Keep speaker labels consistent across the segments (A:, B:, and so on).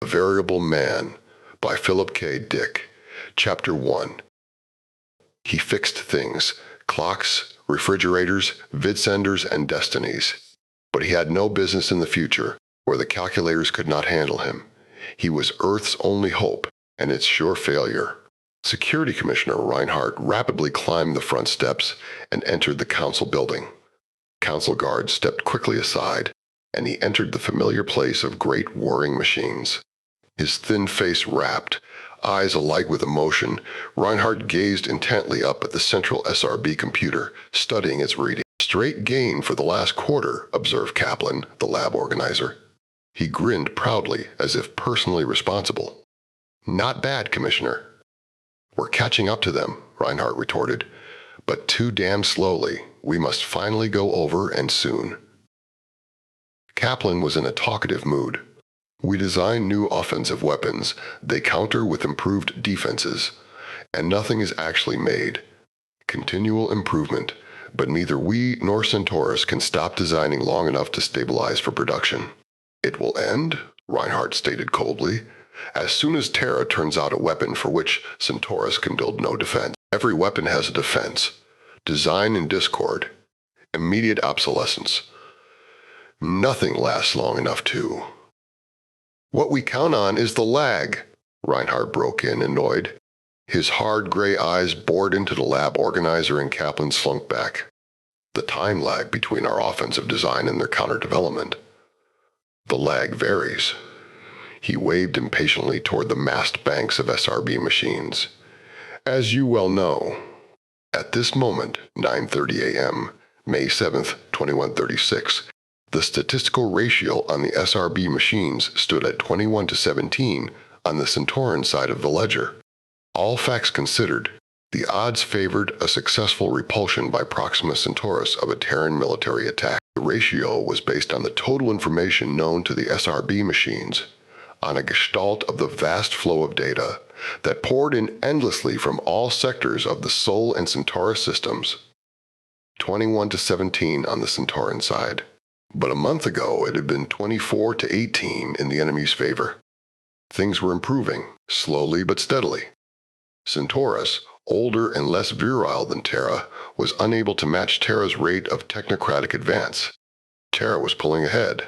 A: The Variable Man by Philip K. Dick. Chapter 1. He fixed things, clocks, refrigerators, vidsenders, and destinies. But he had no business in the future, where the calculators could not handle him. He was Earth's only hope, and its sure failure. Security Commissioner Reinhardt rapidly climbed the front steps and entered the council building. Council guards stepped quickly aside, and he entered the familiar place of great whirring machines. His thin face rapt, eyes alight with emotion, Reinhardt gazed intently up at the central SRB computer, studying its reading. "Straight gain for the last quarter," observed Kaplan, the lab organizer. He grinned proudly, as if personally responsible. "Not bad, Commissioner." "We're catching up to them," Reinhardt retorted. "But too damn slowly. We must finally go over, and soon." Kaplan was in a talkative mood. "We design new offensive weapons. They counter with improved defenses. And nothing is actually made. Continual improvement. But neither we nor Centaurus can stop designing long enough to stabilize for production." "It will end," Reinhardt stated coldly, "as soon as Terra turns out a weapon for which Centaurus can build no defense. Every weapon has a defense. Design in discord. Immediate obsolescence. Nothing lasts long enough to—" "What we count on is the lag," Reinhardt broke in, annoyed. His hard gray eyes bored into the lab organizer, and Kaplan slunk back. "The time lag between our offensive design and their counter-development. The lag varies." He waved impatiently toward the massed banks of SRB machines. "As you well know, at this moment, 9:30 a.m., May 7th, 2136, the statistical ratio on the SRB machines stood at 21-17 on the Centauran side of the ledger. All facts considered, the odds favored a successful repulsion by Proxima Centaurus of a Terran military attack. The ratio was based on the total information known to the SRB machines, on a gestalt of the vast flow of data that poured in endlessly from all sectors of the Sol and Centaurus systems. 21-17 on the Centauran side. But a month ago it had been 24-18 in the enemy's favor. Things were improving, slowly but steadily. Centaurus, older and less virile than Terra, was unable to match Terra's rate of technocratic advance. Terra was pulling ahead.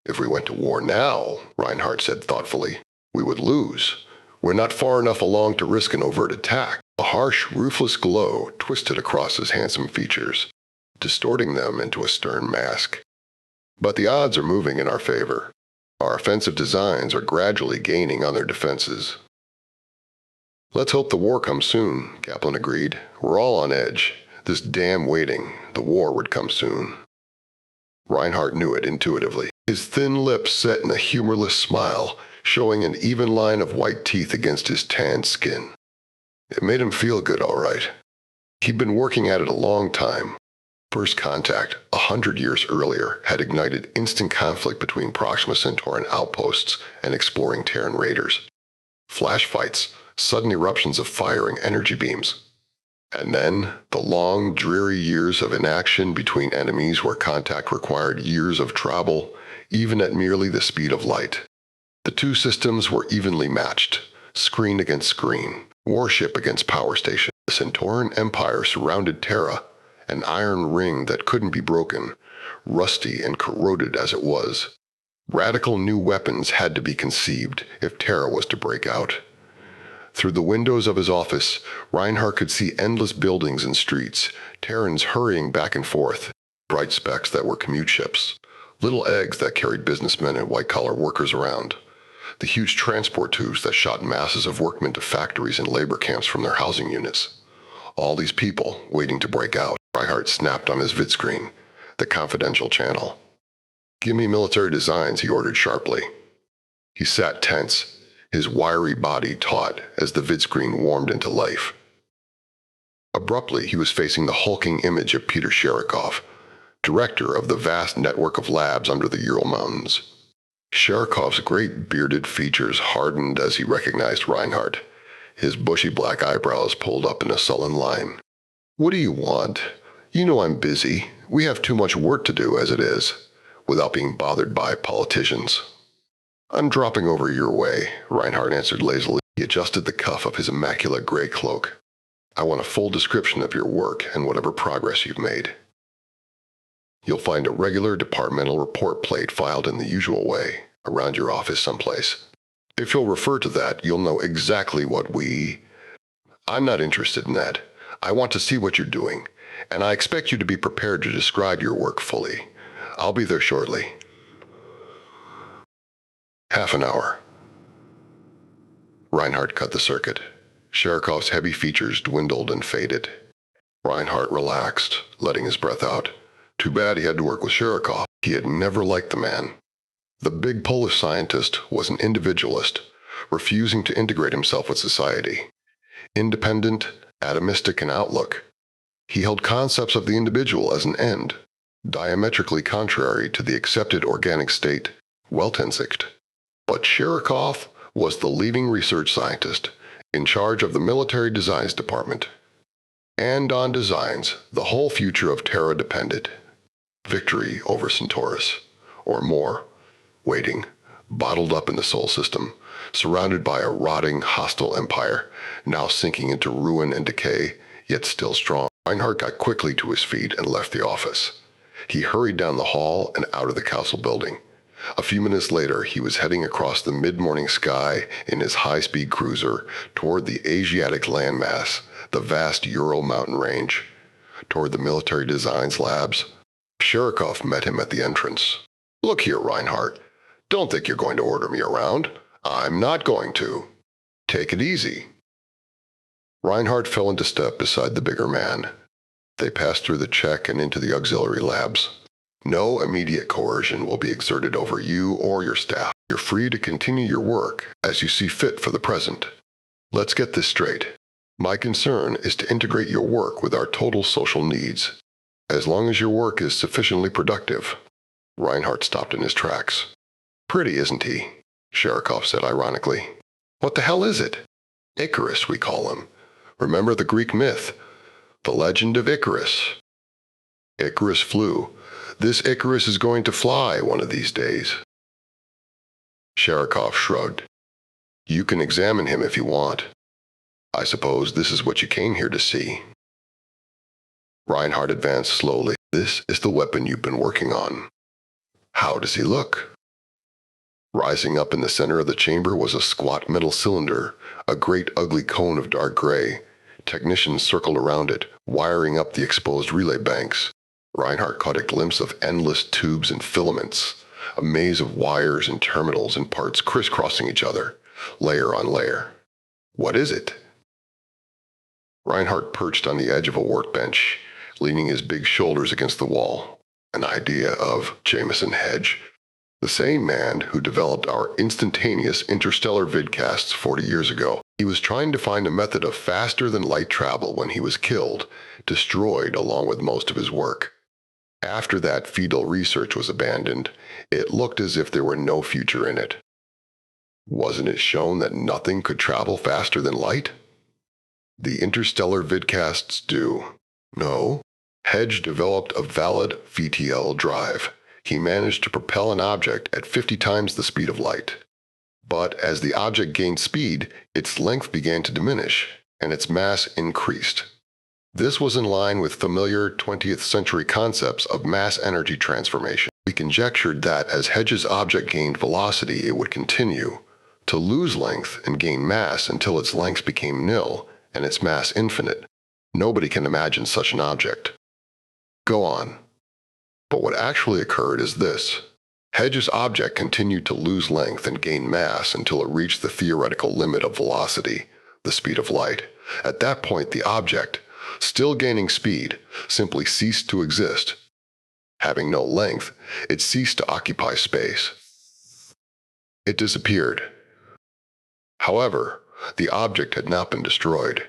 A: "If we went to war now," Reinhardt said thoughtfully, "we would lose. We're not far enough along to risk an overt attack." A harsh, ruthless glow twisted across his handsome features, distorting them into a stern mask. "But the odds are moving in our favor. Our offensive designs are gradually gaining on their defenses." "Let's hope the war comes soon," Kaplan agreed. "We're all on edge. This damn waiting. The war would come soon." Reinhardt knew it intuitively. His thin lips set in a humorless smile, showing an even line of white teeth against his tanned skin. It made him feel good, all right. He'd been working at it a long time. First contact, 100 years earlier, had ignited instant conflict between Proxima Centauran outposts and exploring Terran raiders. Flash fights, sudden eruptions of fire and energy beams. And then, the long, dreary years of inaction between enemies where contact required years of travel, even at merely the speed of light. The two systems were evenly matched, screen against screen, warship against power station. The Centauran Empire surrounded Terra, an iron ring that couldn't be broken, rusty and corroded as it was. Radical new weapons had to be conceived if Terra was to break out. Through the windows of his office, Reinhardt could see endless buildings and streets, Terrans hurrying back and forth, bright specks that were commute ships, little eggs that carried businessmen and white-collar workers around, the huge transport tubes that shot masses of workmen to factories and labor camps from their housing units. All these people waiting to break out. Reinhardt snapped on his vidscreen, the confidential channel. "Give me military designs," he ordered sharply. He sat tense, his wiry body taut as the vidscreen warmed into life. Abruptly, he was facing the hulking image of Peter Sherikov, director of the vast network of labs under the Ural Mountains. Sherikov's great bearded features hardened as he recognized Reinhardt, his bushy black eyebrows pulled up in a sullen line. "What do you want? You know I'm busy. We have too much work to do as it is, without being bothered by politicians." I'm dropping over your way, Reinhardt answered lazily. He adjusted the cuff of his immaculate gray cloak. I want a full description of your work and whatever progress you've made. You'll find a regular departmental report plate filed in the usual way, around your office someplace. If you'll refer to that, you'll know exactly what I'm not interested in that. I want to see what you're doing, and I expect you to be prepared to describe your work fully. I'll be there shortly. Half an hour. Reinhardt cut the circuit. Sherikov's heavy features dwindled and faded. Reinhardt relaxed, letting his breath out. Too bad he had to work with Sherikov. He had never liked the man. The big Polish scientist was an individualist, refusing to integrate himself with society. Independent, atomistic in outlook, he held concepts of the individual as an end, diametrically contrary to the accepted organic state, Weltansicht. But Sherikov was the leading research scientist, in charge of the military designs department. And on designs, the whole future of Terra depended. Victory over Centaurus, or more, waiting, bottled up in the Sol system, surrounded by a rotting, hostile empire, now sinking into ruin and decay, yet still strong. Reinhardt got quickly to his feet and left the office. He hurried down the hall and out of the council building. A few minutes later, he was heading across the mid-morning sky in his high-speed cruiser toward the Asiatic landmass, the vast Ural mountain range, toward the military designs labs. Sherikov met him at the entrance. Look here, Reinhardt. Don't think you're going to order me around. I'm not going to. Take it easy. Reinhardt fell into step beside the bigger man. They passed through the check and into the auxiliary labs. No immediate coercion will be exerted over you or your staff. You're free to continue your work as you see fit for the present. Let's get this straight. My concern is to integrate your work with our total social needs, as long as your work is sufficiently productive. Reinhardt stopped in his tracks. Pretty, isn't he? Sherikov said ironically. What the hell is it? Icarus, we call him. Remember the Greek myth, the legend of Icarus. Icarus flew. This Icarus is going to fly one of these days. Sherikov shrugged. You can examine him if you want. I suppose this is what you came here to see. Reinhardt advanced slowly. This is the weapon you've been working on. How does he look? Rising up in the center of the chamber was a squat metal cylinder, a great ugly cone of dark gray. Technicians circled around it, wiring up the exposed relay banks. Reinhardt caught a glimpse of endless tubes and filaments, a maze of wires and terminals and parts crisscrossing each other, layer on layer. What is it? Reinhardt perched on the edge of a workbench, leaning his big shoulders against the wall. An idea of Jameson Hedge, the same man who developed our instantaneous interstellar vidcasts 40 years ago. He was trying to find a method of faster-than-light travel when he was killed, destroyed along with most of his work. After that fetal research was abandoned, it looked as if there were no future in it. Wasn't it shown that nothing could travel faster than light? The interstellar vidcasts do. No. Hedge developed a valid VTL drive. He managed to propel an object at 50 times the speed of light. But as the object gained speed, its length began to diminish, and its mass increased. This was in line with familiar 20th century concepts of mass energy transformation. We conjectured that as Hedge's object gained velocity, it would continue to lose length and gain mass until its length became nil and its mass infinite. Nobody can imagine such an object. Go on. But what actually occurred is this. Hedge's object continued to lose length and gain mass until it reached the theoretical limit of velocity, the speed of light. At that point, the object, still gaining speed, simply ceased to exist. Having no length, it ceased to occupy space. It disappeared. However, the object had not been destroyed.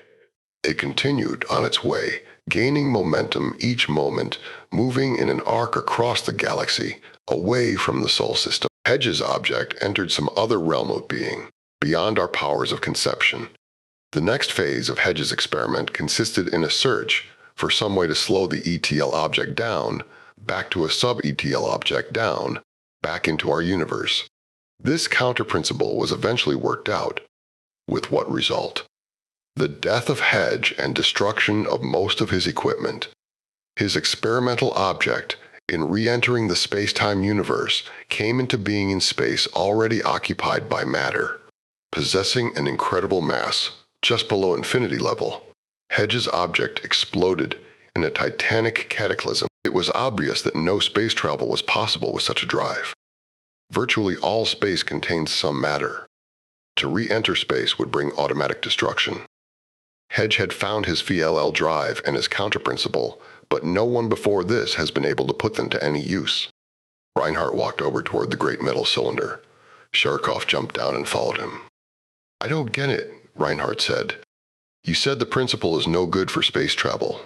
A: It continued on its way, gaining momentum each moment, moving in an arc across the galaxy, away from the Sol system. Hedge's object entered some other realm of being, beyond our powers of conception. The next phase of Hedge's experiment consisted in a search for some way to slow the ETL object down, back to a sub-ETL object down, back into our universe. This counter-principle was eventually worked out. With what result? The death of Hedge and destruction of most of his equipment. His experimental object, in re-entering the space-time universe, came into being in space already occupied by matter, possessing an incredible mass, just below infinity level. Hedge's object exploded in a titanic cataclysm. It was obvious that no space travel was possible with such a drive. Virtually all space contains some matter. To re-enter space would bring automatic destruction. Hedge had found his VLL drive and his counterprinciple, but no one before this has been able to put them to any use. Reinhardt walked over toward the great metal cylinder. Sharkov jumped down and followed him. "I don't get it," Reinhardt said. "You said the principle is no good for space travel."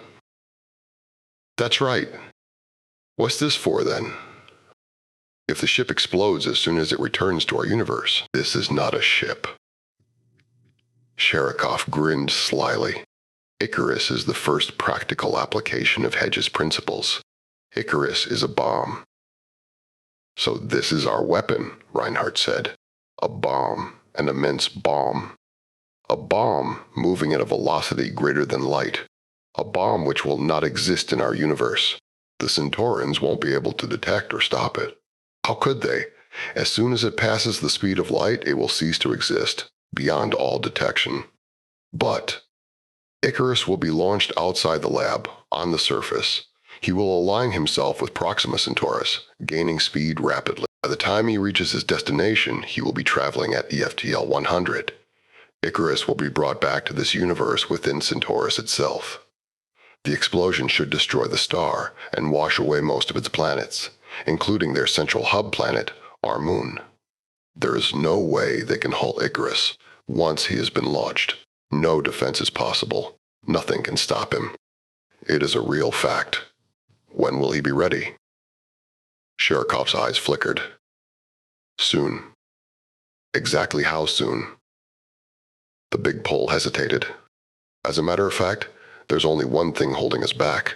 A: "That's right. What's this for, then? If the ship explodes as soon as it returns to our universe, this is not a ship." Sharikov grinned slyly. Icarus is the first practical application of Hedge's principles. Icarus is a bomb. "So this is our weapon," Reinhardt said. "A bomb, an immense bomb. A bomb moving at a velocity greater than light. A bomb which will not exist in our universe. The Centaurans won't be able to detect or stop it. How could they? As soon as it passes the speed of light, it will cease to exist, beyond all detection. But Icarus will be launched outside the lab, on the surface. He will align himself with Proxima Centaurus, gaining speed rapidly. By the time he reaches his destination, he will be traveling at EFTL 100. Icarus will be brought back to this universe within Centaurus itself. The explosion should destroy the star and wash away most of its planets, including their central hub planet, our moon. There is no way they can halt Icarus once he has been launched. No defense is possible. Nothing can stop him. It is a real fact. When will he be ready?" Sherikov's eyes flickered. "Soon." "Exactly how soon?" The big Pole hesitated. "As a matter of fact, there's only one thing holding us back."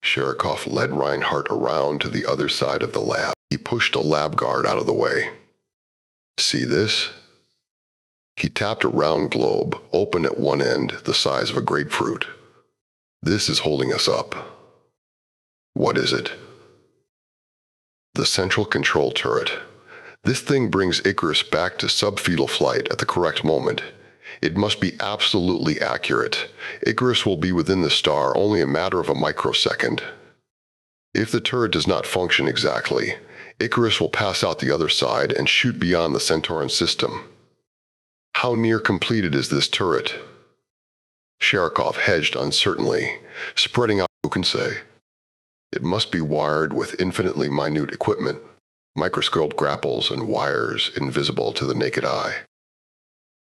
A: Sharikov led Reinhardt around to the other side of the lab. He pushed a lab guard out of the way. "See this?" He tapped a round globe, open at one end, the size of a grapefruit. "This is holding us up." "What is it?" "The central control turret. This thing brings Icarus back to subfetal flight at the correct moment. It must be absolutely accurate. Icarus will be within the star only a matter of a microsecond. If the turret does not function exactly, Icarus will pass out the other side and shoot beyond the Centauran system. How near completed is this turret?" Sharikov hedged uncertainly, spreading out. "Who can say? It must be wired with infinitely minute equipment, microscope grapples and wires invisible to the naked eye."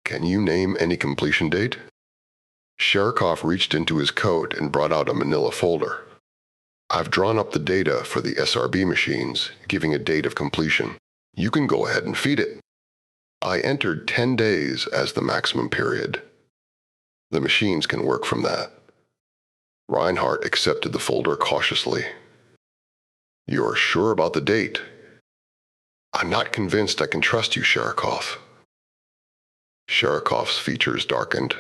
A: "Can you name any completion date?" Sharikov reached into his coat and brought out a manila folder. "I've drawn up the data for the SRB machines, giving a date of completion. You can go ahead and feed it." "I entered 10 days as the maximum period. The machines can work from that." Reinhardt accepted the folder cautiously. "You're sure about the date?" "I'm not convinced I can trust you, Sharikov." Sharikov's features darkened.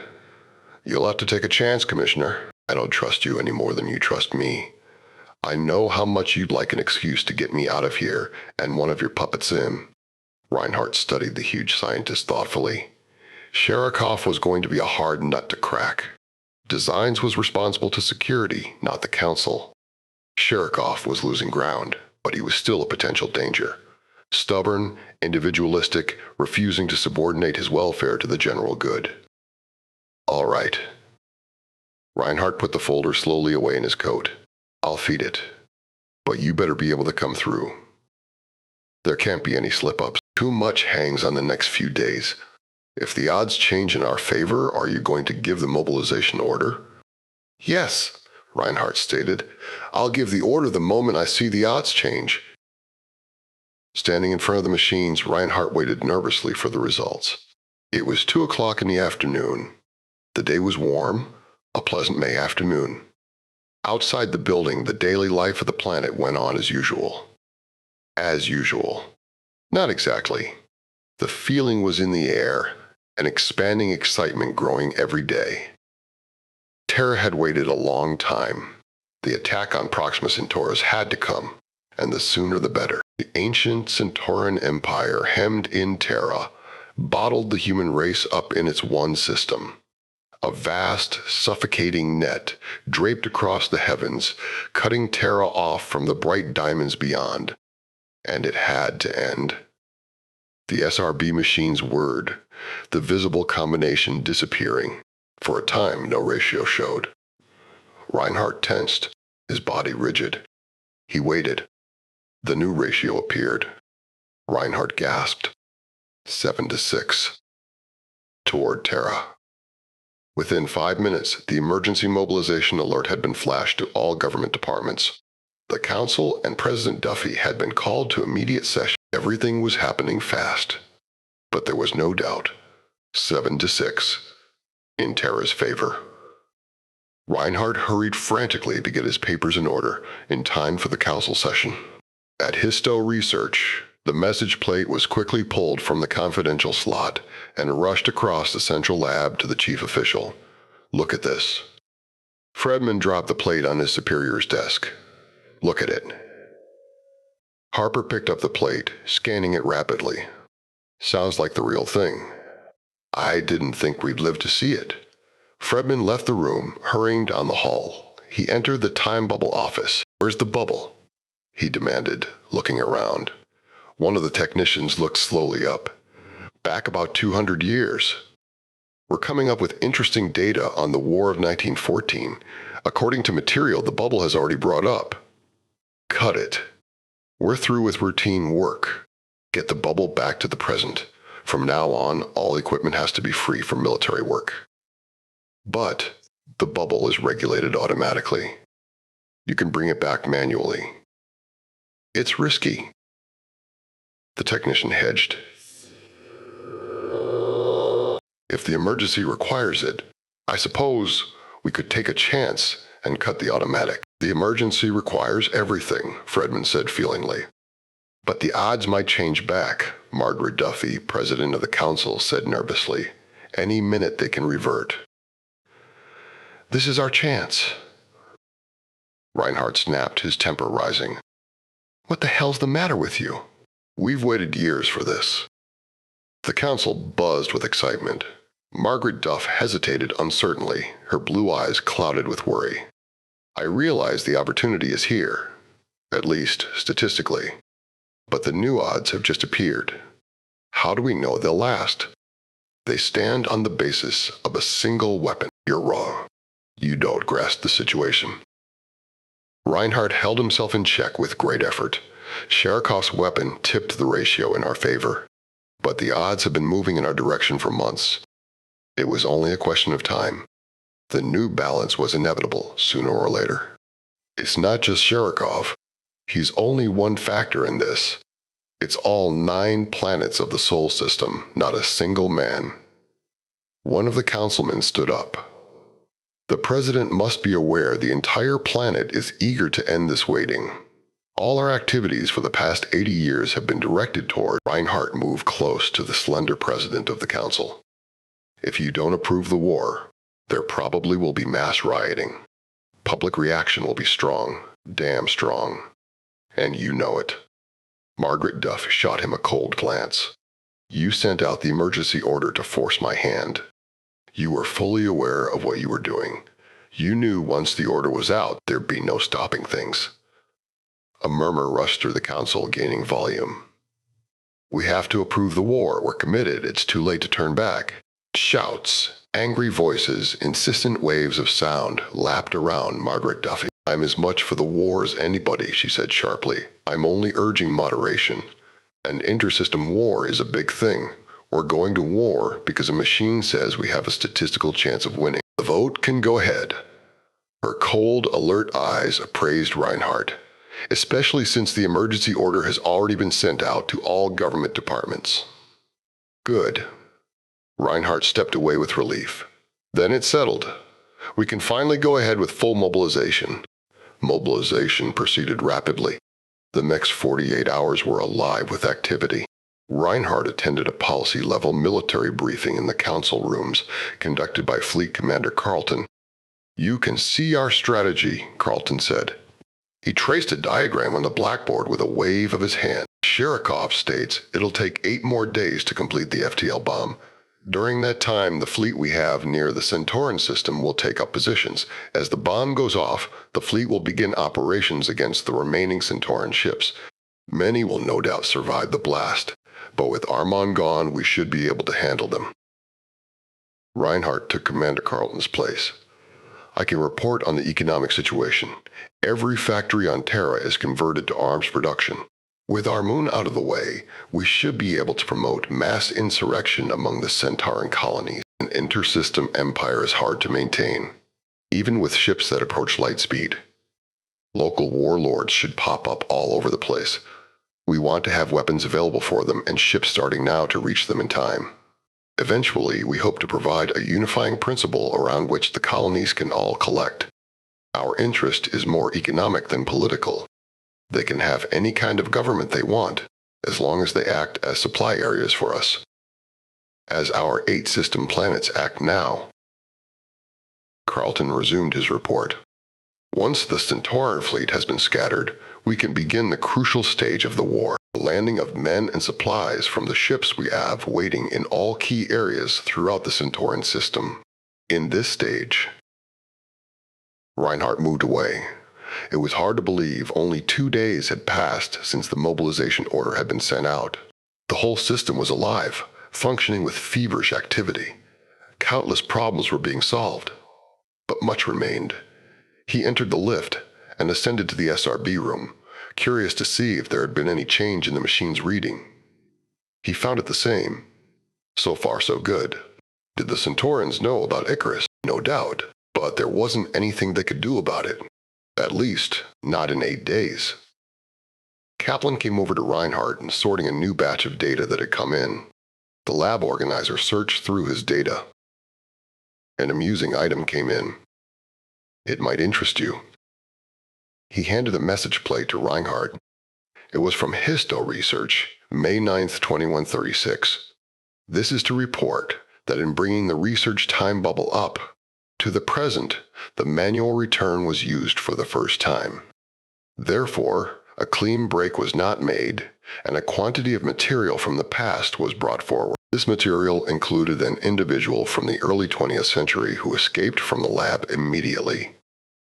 A: "You'll have to take a chance, Commissioner. I don't trust you any more than you trust me. I know how much you'd like an excuse to get me out of here and one of your puppets in." Reinhardt studied the huge scientist thoughtfully. Sharikov was going to be a hard nut to crack. Designs was responsible to security, not the Council. Sharikov was losing ground, but he was still a potential danger. Stubborn, individualistic, refusing to subordinate his welfare to the general good. "All right." Reinhardt put the folder slowly away in his coat. "I'll feed it. But you better be able to come through. There can't be any slip-ups. Too much hangs on the next few days. If the odds change in our favor, are you going to give the mobilization order?" "Yes," Reinhardt stated. "I'll give the order the moment I see the odds change." Standing in front of the machines, Reinhardt waited nervously for the results. It was 2 o'clock in the afternoon. The day was warm, a pleasant May afternoon. Outside the building, the daily life of the planet went on as usual. As usual. Not exactly. The feeling was in the air, an expanding excitement growing every day. Terra had waited a long time. The attack on Proxima Centaurus had to come, and the sooner the better. The ancient Centauran Empire hemmed in Terra, bottled the human race up in its one system. A vast, suffocating net draped across the heavens, cutting Terra off from the bright diamonds beyond. And it had to end. The SRB machines whirred, the visible combination disappearing. For a time, no ratio showed. Reinhardt tensed, his body rigid. He waited. The new ratio appeared. Reinhardt gasped. 7-6. Toward Terra. Within 5 minutes, the emergency mobilization alert had been flashed to all government departments. The Council and President Duffy had been called to immediate session. Everything was happening fast. But there was no doubt. 7-6. In Terra's favor. Reinhardt hurried frantically to get his papers in order, in time for the council session. At Histo Research, the message plate was quickly pulled from the confidential slot and rushed across the central lab to the chief official. Look at this. Fredman dropped the plate on his superior's desk. Look at it. Harper picked up the plate, scanning it rapidly. Sounds like the real thing. I didn't think we'd live to see it. Fredman left the room, hurrying down the hall. He entered the time bubble office. Where's the bubble? He demanded, looking around. One of the technicians looked slowly up. Back about 200 years. We're coming up with interesting data on the War of 1914. According to material the bubble has already brought up. Cut it. We're through with routine work. Get the bubble back to the present. From now on, all equipment has to be free from military work. But the bubble is regulated automatically. You can bring it back manually. It's risky. The technician hedged. If the emergency requires it, I suppose we could take a chance and cut the automatic. The emergency requires everything, Fredman said feelingly. But the odds might change back, Margaret Duffy, president of the council, said nervously. Any minute they can revert. This is our chance. Reinhardt snapped, his temper rising. What the hell's the matter with you? We've waited years for this. The council buzzed with excitement. Margaret Duff hesitated uncertainly, her blue eyes clouded with worry. I realize the opportunity is here, at least statistically. But the new odds have just appeared. How do we know they'll last? They stand on the basis of a single weapon. You're wrong. You don't grasp the situation. Reinhardt held himself in check with great effort. Sherikov's weapon tipped the ratio in our favor. But the odds have been moving in our direction for months. It was only a question of time. The new balance was inevitable, sooner or later. It's not just Sherikov. He's only one factor in this. It's all 9 planets of the Sol system, not a single man. One of the councilmen stood up. The president must be aware the entire planet is eager to end this waiting. All our activities for the past 80 years have been directed toward. Reinhardt moved close to the slender president of the council. If you don't approve the war, there probably will be mass rioting. Public reaction will be strong, damn strong. And you know it. Margaret Duff shot him a cold glance. You sent out the emergency order to force my hand. You were fully aware of what you were doing. You knew once the order was out, there'd be no stopping things. A murmur rushed through the council, gaining volume. We have to approve the war. We're committed. It's too late to turn back. Shouts, angry voices, insistent waves of sound lapped around Margaret Duffy. I'm as much for the war as anybody, she said sharply. I'm only urging moderation. An intersystem war is a big thing. We're going to war because a machine says we have a statistical chance of winning. The vote can go ahead. Her cold, alert eyes appraised Reinhardt, especially since the emergency order has already been sent out to all government departments. Good. Reinhardt stepped away with relief. Then it settled. We can finally go ahead with full mobilization. Mobilization proceeded rapidly. The next 48 hours were alive with activity. Reinhardt attended a policy-level military briefing in the council rooms conducted by Fleet Commander Carlton. "You can see our strategy," Carlton said. He traced a diagram on the blackboard with a wave of his hand. Sherikov states it'll take 8 more days to complete the FTL bomb. During that time, the fleet we have near the Centauran system will take up positions. As the bomb goes off, the fleet will begin operations against the remaining Centauran ships. Many will no doubt survive the blast, but with Armand gone, we should be able to handle them. Reinhardt took Commander Carlton's place. "I can report on the economic situation. Every factory on Terra is converted to arms production. With our moon out of the way, we should be able to promote mass insurrection among the Centauran colonies. An inter-system empire is hard to maintain, even with ships that approach light speed. Local warlords should pop up all over the place. We want to have weapons available for them and ships starting now to reach them in time. Eventually, we hope to provide a unifying principle around which the colonies can all collect. Our interest is more economic than political. They can have any kind of government they want, as long as they act as supply areas for us, as our 8 system planets act now." Carlton resumed his report. "Once the Centauran fleet has been scattered, we can begin the crucial stage of the war, the landing of men and supplies from the ships we have waiting in all key areas throughout the Centauran system. In this stage..." Reinhardt moved away. It was hard to believe only 2 days had passed since the mobilization order had been sent out. The whole system was alive, functioning with feverish activity. Countless problems were being solved, but much remained. He entered the lift and ascended to the SRB room, curious to see if there had been any change in the machine's reading. He found it the same. So far, so good. Did the Centaurans know about Icarus? No doubt, but there wasn't anything they could do about it. At least, not in 8 days. Kaplan came over to Reinhardt and sorting a new batch of data that had come in. The lab organizer searched through his data. An amusing item came in. "It might interest you." He handed a message plate to Reinhardt. It was from Histo Research, May 9th, 2136. "This is to report that in bringing the research time bubble up to the present, the manual return was used for the first time. Therefore, a clean break was not made, and a quantity of material from the past was brought forward. This material included an individual from the early 20th century who escaped from the lab immediately.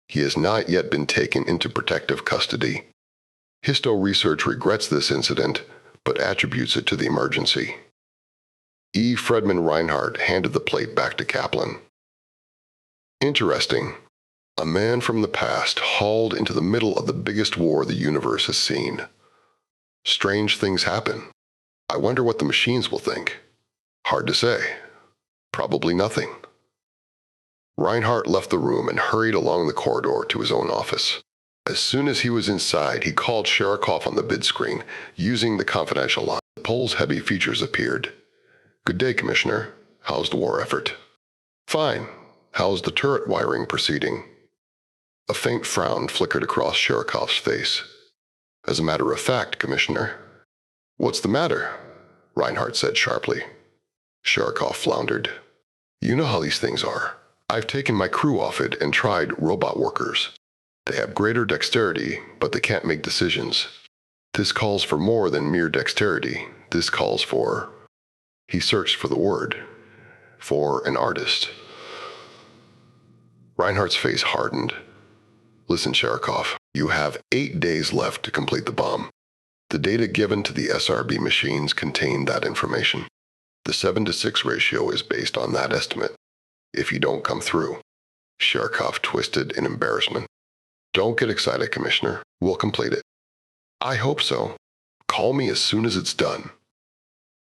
A: He has not yet been taken into protective custody. Histo Research regrets this incident, but attributes it to the emergency." E. Fredman Reinhardt handed the plate back to Kaplan. "Interesting. A man from the past hauled into the middle of the biggest war the universe has seen. Strange things happen. I wonder what the machines will think. Hard to say. Probably nothing." Reinhardt left the room and hurried along the corridor to his own office. As soon as he was inside, he called Sherikov on the bid screen, using the confidential line. Pole's heavy features appeared. "Good day, Commissioner. How's the war effort?" "Fine. How's the turret wiring proceeding?" A faint frown flickered across Sherikov's face. "As a matter of fact, Commissioner." "What's the matter?" Reinhardt said sharply. Sherikov floundered. "You know how these things are. I've taken my crew off it and tried robot workers. They have greater dexterity, but they can't make decisions. This calls for more than mere dexterity. This calls for..." He searched for the word. "For an artist." Reinhardt's face hardened. "Listen, Sherikov, you have 8 days left to complete the bomb. The data given to the SRB machines contain that information. The 7-to-6 ratio is based on that estimate. If you don't come through..." Sherikov twisted in embarrassment. "Don't get excited, Commissioner. We'll complete it." "I hope so. Call me as soon as it's done."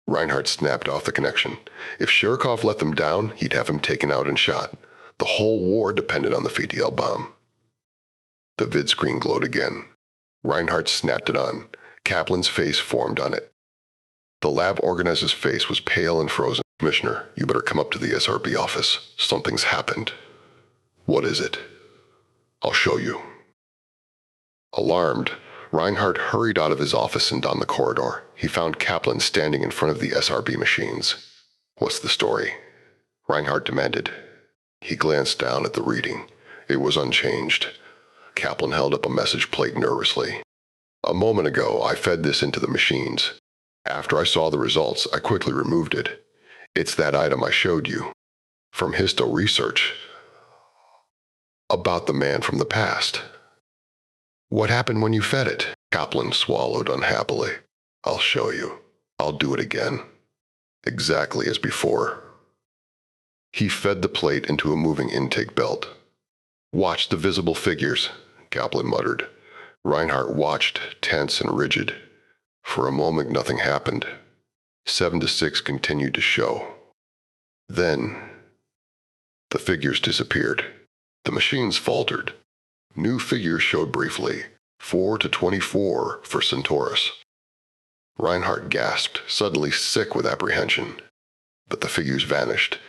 A: Reinhardt snapped off the connection. If Sherikov let them down, he'd have him taken out and shot. The whole war depended on the FTL bomb. The vid screen glowed again. Reinhardt snapped it on. Kaplan's face formed on it. The lab organizer's face was pale and frozen. "Commissioner, you better come up to the SRB office. Something's happened." "What is it?" "I'll show you." Alarmed, Reinhardt hurried out of his office and down the corridor. He found Kaplan standing in front of the SRB machines. "What's the story?" Reinhardt demanded. He glanced down at the reading. It was unchanged. Kaplan held up a message plate nervously. "A moment ago, I fed this into the machines. After I saw the results, I quickly removed it. It's that item I showed you. From histo research. About the man from the past." "What happened when you fed it?" Kaplan swallowed unhappily. "I'll show you. I'll do it again. Exactly as before." He fed the plate into a moving intake belt. "Watch the visible figures," Kaplan muttered. Reinhardt watched, tense and rigid. For a moment nothing happened. 7 to 6 continued to show. Then the figures disappeared. The machines faltered. New figures showed briefly, 4 to 24 for Centaurus. Reinhardt gasped, suddenly sick with apprehension. But the figures vanished.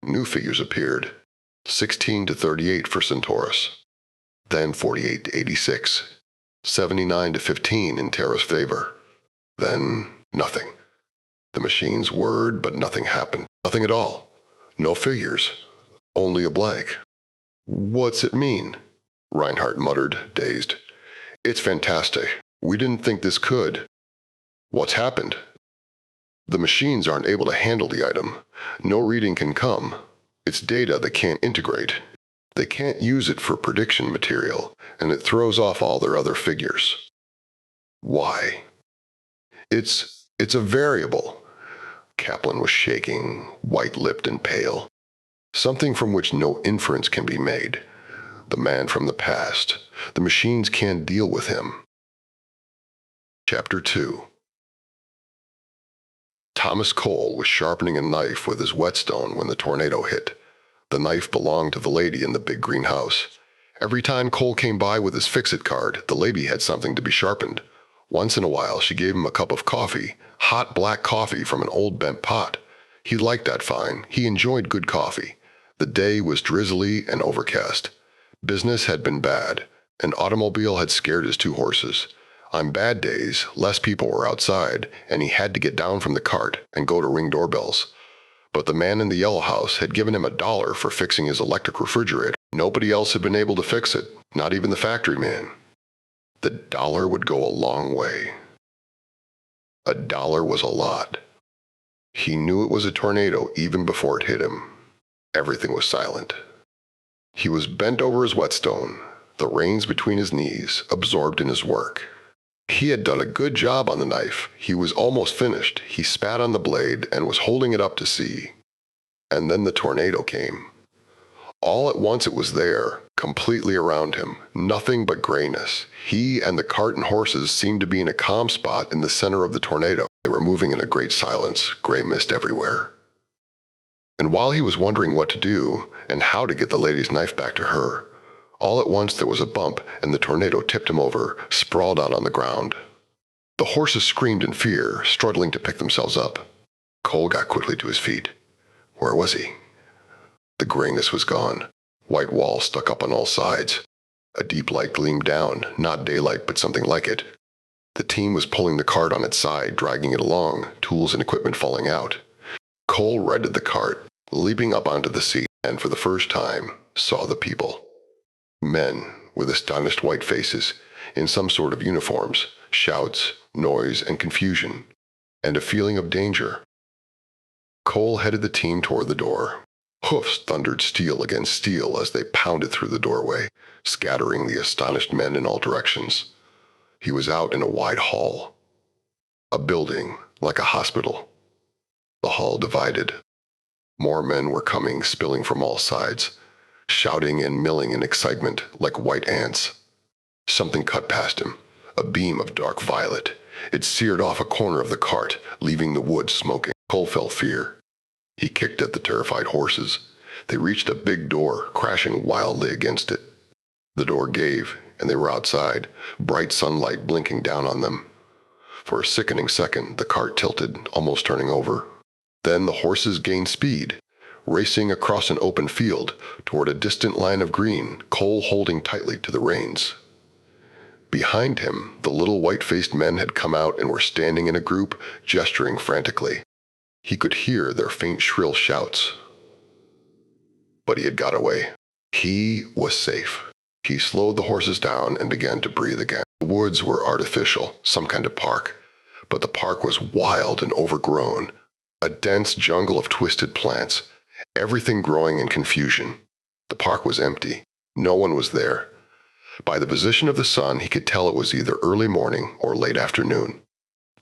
A: New figures appeared, 16 to 38 for Centaurus. Then 48 to 86, 79 to 15 in Terra's favor. Then nothing. The machines whirred, but nothing happened. Nothing at all. No figures. Only a blank. "What's it mean?" Reinhardt muttered, dazed. "It's fantastic. We didn't think this could." "What's happened?" "The machines aren't able to handle the item. No reading can come. It's data they can't integrate. They can't use it for prediction material, and it throws off all their other figures." "Why?" It's a variable." Kaplan was shaking, white-lipped and pale. "Something from which no inference can be made. The man from the past. The machines can't deal with him." Chapter 2. Thomas Cole was sharpening a knife with his whetstone when the tornado hit. The knife belonged to the lady in the big green house. Every time Cole came by with his fix-it card, the lady had something to be sharpened. Once in a while, she gave him a cup of coffee, hot black coffee from an old bent pot. He liked that fine. He enjoyed good coffee. The day was drizzly and overcast. Business had been bad. An automobile had scared his 2 horses. On bad days, less people were outside, and he had to get down from the cart and go to ring doorbells. But the man in the yellow house had given him $1 for fixing his electric refrigerator. Nobody else had been able to fix it, not even the factory man. The $1 would go a long way. $1 was a lot. He knew it was a tornado even before it hit him. Everything was silent. He was bent over his whetstone, the reins between his knees, absorbed in his work. He had done a good job on the knife. He was almost finished. He spat on the blade and was holding it up to see. And then the tornado came. All at once it was there, completely around him, nothing but grayness. He and the cart and horses seemed to be in a calm spot in the center of the tornado. They were moving in a great silence, gray mist everywhere. And while he was wondering what to do and how to get the lady's knife back to her, all at once there was a bump and the tornado tipped him over, sprawled out on the ground. The horses screamed in fear, struggling to pick themselves up. Cole got quickly to his feet. Where was he? The grayness was gone. White walls stuck up on all sides. A deep light gleamed down, not daylight but something like it. The team was pulling the cart on its side, dragging it along, tools and equipment falling out. Cole righted the cart, leaping up onto the seat, and for the first time saw the people. Men with astonished white faces, in some sort of uniforms, shouts, noise, and confusion, and a feeling of danger. Cole headed the team toward the door. Hoofs thundered steel against steel as they pounded through the doorway, scattering the astonished men in all directions. He was out in a wide hall. A building, like a hospital. The hall divided. More men were coming, spilling from all sides, shouting and milling in excitement like white ants. Something cut past him, a beam of dark violet. It seared off a corner of the cart, leaving the wood smoking. Cole felt fear. He kicked at the terrified horses. They reached a big door, crashing wildly against it. The door gave, and they were outside, bright sunlight blinking down on them. For a sickening second, the cart tilted, almost turning over. Then the horses gained speed, racing across an open field toward a distant line of green, Cole holding tightly to the reins. Behind him, the little white-faced men had come out and were standing in a group, gesturing frantically. He could hear their faint, shrill shouts. But he had got away. He was safe. He slowed the horses down and began to breathe again. The woods were artificial, some kind of park, but the park was wild and overgrown, a dense jungle of twisted plants, everything growing in confusion. The park was empty. No one was there. By the position of the sun, he could tell it was either early morning or late afternoon.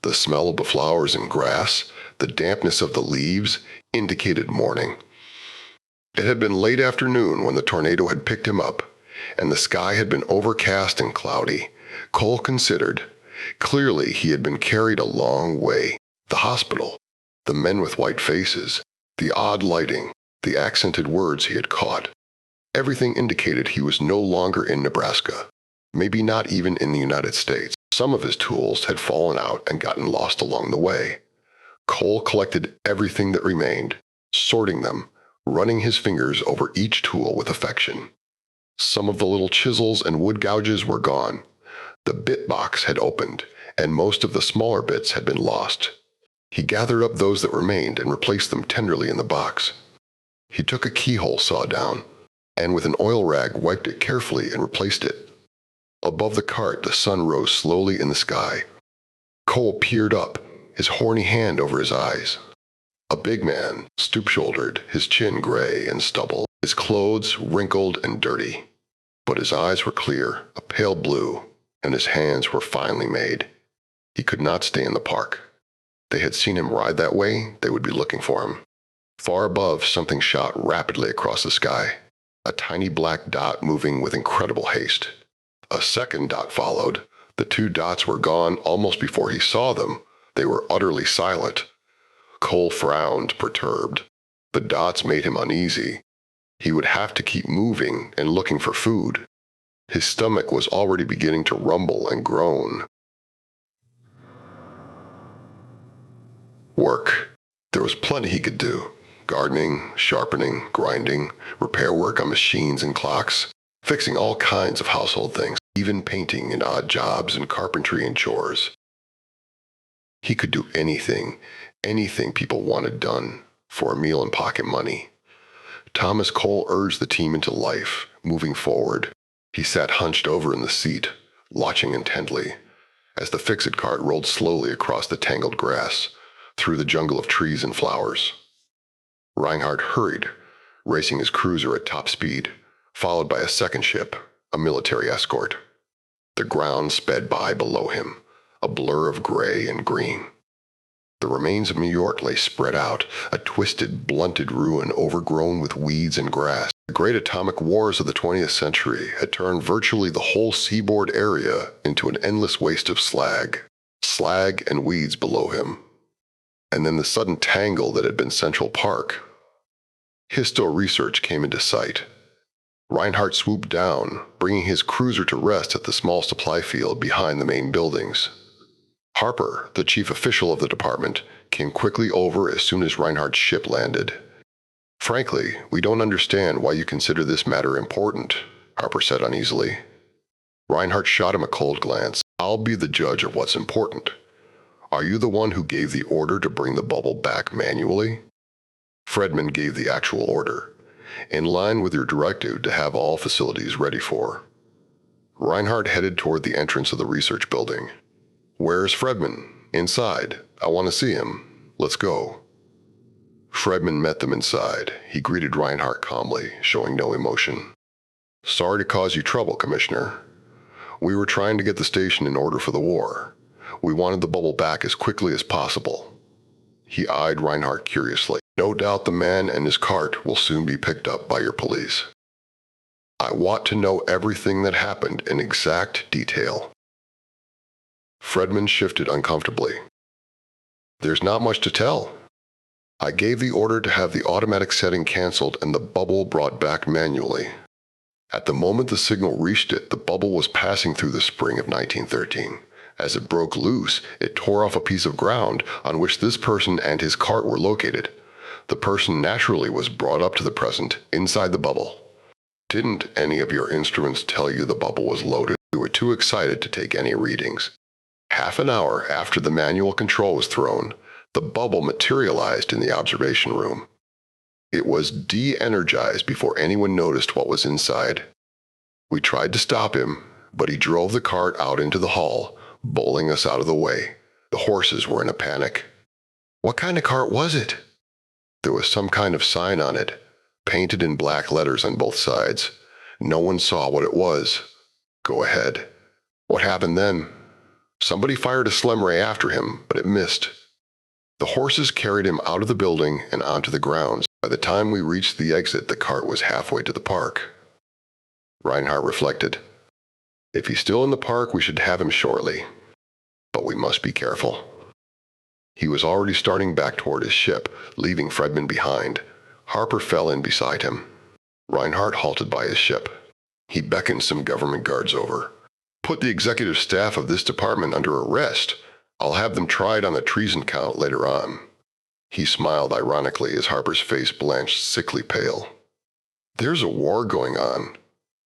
A: The smell of the flowers and grass, the dampness of the leaves, indicated morning. It had been late afternoon when the tornado had picked him up, and the sky had been overcast and cloudy. Cole considered. Clearly he had been carried a long way. The hospital, the men with white faces, the odd lighting, the accented words he had caught. Everything indicated he was no longer in Nebraska, maybe not even in the United States. Some of his tools had fallen out and gotten lost along the way. Cole collected everything that remained, sorting them, running his fingers over each tool with affection. Some of the little chisels and wood gouges were gone. The bit box had opened, and most of the smaller bits had been lost. He gathered up those that remained and replaced them tenderly in the box. He took a keyhole saw down, and with an oil rag wiped it carefully and replaced it. Above the cart, the sun rose slowly in the sky. Cole peered up, his horny hand over his eyes. A big man, stoop-shouldered, his chin gray and stubble, his clothes wrinkled and dirty. But his eyes were clear, a pale blue, and his hands were finely made. He could not stay in the park. They had seen him ride that way, they would be looking for him. Far above, something shot rapidly across the sky. A tiny black dot moving with incredible haste. A second dot followed. The two dots were gone almost before he saw them. They were utterly silent. Cole frowned, perturbed. The dots made him uneasy. He would have to keep moving and looking for food. His stomach was already beginning to rumble and groan. Work. There was plenty he could do. Gardening, sharpening, grinding, repair work on machines and clocks, fixing all kinds of household things, even painting and odd jobs and carpentry and chores. He could do anything people wanted done, for a meal and pocket money. Thomas Cole urged the team into life, moving forward. He sat hunched over in the seat, watching intently, as the fix-it cart rolled slowly across the tangled grass, through the jungle of trees and flowers. Reinhardt hurried, racing his cruiser at top speed, followed by a second ship, a military escort. The ground sped by below him, a blur of gray and green. The remains of New York lay spread out, a twisted, blunted ruin overgrown with weeds and grass. The great atomic wars of the 20th century had turned virtually the whole seaboard area into an endless waste of slag and weeds below him. And then the sudden tangle that had been Central Park. Histo Research came into sight. Reinhardt swooped down, bringing his cruiser to rest at the small supply field behind the main buildings. Harper, the chief official of the department, came quickly over as soon as Reinhardt's ship landed. "Frankly, we don't understand why you consider this matter important," Harper said uneasily. Reinhardt shot him a cold glance. "I'll be the judge of what's important. Are you the one who gave the order to bring the bubble back manually?" Fredman gave the actual order, in line with your directive to have all facilities ready for. Reinhardt headed toward the entrance of the research building. "Where's Fredman?" "Inside. I want to see him. Let's go." Fredman met them inside. He greeted Reinhardt calmly, showing no emotion. "Sorry to cause you trouble, Commissioner. We were trying to get the station in order for the war. We wanted the bubble back as quickly as possible." He eyed Reinhardt curiously. "No doubt the man and his cart will soon be picked up by your police. I want to know everything that happened in exact detail." Fredman shifted uncomfortably. "There's not much to tell. I gave the order to have the automatic setting canceled and the bubble brought back manually. At the moment the signal reached it, the bubble was passing through the spring of 1913. As it broke loose, it tore off a piece of ground on which this person and his cart were located. The person naturally was brought up to the present, inside the bubble. Didn't any of your instruments tell you the bubble was loaded to a too excited to take any readings. Half an hour after the manual control was thrown, the bubble materialized in the observation room. It was de-energized before anyone noticed what was inside. We tried to stop him, but he drove the cart out into the hall, bowling us out of the way. The horses were in a panic. What kind of cart was it? There was some kind of sign on it, painted in black letters on both sides. No one saw what it was. Go ahead. What happened then? Somebody fired a slim ray after him, but it missed. The horses carried him out of the building and onto the grounds. By the time we reached the exit, the cart was halfway to the park. Reinhardt reflected. If he's still in the park, we should have him shortly. But we must be careful. He was already starting back toward his ship, leaving Fredman behind. Harper fell in beside him. Reinhardt halted by his ship. He beckoned some government guards over. Put the executive staff of this department under arrest. I'll have them tried on the treason count later on. He smiled ironically as Harper's face blanched sickly pale. There's a war going on.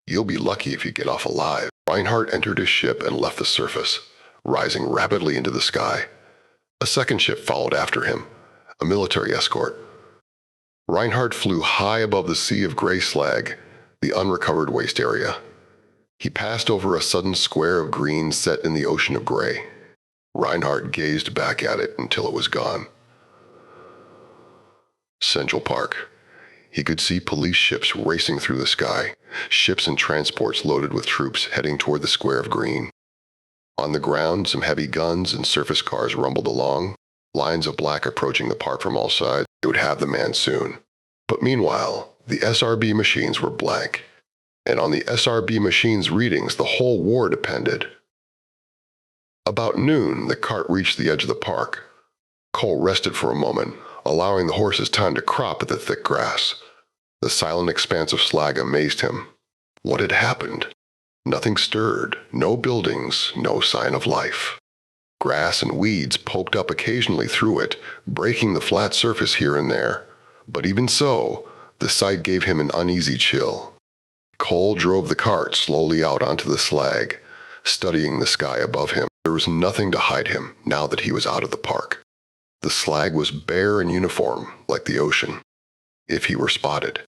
A: You'll be lucky if you get off alive. Reinhardt entered his ship and left the surface, rising rapidly into the sky. A second ship followed after him, a military escort. Reinhardt flew high above the sea of gray slag, the unrecovered waste area. He passed over a sudden square of green set in the ocean of gray. Reinhardt gazed back at it until it was gone. Central Park. He could see police ships racing through the sky, ships and transports loaded with troops heading toward the square of green. On the ground, some heavy guns and surface cars rumbled along, lines of black approaching the park from all sides. They would have the man soon. But meanwhile, the SRB machines were blank, and on the SRB machines' readings, the whole war depended. About noon, the cart reached the edge of the park. Cole rested for a moment, allowing the horses time to crop at the thick grass. The silent expanse of slag amazed him. What had happened? Nothing stirred, no buildings, no sign of life. Grass and weeds poked up occasionally through it, breaking the flat surface here and there. But even so, the sight gave him an uneasy chill. Cole drove the cart slowly out onto the slag, studying the sky above him. There was nothing to hide him now that he was out of the park. The slag was bare and uniform, like the ocean. If he were spotted,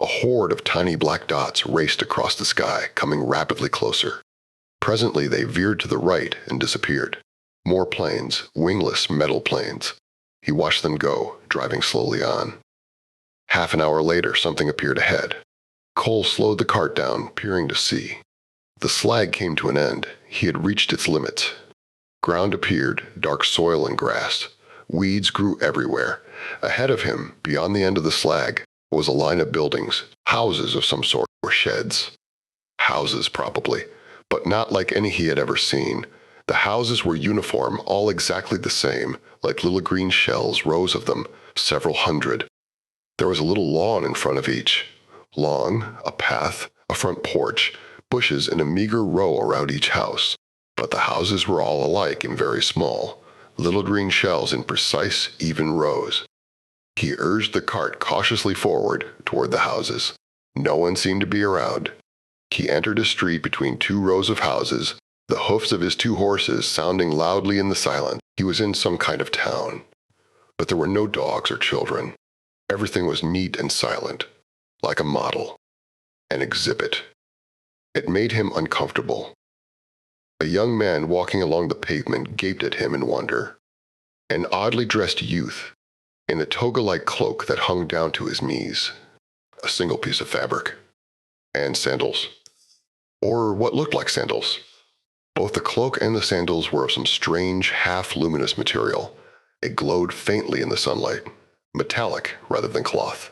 A: a horde of tiny black dots raced across the sky, coming rapidly closer. Presently they veered to the right and disappeared. More planes, wingless metal planes. He watched them go, driving slowly on. Half an hour later, something appeared ahead. Cole slowed the cart down, peering to see. The slag came to an end. He had reached its limits. Ground appeared, dark soil and grass. Weeds grew everywhere. Ahead of him, beyond the end of the slag, was a line of buildings, houses of some sort, or sheds. Houses, probably, but not like any he had ever seen. The houses were uniform, all exactly the same, like little green shells, rows of them, several hundred. There was a little lawn in front of each. Lawn, a path, a front porch, bushes in a meager row around each house. But the houses were all alike and very small, little green shells in precise, even rows. He urged the cart cautiously forward toward the houses. No one seemed to be around. He entered a street between two rows of houses, the hoofs of his two horses sounding loudly in the silence. He was in some kind of town. But there were no dogs or children. Everything was neat and silent, like a model, an exhibit. It made him uncomfortable. A young man walking along the pavement gaped at him in wonder. An oddly dressed youth, in a toga-like cloak that hung down to his knees, a single piece of fabric, and sandals, or what looked like sandals. Both the cloak and the sandals were of some strange, half-luminous material. It glowed faintly in the sunlight, metallic rather than cloth.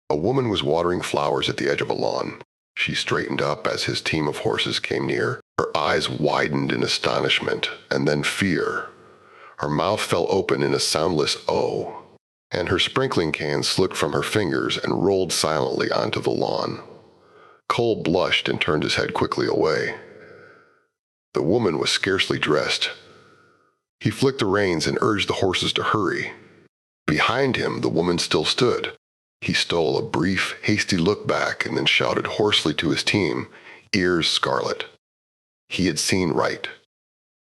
A: A woman was watering flowers at the edge of a lawn. She straightened up as his team of horses came near. Her eyes widened in astonishment, and then fear. Her mouth fell open in a soundless "oh," and her sprinkling can slipped from her fingers and rolled silently onto the lawn. Cole blushed and turned his head quickly away. The woman was scarcely dressed. He flicked the reins and urged the horses to hurry. Behind him, the woman still stood. He stole a brief, hasty look back and then shouted hoarsely to his team, ears scarlet. He had seen right.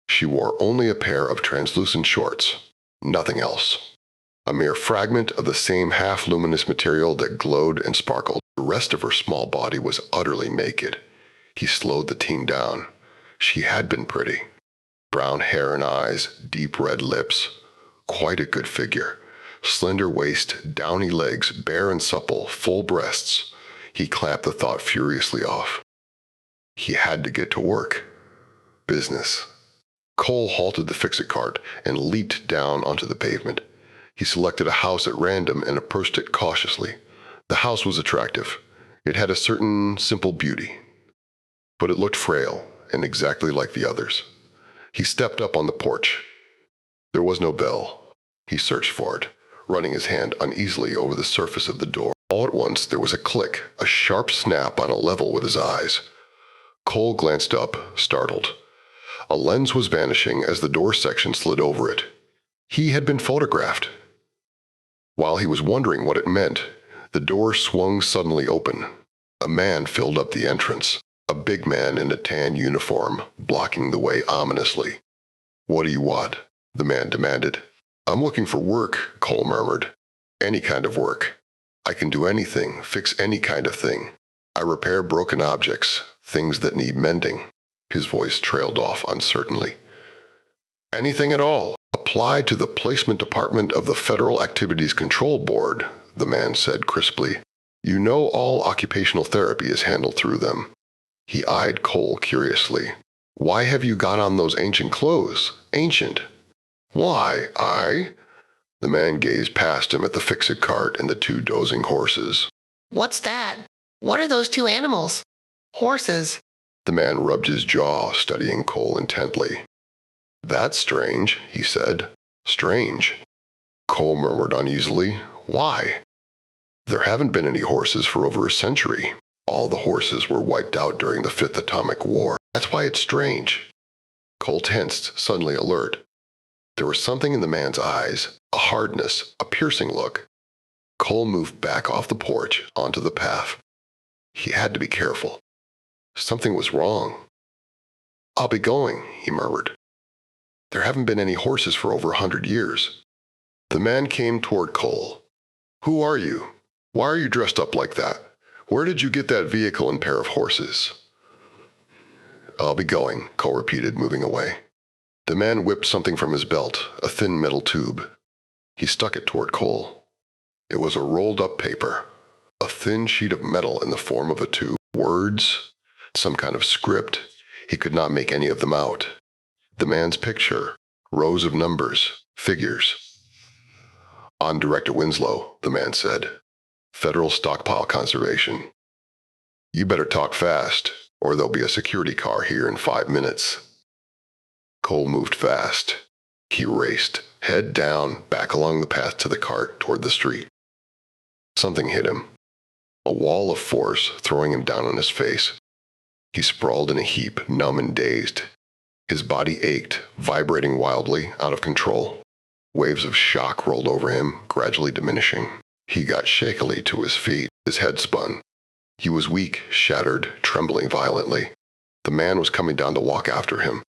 A: She wore only a pair of translucent shorts, nothing else. A mere fragment of the same half-luminous material that glowed and sparkled. The rest of her small body was utterly naked. He slowed the team down. She had been pretty. Brown hair and eyes, deep red lips. Quite a good figure. Slender waist, downy legs, bare and supple, full breasts. He clamped the thought furiously off. He had to get to work. Business. Cole halted the fix-it cart and leaped down onto the pavement. He selected a house at random and approached it cautiously. The house was attractive. It had a certain simple beauty. But it looked frail and exactly like the others. He stepped up on the porch. There was no bell. He searched for it, running his hand uneasily over the surface of the door. All at once there was a click, a sharp snap on a level with his eyes. Cole glanced up, startled. A lens was vanishing as the door section slid over it. He had been photographed. While he was wondering what it meant, the door swung suddenly open. A man filled up the entrance, a big man in a tan uniform, blocking the way ominously. "What do you want?" the man demanded. "I'm looking for work," Cole murmured. "Any kind of work. I can do anything, fix any kind of thing. I repair broken objects, things that need mending." His voice trailed off uncertainly. "Anything at all. Apply to the placement department of the Federal Activities Control Board," the man said crisply. "You know all occupational therapy is handled through them." He eyed Cole curiously. "Why have you got on those ancient clothes? Ancient." "Why, I—" The man gazed past him at the fix-it cart and the two dozing horses.
B: "What's that? What are those two animals?" "Horses."
A: The man rubbed his jaw, studying Cole intently. "That's strange," he said. "Strange." Cole murmured uneasily. "Why?" "There haven't been any horses for over a century. All the horses were wiped out during the Fifth Atomic War. That's why it's strange." Cole tensed, suddenly alert. There was something in the man's eyes, a hardness, a piercing look. Cole moved back off the porch, onto the path. He had to be careful. Something was wrong. "I'll be going," he murmured. "There haven't been any horses for over 100 years." The man came toward Cole. "Who are you? Why are you dressed up like that? Where did you get that vehicle and pair of horses?" "I'll be going," Cole repeated, moving away. The man whipped something from his belt, a thin metal tube. He stuck it toward Cole. It was a rolled-up paper, a thin sheet of metal in the form of a tube. Words, some kind of script. He could not make any of them out. The man's picture, rows of numbers, figures. "On Director Winslow," the man said. "Federal Stockpile Conservation. You better talk fast, or there'll be a security car here in 5 minutes." Cole moved fast. He raced, head down, back along the path to the cart toward the street. Something hit him. A wall of force throwing him down on his face. He sprawled in a heap, numb and dazed. His body ached, vibrating wildly, out of control. Waves of shock rolled over him, gradually diminishing. He got shakily to his feet. His head spun. He was weak, shattered, trembling violently. The man was coming down to walk after him.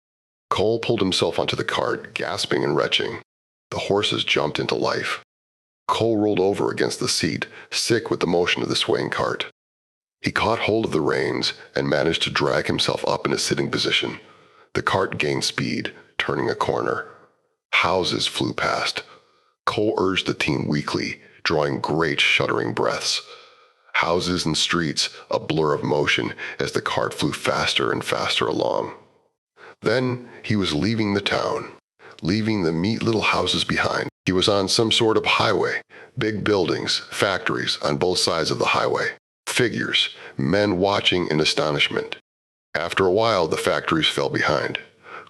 A: Cole pulled himself onto the cart, gasping and retching. The horses jumped into life. Cole rolled over against the seat, sick with the motion of the swaying cart. He caught hold of the reins and managed to drag himself up in a sitting position. The cart gained speed, turning a corner. Houses flew past. Cole urged the team weakly, drawing great shuddering breaths. Houses and streets, a blur of motion as the cart flew faster and faster along. Then he was leaving the town, leaving the neat little houses behind. He was on some sort of highway, big buildings, factories on both sides of the highway. Figures, men watching in astonishment. After a while, the factories fell behind.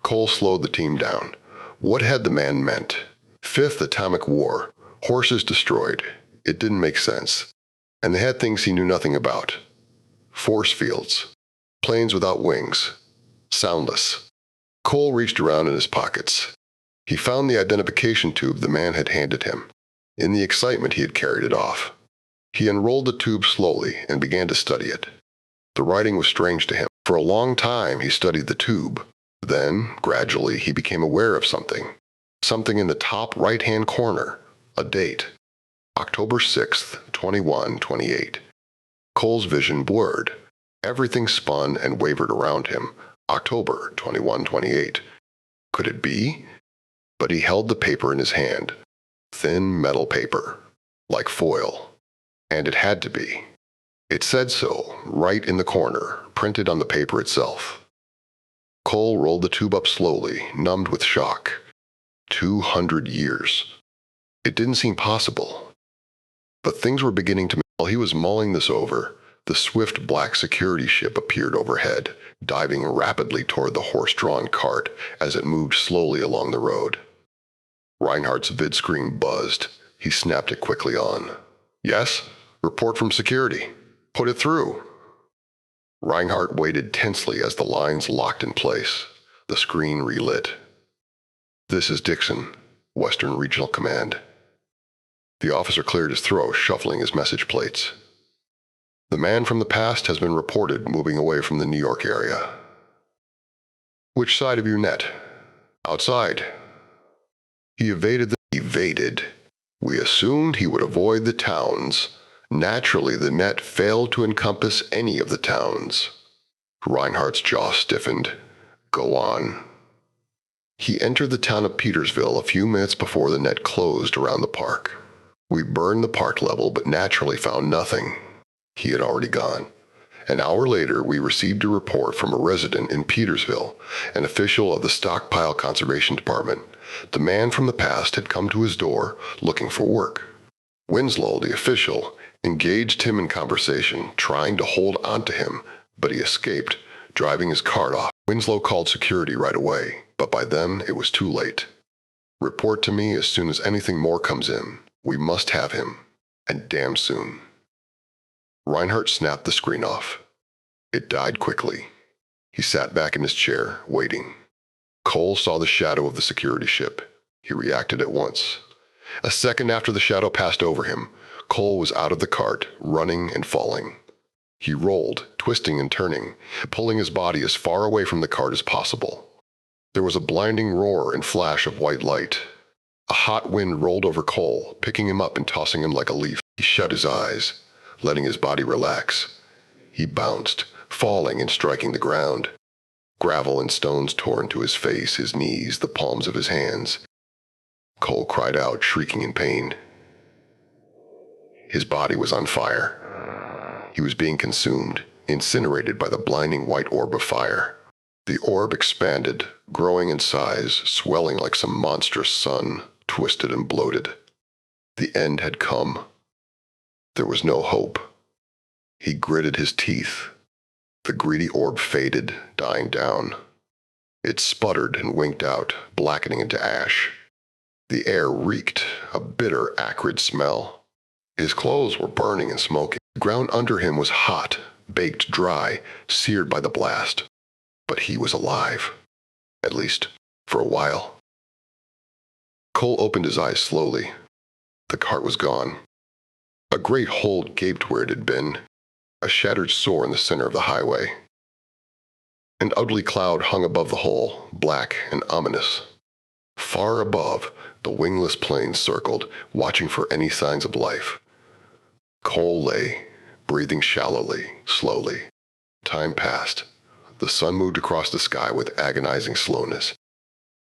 A: Cole slowed the team down. What had the man meant? Fifth Atomic War, horses destroyed. It didn't make sense. And they had things he knew nothing about. Force fields, planes without wings, soundless. Cole reached around in his pockets. He found the identification tube the man had handed him. In the excitement, he had carried it off. He unrolled the tube slowly and began to study it. The writing was strange to him. For a long time, he studied the tube. Then, gradually, he became aware of something. Something in the top right-hand corner. A date. October 6th, 2128. Cole's vision blurred. Everything spun and wavered around him. October 2128. Could it be? But he held the paper in his hand. Thin metal paper. Like foil. And it had to be. It said so, right in the corner, printed on the paper itself. Cole rolled the tube up slowly, numbed with shock. 200 years. It didn't seem possible. But things were beginning to... While he was mulling this over, the swift black security ship appeared overhead, diving rapidly toward the horse-drawn cart as it moved slowly along the road. Reinhardt's vid screen buzzed. He snapped it quickly on. Yes? Report from security. Put it through. Reinhardt waited tensely as the lines locked in place. The screen relit. This is Dixon, Western Regional Command. The officer cleared his throat, shuffling his message plates. The man from the past has been reported moving away from the New York area. Which side of your net? Outside. He evaded. We assumed he would avoid the towns. Naturally, the net failed to encompass any of the towns. Reinhardt's jaw stiffened. Go on. He entered the town of Petersville a few minutes before the net closed around the park. We burned the park level, but naturally found nothing. He had already gone. An hour later, we received a report from a resident in Petersville, an official of the Stockpile Conservation Department. The man from the past had come to his door looking for work. Winslow, the official, engaged him in conversation, trying to hold on to him, but he escaped, driving his cart off. Winslow called security right away, but by then it was too late. Report to me as soon as anything more comes in. We must have him, and damn soon. Reinhardt snapped the screen off. It died quickly. He sat back in his chair, waiting. Cole saw the shadow of the security ship. He reacted at once. A second after the shadow passed over him, Cole was out of the cart, running and falling. He rolled, twisting and turning, pulling his body as far away from the cart as possible. There was a blinding roar and flash of white light. A hot wind rolled over Cole, picking him up and tossing him like a leaf. He shut his eyes, letting his body relax. He bounced, falling and striking the ground. Gravel and stones tore into his face, his knees, the palms of his hands. Cole cried out, shrieking in pain. His body was on fire. He was being consumed, incinerated by the blinding white orb of fire. The orb expanded, growing in size, swelling like some monstrous sun, twisted and bloated. The end had come. There was no hope. He gritted his teeth. The greedy orb faded, dying down. It sputtered and winked out, blackening into ash. The air reeked, a bitter, acrid smell. His clothes were burning and smoking. The ground under him was hot, baked dry, seared by the blast. But he was alive. At least, for a while. Cole opened his eyes slowly. The cart was gone. A great hole gaped where it had been, a shattered sore in the center of the highway. An ugly cloud hung above the hole, black and ominous. Far above, the wingless planes circled, watching for any signs of life. Cole lay, breathing shallowly, slowly. Time passed. The sun moved across the sky with agonizing slowness.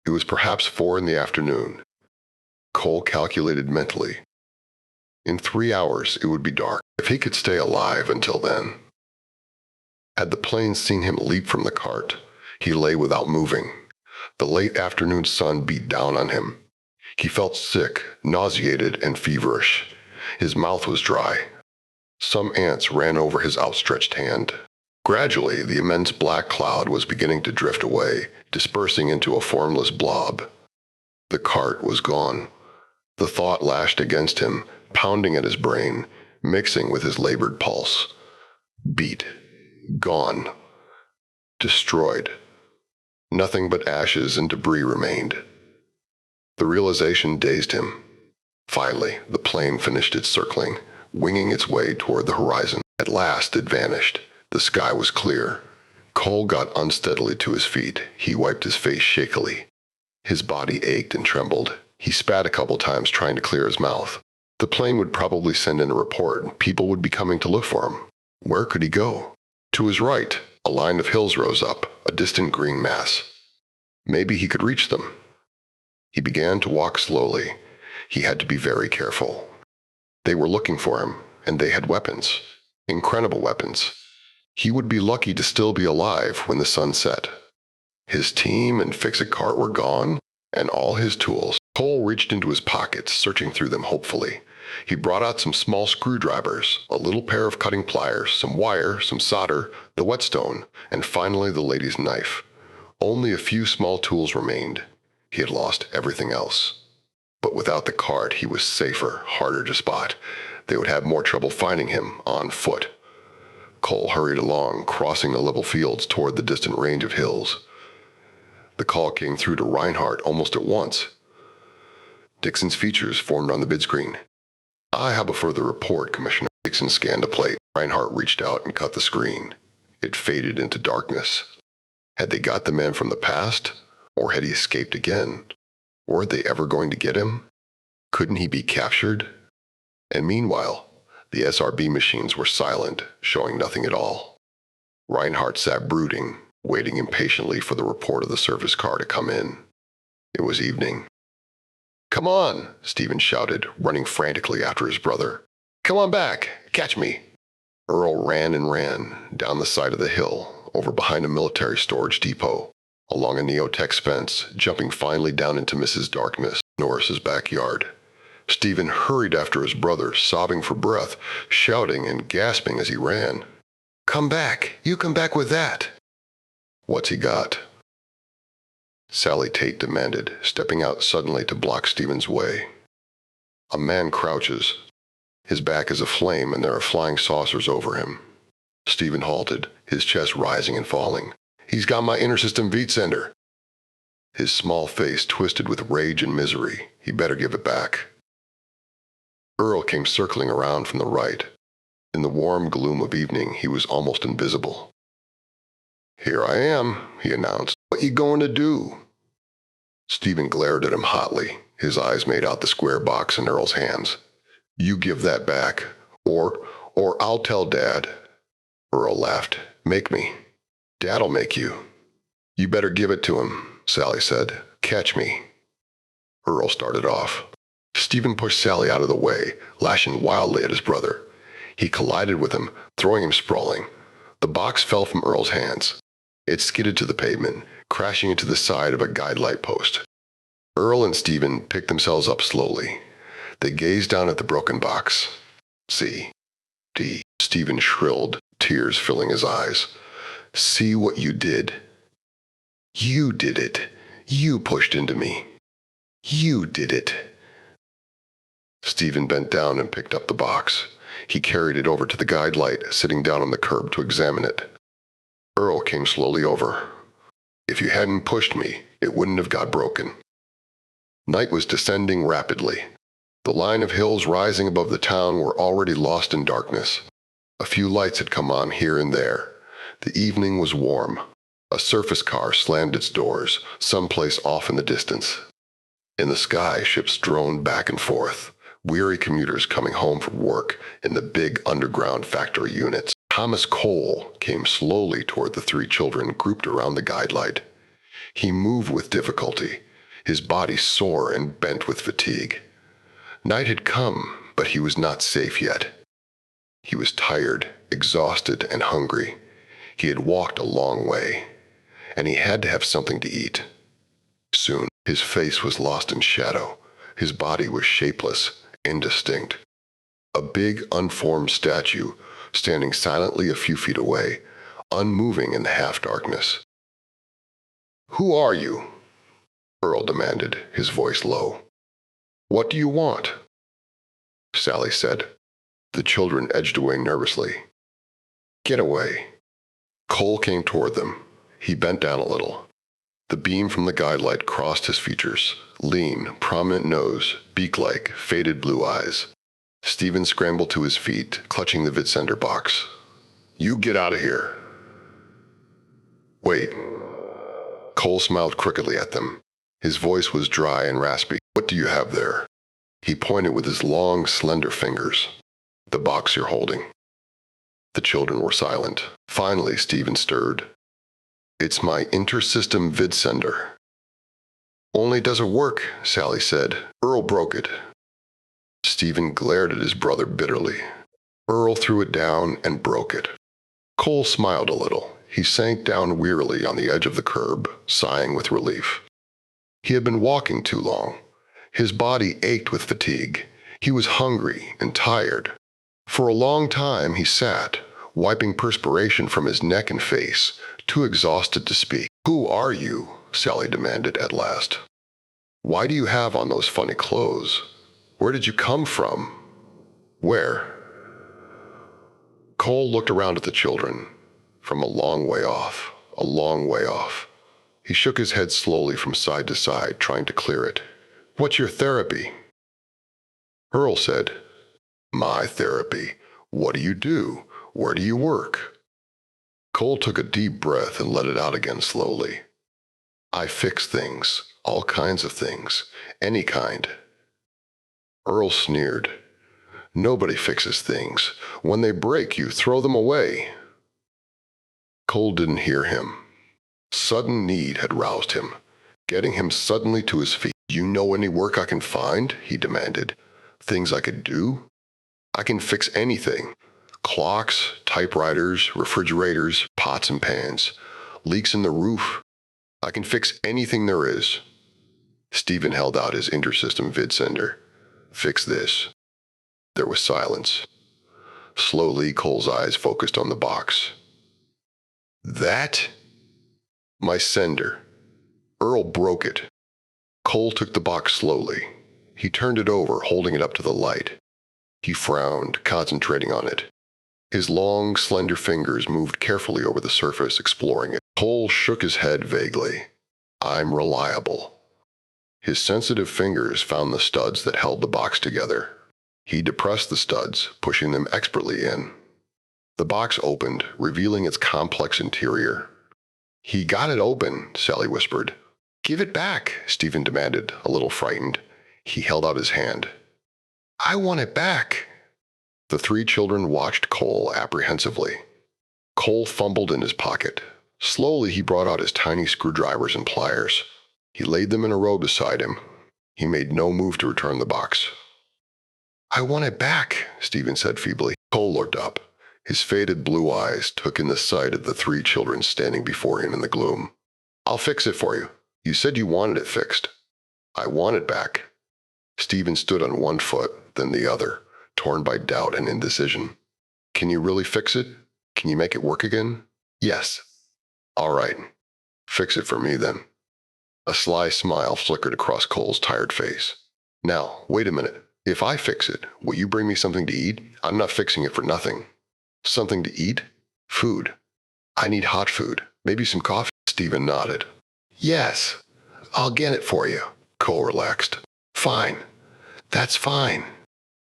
A: It was perhaps 4 in the afternoon. Cole calculated mentally. In 3 hours, it would be dark, if he could stay alive until then. Had the planes seen him leap from the cart, he lay without moving. The late afternoon sun beat down on him. He felt sick, nauseated, and feverish. His mouth was dry. Some ants ran over his outstretched hand. Gradually, the immense black cloud was beginning to drift away, dispersing into a formless blob. The cart was gone. The thought lashed against him, pounding at his brain, mixing with his labored pulse. Beat. Gone. Destroyed. Nothing but ashes and debris remained. The realization dazed him. Finally, the plane finished its circling, winging its way toward the horizon. At last, it vanished. The sky was clear. Cole got unsteadily to his feet. He wiped his face shakily. His body ached and trembled. He spat a couple times trying to clear his mouth. The plane would probably send in a report. People would be coming to look for him. Where could he go? To his right, a line of hills rose up, a distant green mass. Maybe he could reach them. He began to walk slowly. He had to be very careful. They were looking for him, and they had weapons. Incredible weapons. He would be lucky to still be alive when the sun set. His team and fix-it cart were gone, and all his tools. Cole reached into his pockets, searching through them hopefully. He brought out some small screwdrivers, a little pair of cutting pliers, some wire, some solder, the whetstone, and finally the lady's knife. Only a few small tools remained. He had lost everything else. But without the cart, he was safer, harder to spot. They would have more trouble finding him on foot. Cole hurried along, crossing the level fields toward the distant range of hills. The call came through to Reinhardt almost at once. Dixon's features formed on the bid screen. "I have a further report, Commissioner." Dixon scanned a plate. Reinhardt reached out and cut the screen. It faded into darkness. Had they got the man from the past, or had he escaped again? Were they ever going to get him? Couldn't he be captured? And meanwhile, the SRB machines were silent, showing nothing at all. Reinhardt sat brooding, waiting impatiently for the report of the service car to come in. It was evening. "Come on," Stephen shouted, running frantically after his brother. "Come on back. Catch me." Earl ran and ran, down the side of the hill, over behind a military storage depot, along a Neotex fence, jumping finally down into Mrs. Darkness, Norris's backyard. Stephen hurried after his brother, sobbing for breath, shouting and gasping as he ran. "Come back! You come back with that!" "What's he got?" Sally Tate demanded, stepping out suddenly to block Stephen's way. "A man crouches. His back is aflame and there are flying saucers over him." Stephen halted, his chest rising and falling. "He's got my intersystem Veit sender." His small face twisted with rage and misery. He better give it back. Earl came circling around from the right. In the warm gloom of evening, he was almost invisible. "Here I am," he announced. "What you going to do?" Stephen glared at him hotly. His eyes made out the square box in Earl's hands. "You give that back, or I'll tell Dad." Earl laughed. "Make me." "Dad'll make you." "You better give it to him," Sally said. "Catch me." Earl started off. Stephen pushed Sally out of the way, lashing wildly at his brother. He collided with him, throwing him sprawling. The box fell from Earl's hands. It skidded to the pavement, crashing into the side of a guide light post. Earl and Stephen picked themselves up slowly. They gazed down at the broken box. "See, Stephen shrilled, tears filling his eyes. "See what you did. You did it. You pushed into me. You did it." Stephen bent down and picked up the box. He carried it over to the guide light, sitting down on the curb to examine it. Earl came slowly over. "If you hadn't pushed me, it wouldn't have got broken." Night was descending rapidly. The line of hills rising above the town were already lost in darkness. A few lights had come on here and there. The evening was warm. A surface car slammed its doors, someplace off in the distance. In the sky, ships droned back and forth, weary commuters coming home from work in the big underground factory units. Thomas Cole came slowly toward the three children grouped around the guide light. He moved with difficulty, his body sore and bent with fatigue. Night had come, but he was not safe yet. He was tired, exhausted, and hungry. He had walked a long way, and he had to have something to eat. Soon, his face was lost in shadow. His body was shapeless, indistinct. A big, unformed statue, standing silently a few feet away, unmoving in the half-darkness. "Who are you?" Earl demanded, his voice low. "What do you want?" Sally said. The children edged away nervously. "Get away." Cole came toward them. He bent down a little. The beam from the guide light crossed his features. Lean, prominent nose, beak-like, faded blue eyes. Stephen scrambled to his feet, clutching the vidsender box. "You get out of here." Wait. Cole smiled crookedly at them. His voice was dry and raspy. What do you have there? He pointed with his long, slender fingers. The box you're holding. The children were silent. Finally, Stephen stirred. It's my intersystem vid sender. Only doesn't work, Sally said. Earl broke it. Stephen glared at his brother bitterly. Earl threw it down and broke it. Cole smiled a little. He sank down wearily on the edge of the curb, sighing with relief. He had been walking too long. His body ached with fatigue. He was hungry and tired. For a long time he sat, wiping perspiration from his neck and face, too exhausted to speak. Who are you? Sally demanded at last. Why do you have on those funny clothes? Where did you come from? Where? Cole looked around at the children. From a long way off, a long way off. He shook his head slowly from side to side, trying to clear it. What's your therapy? Earl said, My therapy. What do you do? Where do you work? Cole took a deep breath and let it out again slowly. I fix things, all kinds of things, any kind. Earl sneered. Nobody fixes things. When they break, you throw them away. Cole didn't hear him. Sudden need had roused him, getting him suddenly to his feet. You know any work I can find? He demanded. Things I could do? I can fix anything. Clocks, typewriters, refrigerators, pots and pans, leaks in the roof. I can fix anything there is. Stephen held out his intersystem vid sender. Fix this. There was silence. Slowly, Cole's eyes focused on the box. That? My sender. Earl broke it. Cole took the box slowly. He turned it over, holding it up to the light. He frowned, concentrating on it. His long, slender fingers moved carefully over the surface, exploring it. Cole shook his head vaguely. I'm reliable. His sensitive fingers found the studs that held the box together. He depressed the studs, pushing them expertly in. The box opened, revealing its complex interior. He got it open, Sally whispered. Give it back, Stephen demanded, a little frightened. He held out his hand. I want it back. The three children watched Cole apprehensively. Cole fumbled in his pocket. Slowly he brought out his tiny screwdrivers and pliers. He laid them in a row beside him. He made no move to return the box. I want it back, Stephen said feebly. Cole looked up. His faded blue eyes took in the sight of the three children standing before him in the gloom. I'll fix it for you. You said you wanted it fixed. I want it back. Stephen stood on one foot, then the other, torn by doubt and indecision. Can you really fix it? Can you make it work again? Yes. All right. Fix it for me, then. A sly smile flickered across Cole's tired face. Now, wait a minute. If I fix it, will you bring me something to eat? I'm not fixing it for nothing. Something to eat? Food. I need hot food. Maybe some coffee. Stephen nodded. Yes. I'll get it for you. Cole relaxed. Fine. That's fine.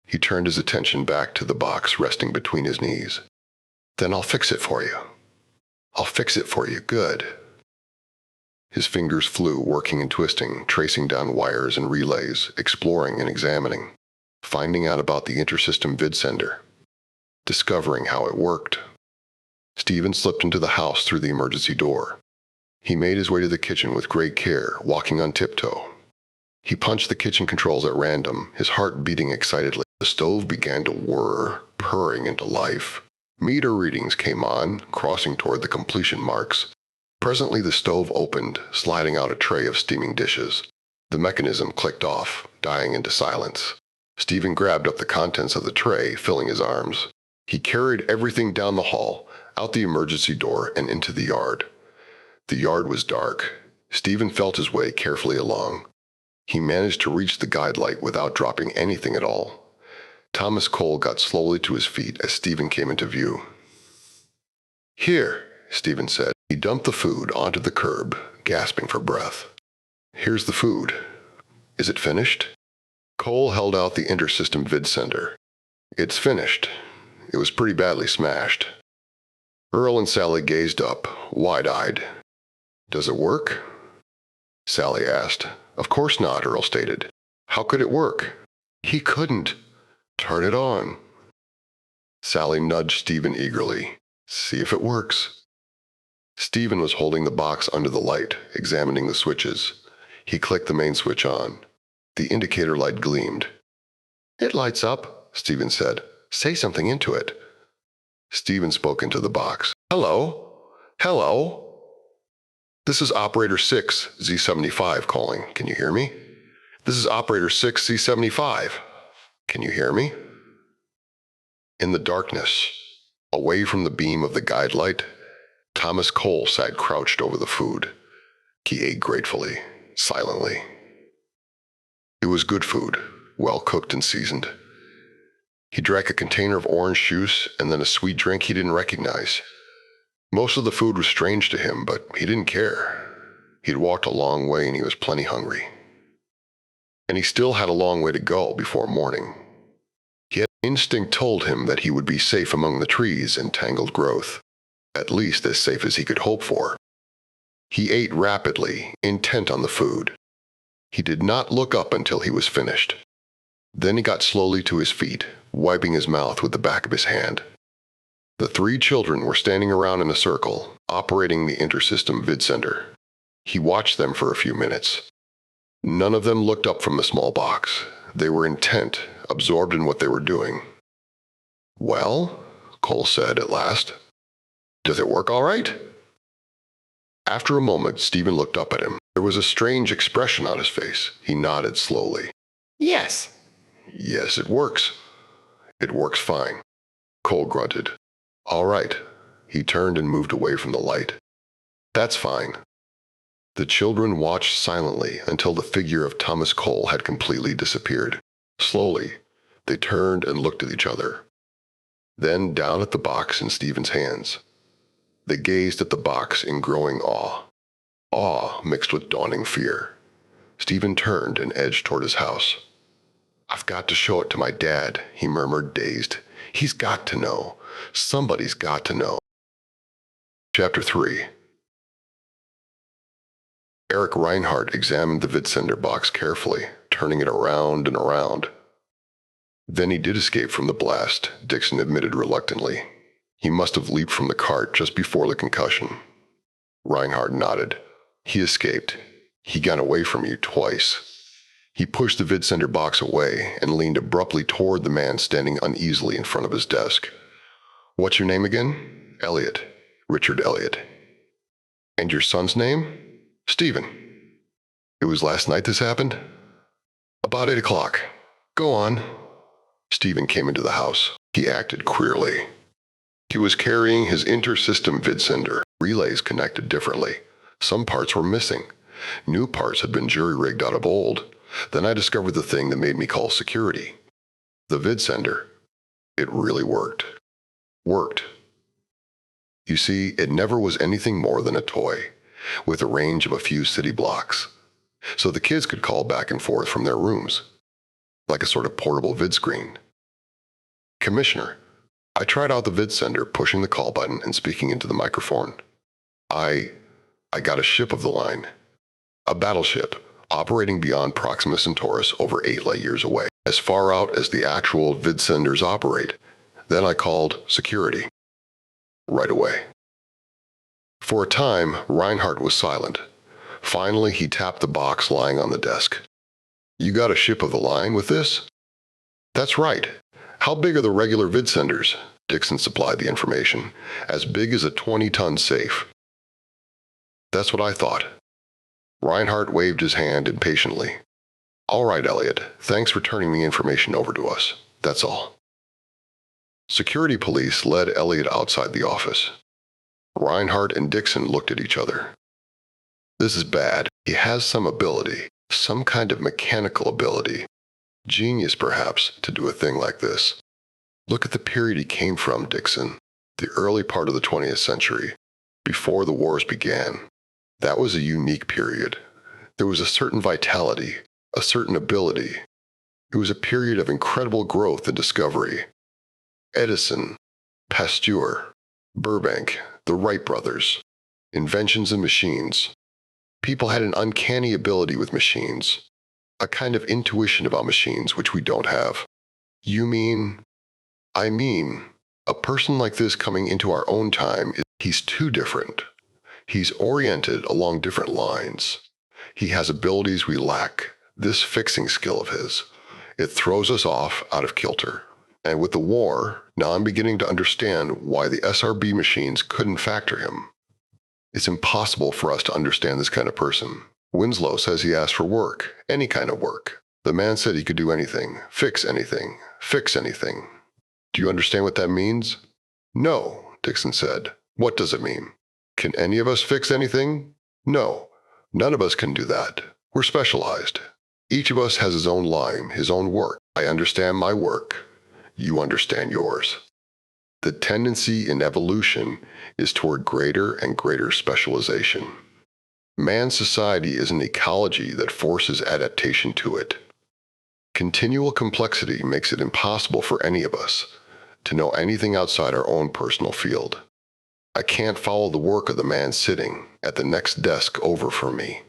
A: He turned his attention back to the box resting between his knees. Then I'll fix it for you. I'll fix it for you. Good. His fingers flew, working and twisting, tracing down wires and relays, exploring and examining, finding out about the intersystem vid sender, discovering how it worked. Stephen slipped into the house through the emergency door. He made his way to the kitchen with great care, walking on tiptoe. He punched the kitchen controls at random, his heart beating excitedly. The stove began to whir, purring into life. Meter readings came on, crossing toward the completion marks. Presently the stove opened, sliding out a tray of steaming dishes. The mechanism clicked off, dying into silence. Stephen grabbed up the contents of the tray, filling his arms. He carried everything down the hall, out the emergency door, and into the yard. The yard was dark. Stephen felt his way carefully along. He managed to reach the guide light without dropping anything at all. Thomas Cole got slowly to his feet as Stephen came into view. Here, Stephen said. He dumped the food onto the curb, gasping for breath. Here's the food. Is it finished? Cole held out the intersystem vid sender. It's finished. It was pretty badly smashed. Earl and Sally gazed up, wide-eyed. Does it work? Sally asked. Of course not, Earl stated. How could it work? He couldn't. Turn it on. Sally nudged Stephen eagerly. See if it works. Stephen was holding the box under the light, examining the switches. He clicked the main switch on. The indicator light gleamed. It lights up, Stephen said. Say something into it. Stephen spoke into the box. Hello? Hello? This is Operator 6, Z75 calling. Can you hear me? This is Operator 6, Z75. Can you hear me? In the darkness, away from the beam of the guide light, Thomas Cole sat crouched over the food. He ate gratefully, silently. It was good food, well cooked and seasoned. He drank a container of orange juice and then a sweet drink he didn't recognize. Most of the food was strange to him, but he didn't care. He'd walked a long way and he was plenty hungry. And he still had a long way to go before morning. Yet instinct told him that he would be safe among the trees and tangled growth, at least as safe as he could hope for. He ate rapidly, intent on the food. He did not look up until he was finished. Then he got slowly to his feet, wiping his mouth with the back of his hand. The three children were standing around in a circle, operating the intersystem vidsender. He watched them for a few minutes. None of them looked up from the small box. They were intent, absorbed in what they were doing. Well, Cole said at last. Does it work all right? After a moment, Stephen looked up at him. There was a strange expression on his face. He nodded slowly.
B: Yes.
A: Yes, it works. It works fine. Cole grunted. All right. He turned and moved away from the light. That's fine. The children watched silently until the figure of Thomas Cole had completely disappeared. Slowly, they turned and looked at each other. Then down at the box in Stephen's hands. They gazed at the box in growing awe. Awe mixed with dawning fear. Stephen turned and edged toward his house. I've got to show it to my dad, he murmured, dazed. He's got to know. Somebody's got to know. Chapter 3. Eric Reinhardt examined the vidsender box carefully, turning it around and around. Then he did escape from the blast, Dixon admitted reluctantly. He must have leaped from the cart just before the concussion. Reinhardt nodded. He escaped. He got away from you twice. He pushed the vidsender box away and leaned abruptly toward the man standing uneasily in front of his desk. What's your name again? Elliot. Richard Elliot. And your son's name? Stephen. It was last night this happened? About 8 o'clock. Go on. Stephen came into the house. He acted queerly. He was carrying his intersystem vidsender. Relays connected differently. Some parts were missing. New parts had been jury-rigged out of old. Then I discovered the thing that made me call security. The vidsender. It really worked. Worked. You see, it never was anything more than a toy, with a range of a few city blocks. So the kids could call back and forth from their rooms, like a sort of portable vidscreen. Commissioner, I tried out the vidsender, pushing the call button and speaking into the microphone. I got a ship of the line. A battleship, operating beyond Proxima Centaurus over 8 light years away, as far out as the actual vidsenders operate. Then I called security. Right away. For a time, Reinhardt was silent. Finally, he tapped the box lying on the desk. You got a ship of the line with this? That's right. How big are the regular vidsenders? Dixon supplied the information. As big as a 20-ton safe. That's what I thought. Reinhardt waved his hand impatiently. All right, Elliot. Thanks for turning the information over to us. That's all. Security police led Elliot outside the office. Reinhardt and Dixon looked at each other. This is bad. He has some ability, some kind of mechanical ability. Genius, perhaps, to do a thing like this. Look at the period he came from, Dixon. The early part of the 20th century, before the wars began. That was a unique period. There was a certain vitality, a certain ability. It was a period of incredible growth and discovery. Edison, Pasteur, Burbank, the Wright brothers, inventions and machines, People had an uncanny ability with machines, a kind of intuition about machines which we don't have. You mean? I mean, a person like this coming into our own time, he's too different. He's oriented along different lines. He has abilities we lack. This fixing skill of his, it throws us off out of kilter. And with the war, now I'm beginning to understand why the SRB machines couldn't factor him. It's impossible for us to understand this kind of person. Winslow says he asked for work, any kind of work. The man said he could do anything, fix anything, fix anything. Do you understand what that means? No, Dixon said. What does it mean? Can any of us fix anything? No, none of us can do that. We're specialized. Each of us has his own line, his own work. I understand my work. You understand yours. The tendency in evolution is toward greater and greater specialization. Man's society is an ecology that forces adaptation to it. Continual complexity makes it impossible for any of us to know anything outside our own personal field. I can't follow the work of the man sitting at the next desk over from me.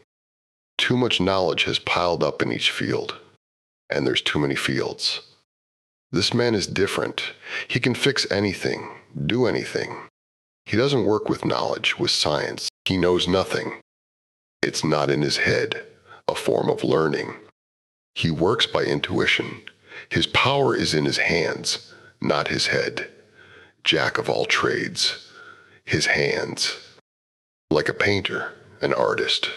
A: Too much knowledge has piled up in each field, and there's too many fields. This man is different. He can fix anything, do anything. He doesn't work with knowledge, with science. He knows nothing. It's not in his head, a form of learning. He works by intuition. His power is in his hands, not his head. Jack of all trades. His hands. Like a painter, an artist.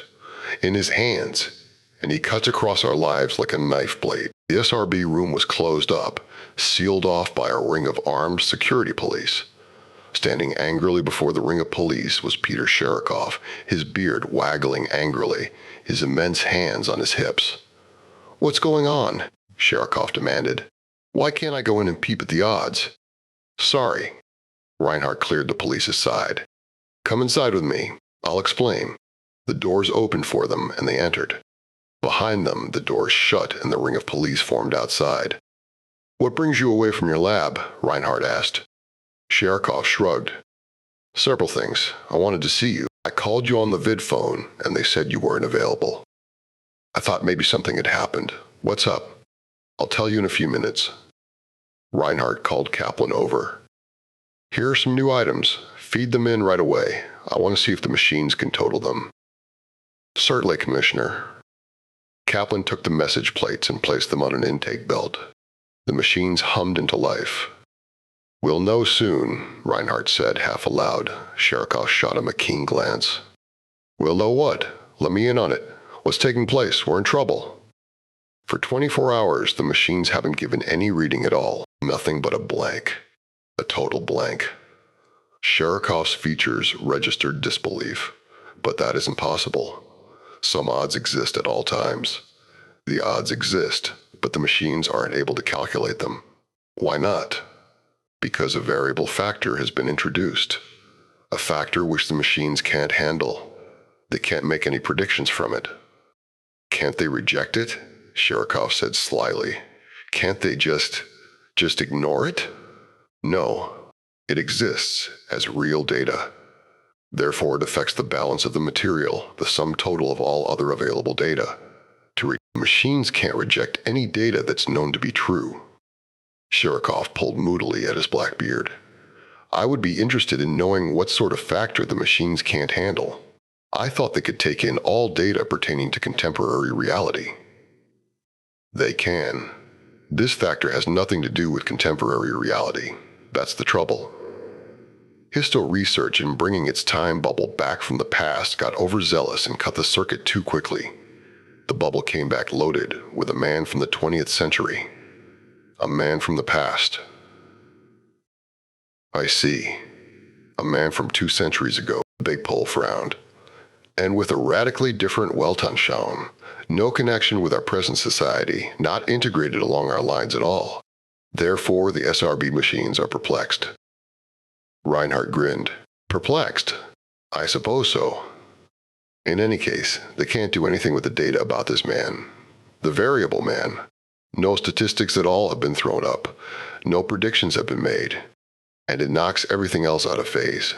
A: In his hands, and he cuts across our lives like a knife blade. The SRB room was closed up, sealed off by a ring of armed security police. Standing angrily before the ring of police was Peter Sherikoff, his beard waggling angrily, his immense hands on his hips. "What's going on?" Sherikoff demanded. "Why can't I go in and peep at the odds?" "Sorry." Reinhardt cleared the police aside. "Come inside with me. I'll explain." The doors opened for them, and they entered. Behind them, the doors shut, and the ring of police formed outside. "What brings you away from your lab?" Reinhardt asked. Sherikoff shrugged. "Several things. I wanted to see you. I called you on the vid phone, and they said you weren't available. I thought maybe something had happened. What's up?" "I'll tell you in a few minutes." Reinhardt called Kaplan over. "Here are some new items. Feed them in right away. I want to see if the machines can total them." "Certainly, Commissioner." Kaplan took the message plates and placed them on an intake belt. The machines hummed into life. "We'll know soon," Reinhardt said, half aloud. Sherikoff shot him a keen glance. "We'll know what? Let me in on it. What's taking place? We're in trouble." For 24 hours, the machines haven't given any reading at all. Nothing but a blank. A total blank. Sherikoff's features registered disbelief. But that isn't possible. Some odds exist at all times. The odds exist, but the machines aren't able to calculate them. Why not? Because a variable factor has been introduced. A factor which the machines can't handle. They can't make any predictions from it. "Can't they reject it?" Sherikoff said slyly. "Can't they just ignore it?" "No. It exists as real data. Therefore, it affects the balance of the material, the sum total of all other available data. Machines can't reject any data that's known to be true." Sherikoff pulled moodily at his black beard. "I would be interested in knowing what sort of factor the machines can't handle. I thought they could take in all data pertaining to contemporary reality." "They can. This factor has nothing to do with contemporary reality. That's the trouble. Histo research in bringing its time bubble back from the past got overzealous and cut the circuit too quickly. The bubble came back loaded with a man from the 20th century. A man from the past." "I see. A man from 2 centuries ago," Big Pole frowned. "And with a radically different Weltanschauung. No connection with our present society, not integrated along our lines at all. Therefore, the SRB machines are perplexed." Reinhardt grinned. "Perplexed? I suppose so. In any case, they can't do anything with the data about this man. The variable man. No statistics at all have been thrown up. No predictions have been made. And it knocks everything else out of phase.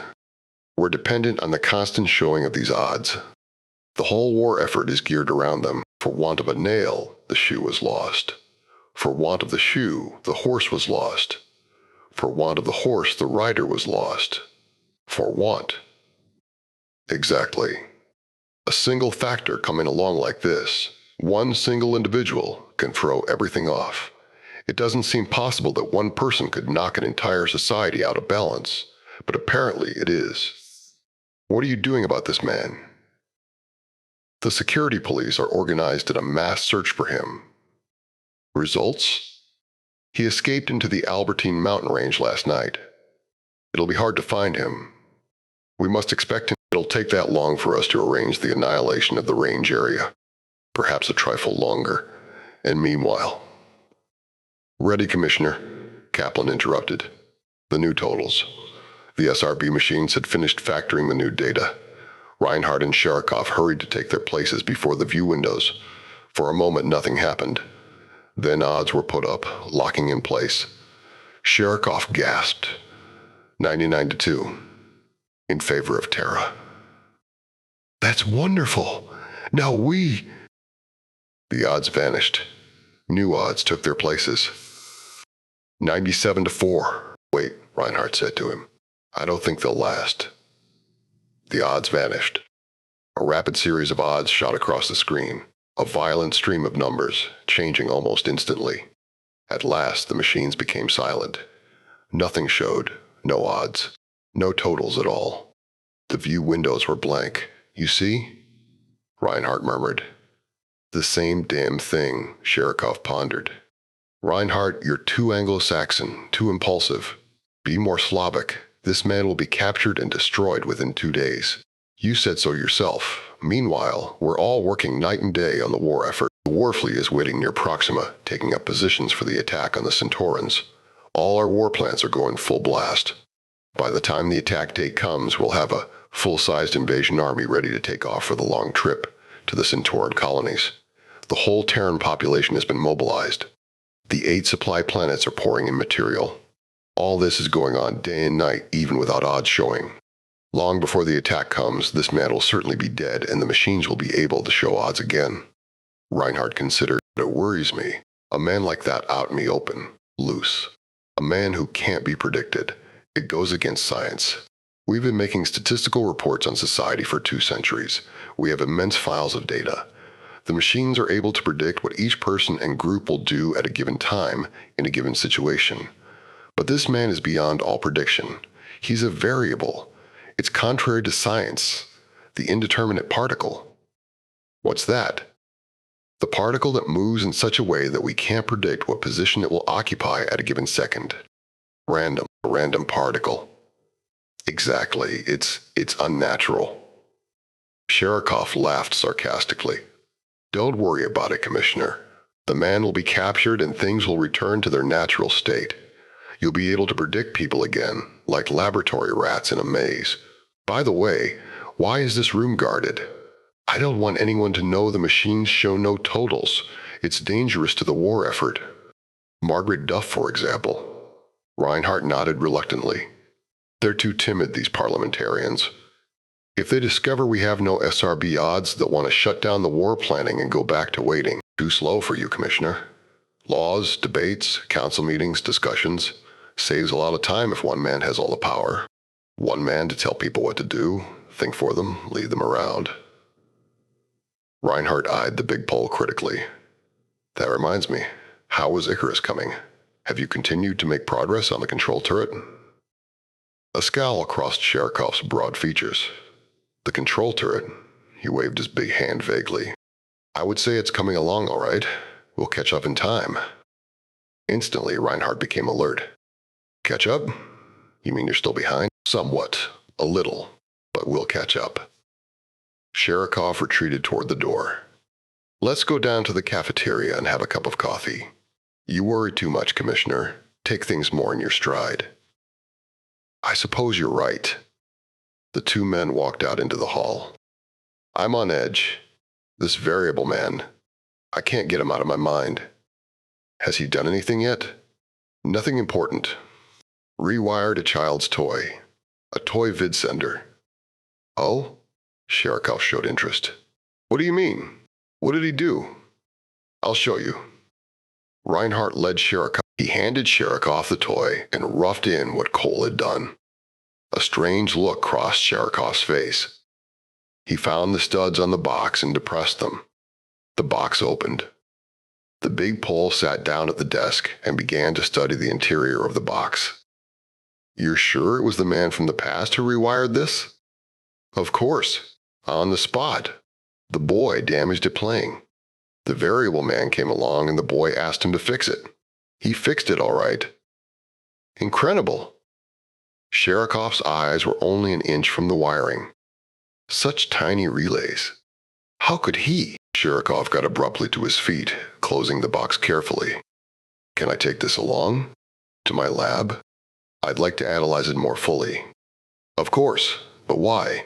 A: We're dependent on the constant showing of these odds. The whole war effort is geared around them. For want of a nail, the shoe was lost. For want of the shoe, the horse was lost. For want of the horse, the rider was lost. For want. Exactly. A single factor coming along like this, one single individual, can throw everything off. It doesn't seem possible that one person could knock an entire society out of balance, but apparently it is. What are you doing about this man? The security police are organized in a mass search for him. Results? He escaped into the Albertine mountain range last night. It'll be hard to find him. We must expect him. It'll take that long for us to arrange the annihilation of the range area. Perhaps a trifle longer. And meanwhile... Ready, Commissioner, Kaplan interrupted. The new totals. The SRB machines had finished factoring the new data. Reinhardt and Sherikov hurried to take their places before the view windows. For a moment, nothing happened. Then odds were put up, locking in place. Sherikov gasped. 99-2. In favor of Terra. That's wonderful. Now we... The odds vanished. New odds took their places. 97-4. Wait, Reinhardt said to him. I don't think they'll last. The odds vanished. A rapid series of odds shot across the screen, a violent stream of numbers, changing almost instantly. At last, the machines became silent. Nothing showed, no odds, no totals at all. The view windows were blank. You see? Reinhardt murmured. The same damn thing, Sherikov pondered. Reinhardt, you're too Anglo-Saxon, too impulsive. Be more Slavic. This man will be captured and destroyed within 2 days. You said so yourself. Meanwhile, we're all working night and day on the war effort. The war fleet is waiting near Proxima, taking up positions for the attack on the Centaurans. All our war plants are going full blast. By the time the attack date comes, we'll have a full-sized invasion army ready to take off for the long trip to the Centauran colonies. The whole Terran population has been mobilized. The 8 supply planets are pouring in material. All this is going on day and night, even without odds showing. Long before the attack comes, this man will certainly be dead, and the machines will be able to show odds again. Reinhardt considered, it worries me. A man like that out in the open, loose. A man who can't be predicted. It goes against science. We've been making statistical reports on society for 2 centuries. We have immense files of data. The machines are able to predict what each person and group will do at a given time in a given situation. But this man is beyond all prediction. He's a variable. It's contrary to science. The indeterminate particle. What's that? The particle that moves in such a way that we can't predict what position it will occupy at a given second. Random, a random particle. Exactly, it's unnatural. Sherikov laughed sarcastically. Don't worry about it, Commissioner. The man will be captured and things will return to their natural state. You'll be able to predict people again, like laboratory rats in a maze. By the way, why is this room guarded? I don't want anyone to know the machines show no totals. It's dangerous to the war effort. Margaret Duff, for example. Reinhardt nodded reluctantly. They're too timid, these parliamentarians. If they discover we have no SRB odds, they'll want to shut down the war planning and go back to waiting. Too slow for you, Commissioner. Laws, debates, council meetings, discussions. Saves a lot of time if one man has all the power. One man to tell people what to do, think for them, lead them around. Reinhardt eyed the big pole critically. That reminds me, how was Icarus coming? Have you continued to make progress on the control turret? A scowl crossed Sherikov's broad features. The control turret? He waved his big hand vaguely. I would say it's coming along all right. We'll catch up in time. Instantly, Reinhardt became alert. Catch up? You mean you're still behind? Somewhat. A little. But we'll catch up. Sherikov retreated toward the door. Let's go down to the cafeteria and have a cup of coffee. You worry too much, Commissioner. Take things more in your stride. I suppose you're right. The 2 men walked out into the hall. I'm on edge. This variable man. I can't get him out of my mind. Has he done anything yet? Nothing important. Rewired a child's toy. A toy vid sender. Oh? Sherikov showed interest. What do you mean? What did he do? I'll show you. Reinhardt led Sherikov. He handed Sherikov the toy and roughed in what Cole had done. A strange look crossed Sherikov's face. He found the studs on the box and depressed them. The box opened. The big Pole sat down at the desk and began to study the interior of the box. You're sure it was the man from the past who rewired this? Of course. On the spot. The boy damaged it playing. The variable man came along and the boy asked him to fix it. He fixed it all right. Incredible. Sherikov's eyes were only an inch from the wiring. Such tiny relays. How could he? Sherikov got abruptly to his feet, closing the box carefully. Can I take this along? To my lab? I'd like to analyze it more fully. Of course, but why?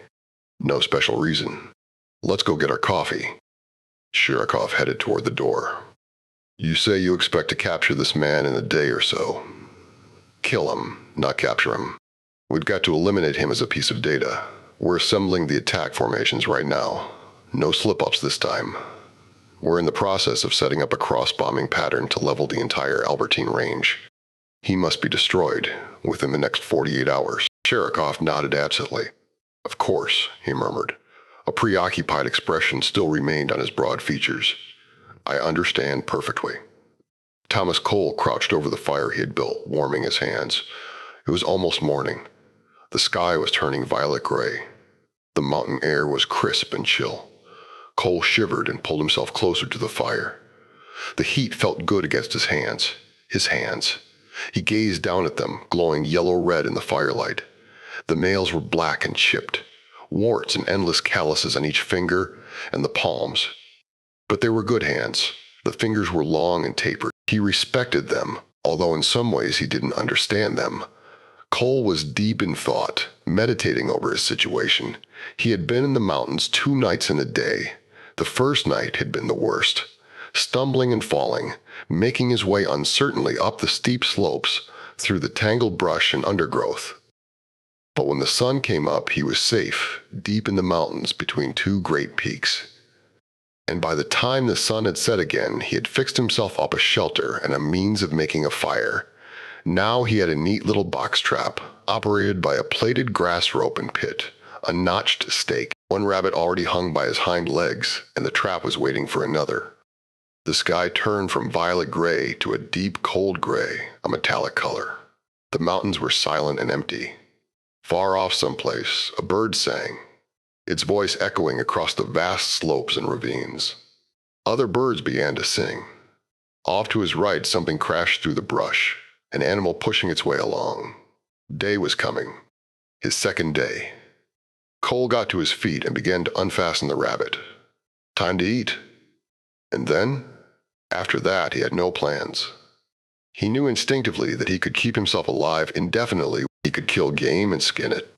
A: No special reason. Let's go get our coffee. Sherikov headed toward the door. You say you expect to capture this man in a day or so. Kill him, not capture him. We've got to eliminate him as a piece of data. We're assembling the attack formations right now. No slip-ups this time. We're in the process of setting up a cross-bombing pattern to level the entire Albertine range. He must be destroyed within the next 48 hours. Sherikov nodded absently. Of course, he murmured. A preoccupied expression still remained on his broad features. I understand perfectly. Thomas Cole crouched over the fire he had built, warming his hands. It was almost morning. The sky was turning violet gray. The mountain air was crisp and chill. Cole shivered and pulled himself closer to the fire. The heat felt good against his hands. His hands. He gazed down at them, glowing yellow-red in the firelight. The nails were black and chipped, warts and endless calluses on each finger and the palms. But they were good hands. The fingers were long and tapered. He respected them, although in some ways he didn't understand them. Cole was deep in thought, meditating over his situation. He had been in the mountains 2 nights and a day. The first night had been the worst. Stumbling and falling, making his way uncertainly up the steep slopes, through the tangled brush and undergrowth. But when the sun came up, he was safe, deep in the mountains between 2 great peaks. And by the time the sun had set again, he had fixed himself up a shelter and a means of making a fire. Now he had a neat little box trap, operated by a plaited grass rope and pit, a notched stake. One rabbit already hung by his hind legs, and the trap was waiting for another. The sky turned from violet gray to a deep cold gray, a metallic color. The mountains were silent and empty. Far off someplace, a bird sang, its voice echoing across the vast slopes and ravines. Other birds began to sing. Off to his right, something crashed through the brush, an animal pushing its way along. Day was coming. His second day. Cole got to his feet and began to unfasten the rabbit. Time to eat. And then, after that, he had no plans. He knew instinctively that he could keep himself alive indefinitely. He could kill game and skin it.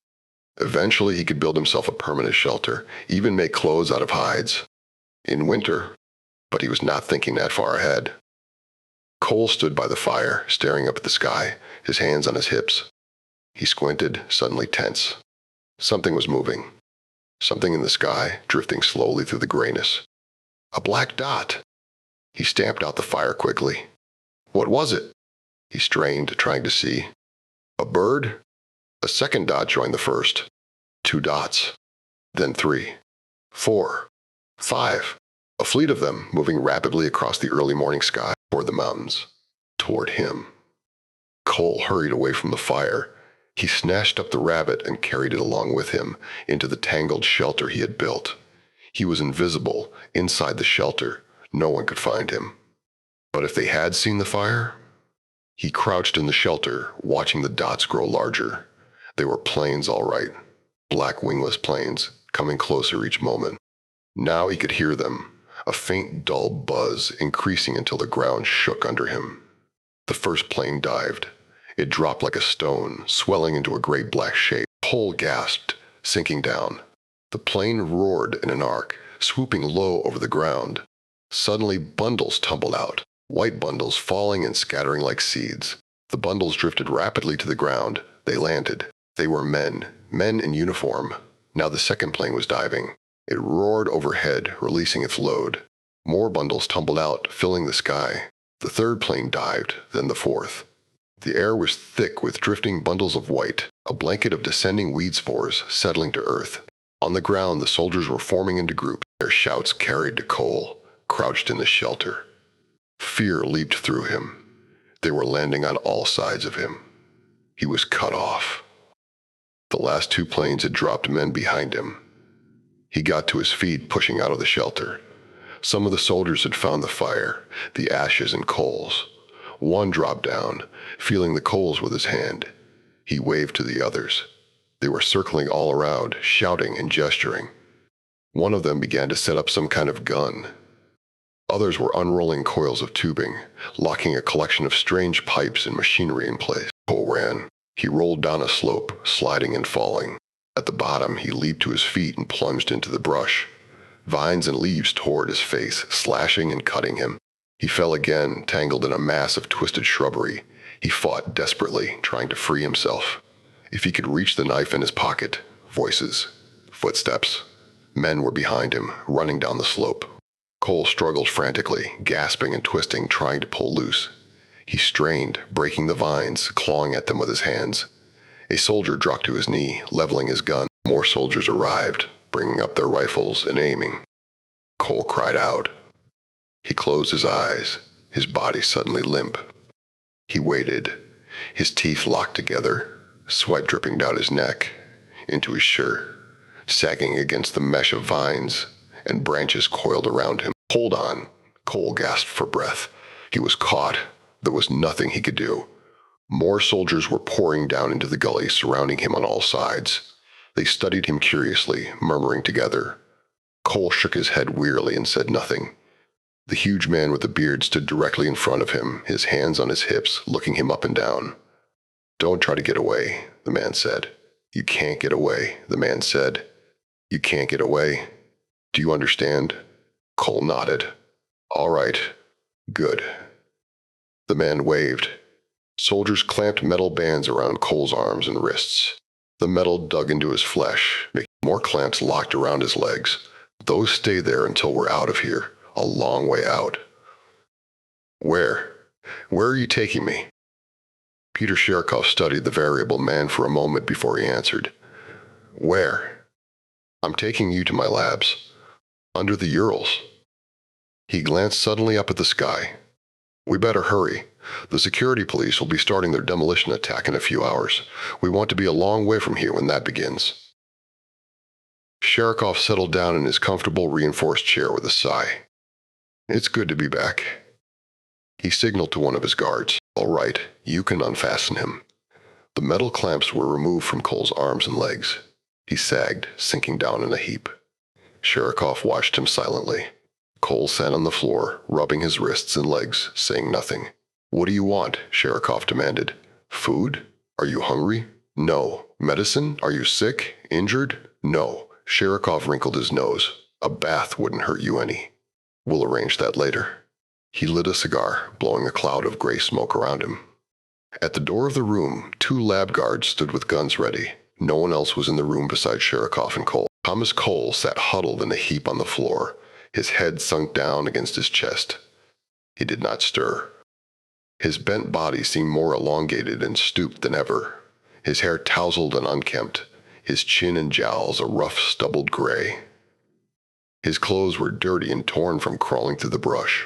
A: Eventually, he could build himself a permanent shelter, even make clothes out of hides. In winter, but he was not thinking that far ahead. Cole stood by the fire, staring up at the sky, his hands on his hips. He squinted, suddenly tense. Something was moving. Something in the sky, drifting slowly through the grayness. A black dot. He stamped out the fire quickly. What was it? He strained, trying to see. A bird? A second dot joined the first. 2 dots. Then 3. 4. 5. A fleet of them, moving rapidly across the early morning sky, toward the mountains. Toward him. Cole hurried away from the fire. He snatched up the rabbit and carried it along with him into the tangled shelter he had built. He was invisible, inside the shelter. No one could find him. But if they had seen the fire? He crouched in the shelter, watching the dots grow larger. They were planes, all right. Black wingless planes, coming closer each moment. Now he could hear them, a faint, dull buzz increasing until the ground shook under him. The first plane dived. It dropped like a stone, swelling into a great black shape. Cole gasped, sinking down. The plane roared in an arc, swooping low over the ground. Suddenly, bundles tumbled out, white bundles falling and scattering like seeds. The bundles drifted rapidly to the ground. They landed. They were men in uniform. Now the second plane was diving. It roared overhead, releasing its load. More bundles tumbled out, filling the sky. The third plane dived, then the fourth. The air was thick with drifting bundles of white, a blanket of descending weed spores settling to earth. On the ground, the soldiers were forming into groups, their shouts carried to Cole, crouched in the shelter. Fear leaped through him. They were landing on all sides of him. He was cut off. The last two planes had dropped men behind him. He got to his feet, pushing out of the shelter. Some of the soldiers had found the fire, the ashes and coals. One dropped down, feeling the coals with his hand. He waved to the others. They were circling all around, shouting and gesturing. One of them began to set up some kind of gun. Others were unrolling coils of tubing, locking a collection of strange pipes and machinery in place. Cole ran. He rolled down a slope, sliding and falling. At the bottom, he leaped to his feet and plunged into the brush. Vines and leaves tore at his face, slashing and cutting him. He fell again, tangled in a mass of twisted shrubbery. He fought desperately, trying to free himself. If he could reach the knife in his pocket, voices, footsteps. Men were behind him, running down the slope. Cole struggled frantically, gasping and twisting, trying to pull loose. He strained, breaking the vines, clawing at them with his hands. A soldier dropped to his knee, leveling his gun. More soldiers arrived, bringing up their rifles and aiming. Cole cried out. He closed his eyes, his body suddenly limp. He waited, his teeth locked together, sweat dripping down his neck, into his shirt, sagging against the mesh of vines, and branches coiled around him. Hold on, Cole gasped for breath. He was caught. There was nothing he could do. More soldiers were pouring down into the gully, surrounding him on all sides. They studied him curiously, murmuring together. Cole shook his head wearily and said nothing. The huge man with the beard stood directly in front of him, his hands on his hips, looking him up and down. "Don't try to get away," the man said. "You can't get away," the man said. "You can't get away. Do you understand?" Cole nodded. "All right. Good." The man waved. Soldiers clamped metal bands around Cole's arms and wrists. The metal dug into his flesh, making more clamps locked around his legs. "Those stay there until we're out of here, a long way out." Where? Where are you taking me?" Peter Sherikov studied the variable man for a moment before he answered. "Where?" "I'm taking you to my labs. Under the Urals." He glanced suddenly up at the sky. "We better hurry. The security police will be starting their demolition attack in a few hours. We want to be a long way from here when that begins." Sherikov settled down in his comfortable reinforced chair with a sigh. "It's good to be back." He signaled to one of his guards. "All right, you can unfasten him." The metal clamps were removed from Cole's arms and legs. He sagged, sinking down in a heap. Sherikov watched him silently. Cole sat on the floor, rubbing his wrists and legs, saying nothing. "What do you want?" Sherikov demanded. "Food? Are you hungry?" "No." "Medicine? Are you sick? Injured?" "No." Sherikov wrinkled his nose. "A bath wouldn't hurt you any. We'll arrange that later." He lit a cigar, blowing a cloud of gray smoke around him. At the door of the room, 2 lab guards stood with guns ready. No one else was in the room besides Sherikov and Cole. Thomas Cole sat huddled in a heap on the floor, his head sunk down against his chest. He did not stir. His bent body seemed more elongated and stooped than ever, his hair tousled and unkempt, his chin and jowls a rough stubbled gray. His clothes were dirty and torn from crawling through the brush.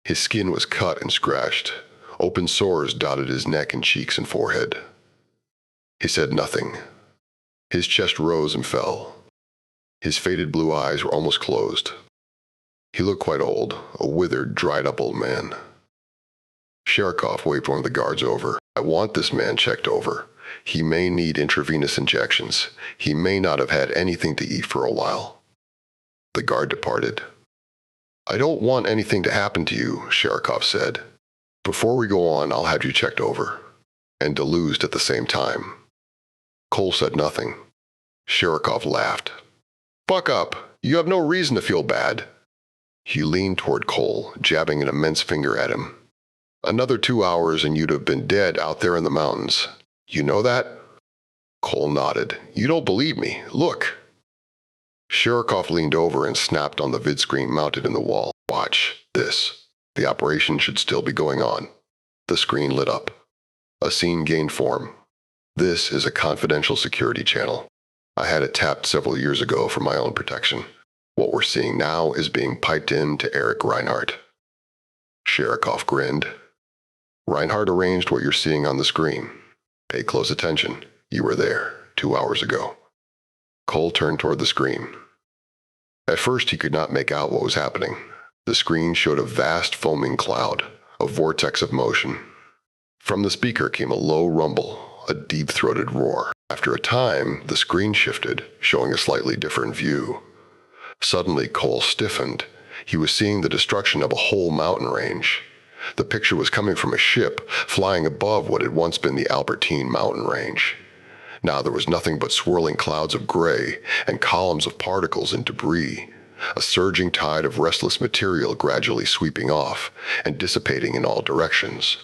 A: His skin was cut and scratched. Open sores dotted his neck and cheeks and forehead. He said nothing. His chest rose and fell. His faded blue eyes were almost closed. He looked quite old, a withered, dried-up old man. Sherikov waved one of the guards over. "I want this man checked over. He may need intravenous injections. He may not have had anything to eat for a while." The guard departed. "I don't want anything to happen to you," Sherikov said. "Before we go on, I'll have you checked over." And delused at the same time. Cole said nothing. Sherikov laughed. "Buck up. You have no reason to feel bad." He leaned toward Cole, jabbing an immense finger at him. "Another 2 hours and you'd have been dead out there in the mountains. You know that?" Cole nodded. "You don't believe me. Look." Sherikov leaned over and snapped on the vid screen mounted in the wall. Watch this. The operation should still be going on. The screen lit up. A scene gained form. This is a confidential security channel. I had it tapped several years ago for my own protection. What we're seeing now is being piped in to Eric Reinhardt. Sherikov grinned. Reinhardt arranged what you're seeing on the screen. Pay close attention. You were there 2 hours ago. Cole turned toward the screen. At first, he could not make out what was happening. The screen showed a vast foaming cloud, a vortex of motion. From the speaker came a low rumble, a deep-throated roar. After a time, the screen shifted, showing a slightly different view. Suddenly, Cole stiffened. He was seeing the destruction of a whole mountain range. The picture was coming from a ship flying above what had once been the Albertine mountain range. Now there was nothing but swirling clouds of gray and columns of particles and debris, a surging tide of restless material gradually sweeping off and dissipating in all directions.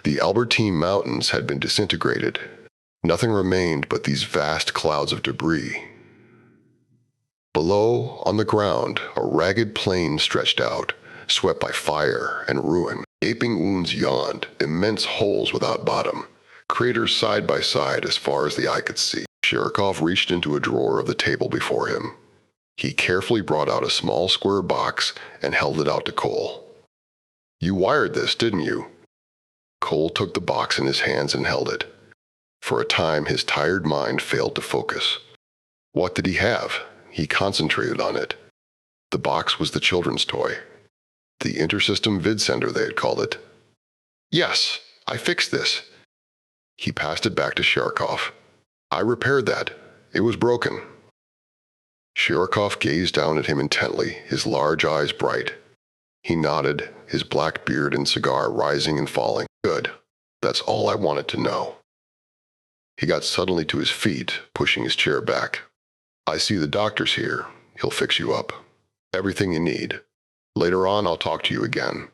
A: The Albertine Mountains had been disintegrated. Nothing remained but these vast clouds of debris. Below, on the ground, a ragged plain stretched out, swept by fire and ruin. Gaping wounds yawned, immense holes without bottom, craters side by side as far as the eye could see. Sherikov reached into a drawer of the table before him. He carefully brought out a small square box and held it out to Cole. "You wired this, didn't you?" Cole took the box in his hands and held it. For a time, his tired mind failed to focus. What did he have? He concentrated on it. The box was the children's toy. The intersystem vid sender, they had called it. "Yes, I fixed this." He passed it back to Sherikov. "I repaired that. It was broken." Sherikov gazed down at him intently, his large eyes bright. He nodded, his black beard and cigar rising and falling. "Good. That's all I wanted to know." He got suddenly to his feet, pushing his chair back. "I see the doctor's here. He'll fix you up. Everything you need. Later on, I'll talk to you again."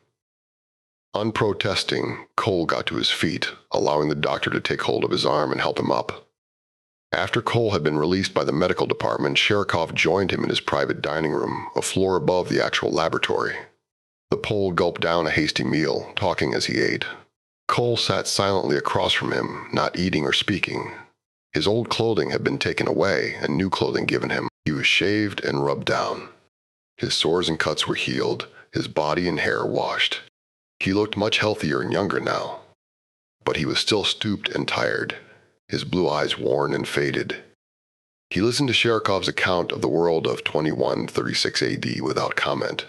A: Unprotesting, Cole got to his feet, allowing the doctor to take hold of his arm and help him up. After Cole had been released by the medical department, Sherikov joined him in his private dining room, a floor above the actual laboratory. The Pole gulped down a hasty meal, talking as he ate. Cole sat silently across from him, not eating or speaking. His old clothing had been taken away and new clothing given him. He was shaved and rubbed down. His sores and cuts were healed, his body and hair washed. He looked much healthier and younger now. But he was still stooped and tired, his blue eyes worn and faded. He listened to Sherikov's account of the world of 2136 AD without comment.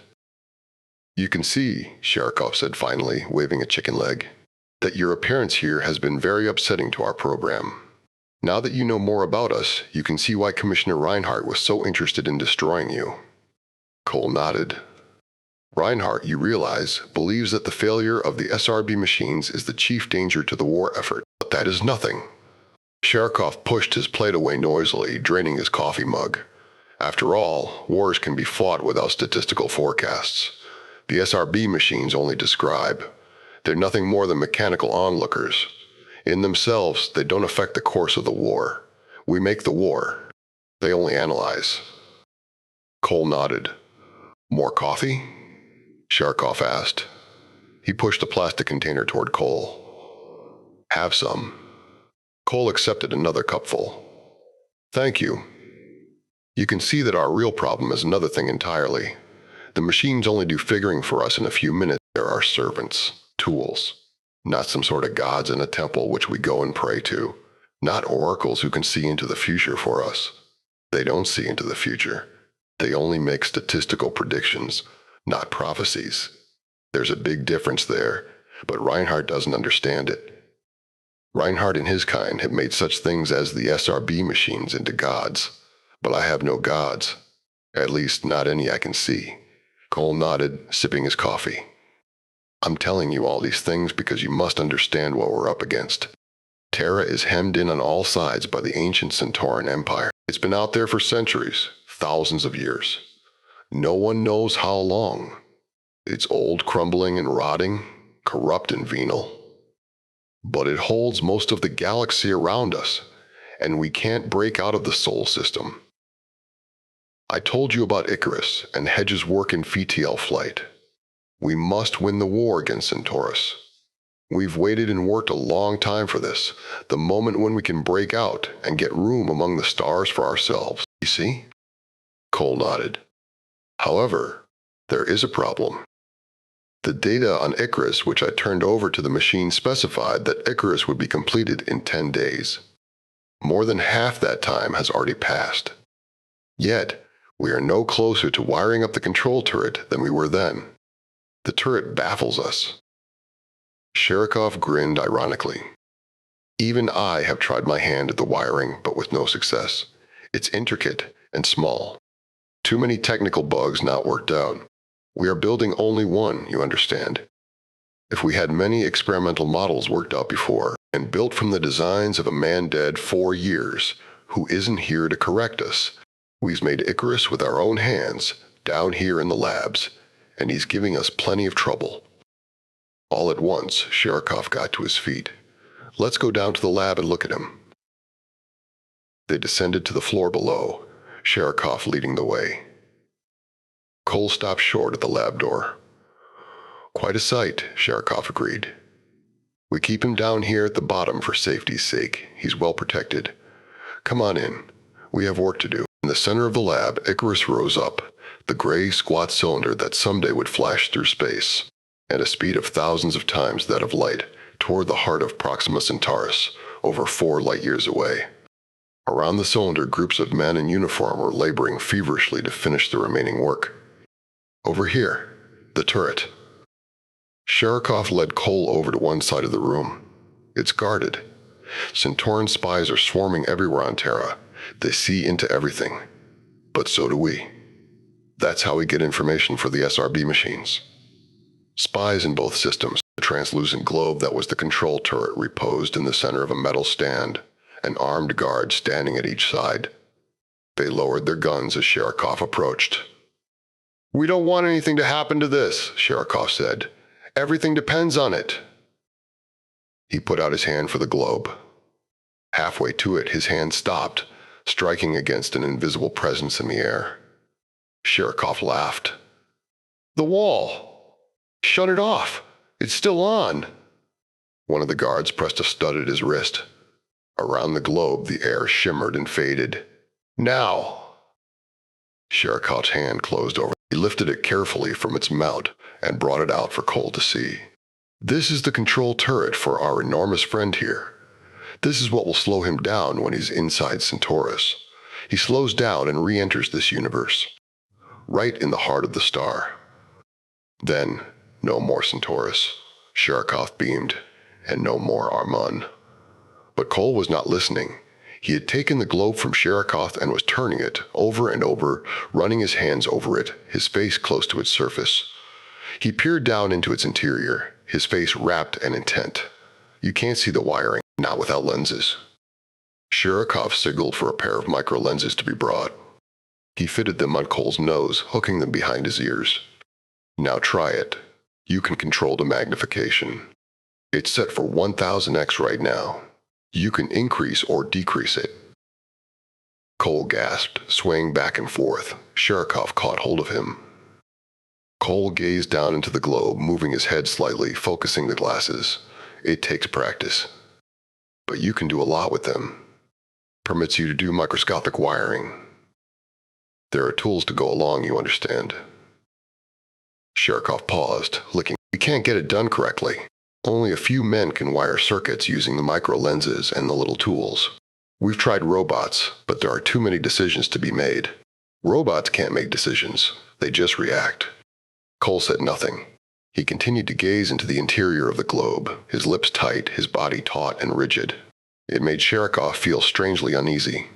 A: "You can see," Sherikov said finally, waving a chicken leg, "that your appearance here has been very upsetting to our program. Now that you know more about us, you can see why Commissioner Reinhardt was so interested in destroying you." Cole nodded. "Reinhardt, you realize, believes that the failure of the SRB machines is the chief danger to the war effort. But that is nothing." Sherikov pushed his plate away noisily, draining his coffee mug. After all, wars can be fought without statistical forecasts. The SRB machines only describe. They're nothing more than mechanical onlookers. In themselves, they don't affect the course of the war. We make the war. They only analyze. Cole nodded. "More coffee?" Sherikov asked. He pushed a plastic container toward Cole. "Have some." Cole accepted another cupful. "Thank you. You can see that our real problem is another thing entirely. The machines only do figuring for us in a few minutes. They're our servants, tools. Not some sort of gods in a temple which we go and pray to. Not oracles who can see into the future for us. They don't see into the future. They only make statistical predictions, not prophecies. There's a big difference there, but Reinhardt doesn't understand it. Reinhardt and his kind have made such things as the SRB machines into gods, but I have no gods. At least not any I can see." Cole nodded, sipping his coffee. "I'm telling you all these things because you must understand what we're up against. Terra is hemmed in on all sides by the ancient Centauran Empire. It's been out there for centuries, thousands of years. No one knows how long. It's old, crumbling and rotting, corrupt and venal. But it holds most of the galaxy around us, and we can't break out of the Sol system. I told you about Icarus and Hedge's work in FTL flight. We must win the war against Centaurus. We've waited and worked a long time for this, the moment when we can break out and get room among the stars for ourselves. You see? Cole nodded. However, there is a problem. The data on Icarus which I turned over to the machine specified that Icarus would be completed in 10 days. More than half that time has already passed. Yet, we are no closer to wiring up the control turret than we were then. The turret baffles us. Sherikov grinned ironically. Even I have tried my hand at the wiring, but with no success. It's intricate and small. Too many technical bugs not worked out. We are building only one, you understand. If we had many experimental models worked out before, and built from the designs of a man dead 4 years, who isn't here to correct us, we've made Icarus with our own hands, down here in the labs, and he's giving us plenty of trouble. All at once, Sherikov got to his feet. Let's go down to the lab and look at him. They descended to the floor below, Sherikov leading the way. Cole stopped short at the lab door. Quite a sight, Sherikov agreed. We keep him down here at the bottom for safety's sake. He's well protected. Come on in. We have work to do. In the center of the lab, Icarus rose up, the gray, squat cylinder that someday would flash through space, at a speed of thousands of times that of light, toward the heart of Proxima Centaurus, over 4 light-years away. Around the cylinder, groups of men in uniform were laboring feverishly to finish the remaining work. Over here, the turret. Sherikov led Cole over to one side of the room. It's guarded. Centauran spies are swarming everywhere on Terra. They see into everything. But so do we. That's how we get information for the SRB machines. Spies in both systems. The translucent globe that was the control turret reposed in the center of a metal stand, an armed guard standing at each side. They lowered their guns as Sherikov approached. "We don't want anything to happen to this," Sherikov said. "Everything depends on it." He put out his hand for the globe. Halfway to it, his hand stopped, striking against an invisible presence in the air. Sherikov laughed. "The wall! Shut it off! It's still on!" One of the guards pressed a stud at his wrist. Around the globe, the air shimmered and faded. "Now!" Sherikov's hand closed over. He lifted it carefully from its mount and brought it out for Cole to see. "This is the control turret for our enormous friend here. This is what will slow him down when he's inside Centaurus. He slows down and re-enters this universe, right in the heart of the star. Then, no more Centaurus," Sherikov beamed, "and no more Armun." But Cole was not listening. He had taken the globe from Sherikov and was turning it over and over, running his hands over it, his face close to its surface. He peered down into its interior, his face rapt and intent. You can't see the wiring, not without lenses. Sherikov signaled for a pair of micro lenses to be brought. He fitted them on Cole's nose, hooking them behind his ears. "Now try it. You can control the magnification. It's set for 1000x right now. You can increase or decrease it." Cole gasped, swaying back and forth. Sherikov caught hold of him. Cole gazed down into the globe, moving his head slightly, focusing the glasses. "It takes practice. But you can do a lot with them. Permits you to do microscopic wiring. There are tools to go along, you understand." Sherikov paused, licking. "We can't get it done correctly. Only a few men can wire circuits using the micro lenses and the little tools. We've tried robots, but there are too many decisions to be made. Robots can't make decisions. They just react." Cole said nothing. He continued to gaze into the interior of the globe, his lips tight, his body taut and rigid. It made Sherikov feel strangely uneasy.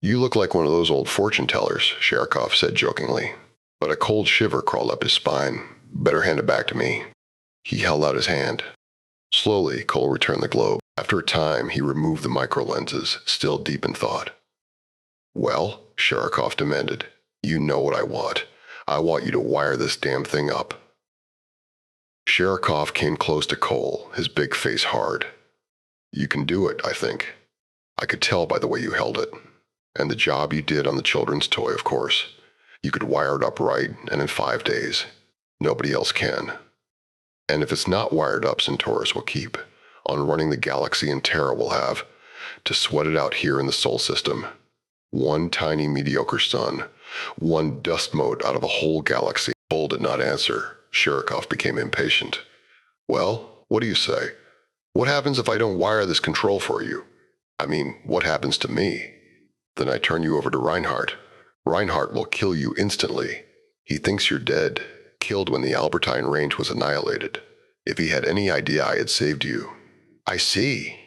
A: "You look like one of those old fortune tellers," Sherikov said jokingly. But a cold shiver crawled up his spine. "Better hand it back to me." He held out his hand. Slowly, Cole returned the globe. After a time, he removed the micro lenses, still deep in thought. "Well," Sherikov demanded, "you know what I want. I want you to wire this damn thing up." Sherikov came close to Cole, his big face hard. "You can do it, I think. I could tell by the way you held it. And the job you did on the children's toy, of course. You could wire it up right, and in 5 days. Nobody else can. And if it's not wired up, Centaurus will keep on running the galaxy, and Terra will have to sweat it out here in the Sol system. One tiny mediocre sun, one dust mote out of a whole galaxy. Bull did not answer. Sherikov became impatient. Well, what do you say? What happens if I don't wire this control for you? I mean, what happens to me? Then I turn you over to Reinhardt. Reinhardt will kill you instantly. He thinks you're dead, killed when the Albertine range was annihilated. If he had any idea I had saved you. I see.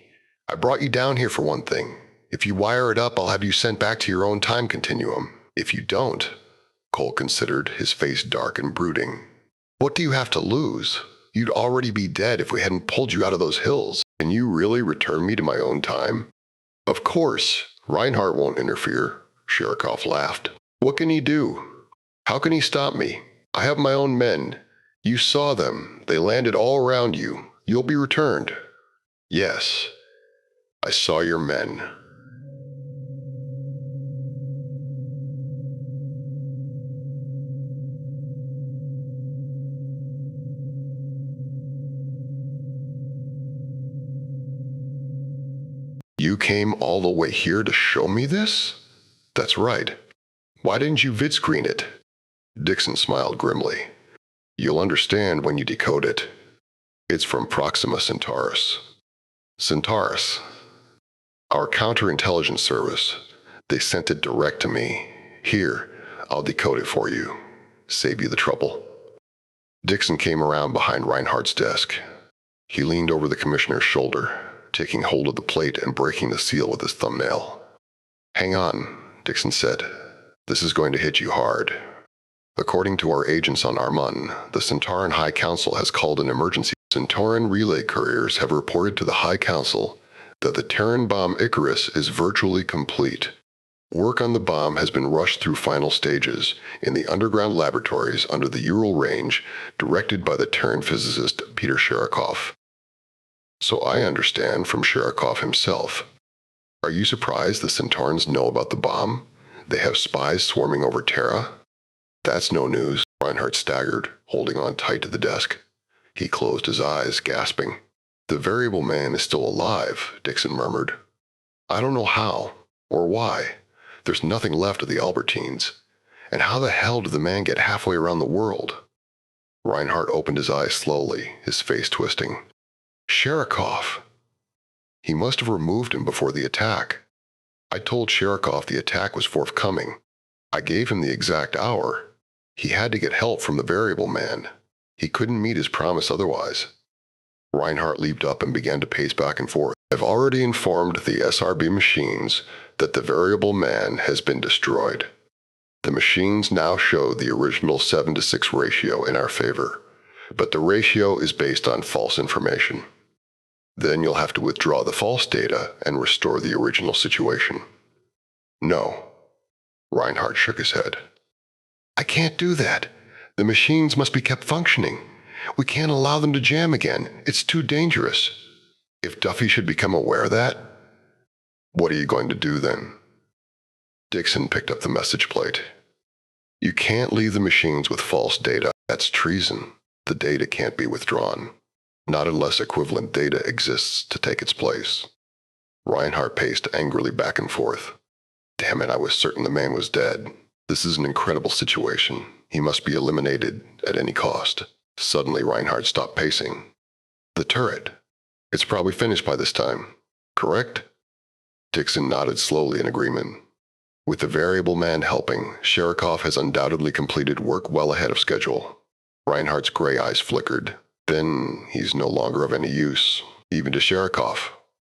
A: I brought you down here for one thing. If you wire it up, I'll have you sent back to your own time continuum. If you don't, Cole considered, his face dark and brooding. What do you have to lose? You'd already be dead if we hadn't pulled you out of those hills. Can you really return me to my own time? Of course. Reinhardt won't interfere. Sherikov laughed. What can he do? How can he stop me? I have my own men. You saw them. They landed all around you. You'll be returned. Yes. I saw your men. You came all the way here to show me this? That's right. Why didn't you vidscreen it? Dixon smiled grimly. You'll understand when you decode it. It's from Proxima Centaurus. Centaurus. Our counterintelligence service. They sent it direct to me. Here, I'll decode it for you. Save you the trouble. Dixon came around behind Reinhardt's desk. He leaned over the commissioner's shoulder, taking hold of the plate and breaking the seal with his thumbnail. Hang on, Dixon said. This is going to hit you hard. According to our agents on Armun, the Centauran High Council has called an emergency. Centauran relay couriers have reported to the High Council that the Terran bomb Icarus is virtually complete. Work on the bomb has been rushed through final stages in the underground laboratories under the Ural Range, directed by the Terran physicist Peter Sherikov. So I understand from Sherikov himself. Are you surprised the Centaurans know about the bomb? They have spies swarming over Terra? That's no news. Reinhardt staggered, holding on tight to the desk. He closed his eyes, gasping. The variable man is still alive, Dixon murmured. I don't know how, or why. There's nothing left of the Albertines. And how the hell did the man get halfway around the world? Reinhardt opened his eyes slowly, his face twisting. Sherikov! He must have removed him before the attack. I told Sherikov the attack was forthcoming. I gave him the exact hour. He had to get help from the variable man. He couldn't meet his promise otherwise. Reinhardt leaped up and began to pace back and forth. I've already informed the SRB machines that the variable man has been destroyed. The machines now show the original 7-to-6 ratio in our favor, but the ratio is based on false information. Then you'll have to withdraw the false data and restore the original situation. No. Reinhardt shook his head. I can't do that. The machines must be kept functioning. We can't allow them to jam again. It's too dangerous. If Duffy should become aware of that, what are you going to do then? Dixon picked up the message plate. You can't leave the machines with false data. That's treason. The data can't be withdrawn. Not unless equivalent data exists to take its place. Reinhardt paced angrily back and forth. Damn it, I was certain the man was dead. This is an incredible situation. He must be eliminated at any cost. Suddenly, Reinhardt stopped pacing. The turret. It's probably finished by this time, correct? Dixon nodded slowly in agreement. With the variable man helping, Sherikov has undoubtedly completed work well ahead of schedule. Reinhardt's gray eyes flickered. Then he's no longer of any use, even to Sherikov.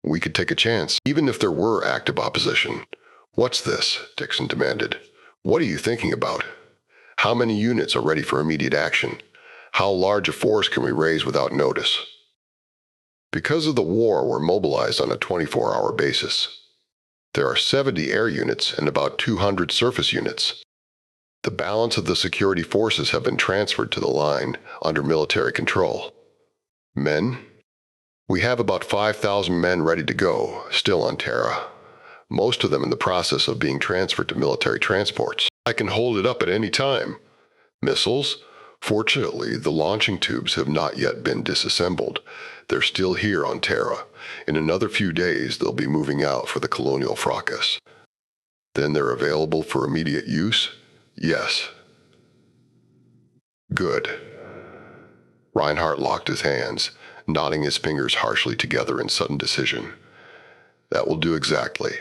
A: We could take a chance, even if there were active opposition. What's this? Dixon demanded. What are you thinking about? How many units are ready for immediate action? How large a force can we raise without notice? Because of the war, we're mobilized on a 24-hour basis. There are 70 air units and about 200 surface units. The balance of the security forces have been transferred to the line under military control. Men? We have about 5,000 men ready to go, still on Terra. Most of them in the process of being transferred to military transports. I can hold it up at any time. Missiles? Fortunately, the launching tubes have not yet been disassembled. They're still here on Terra. In another few days, they'll be moving out for the colonial fracas. Then they're available for immediate use? Yes. Good. Reinhardt locked his hands, knotting his fingers harshly together in sudden decision. That will do exactly.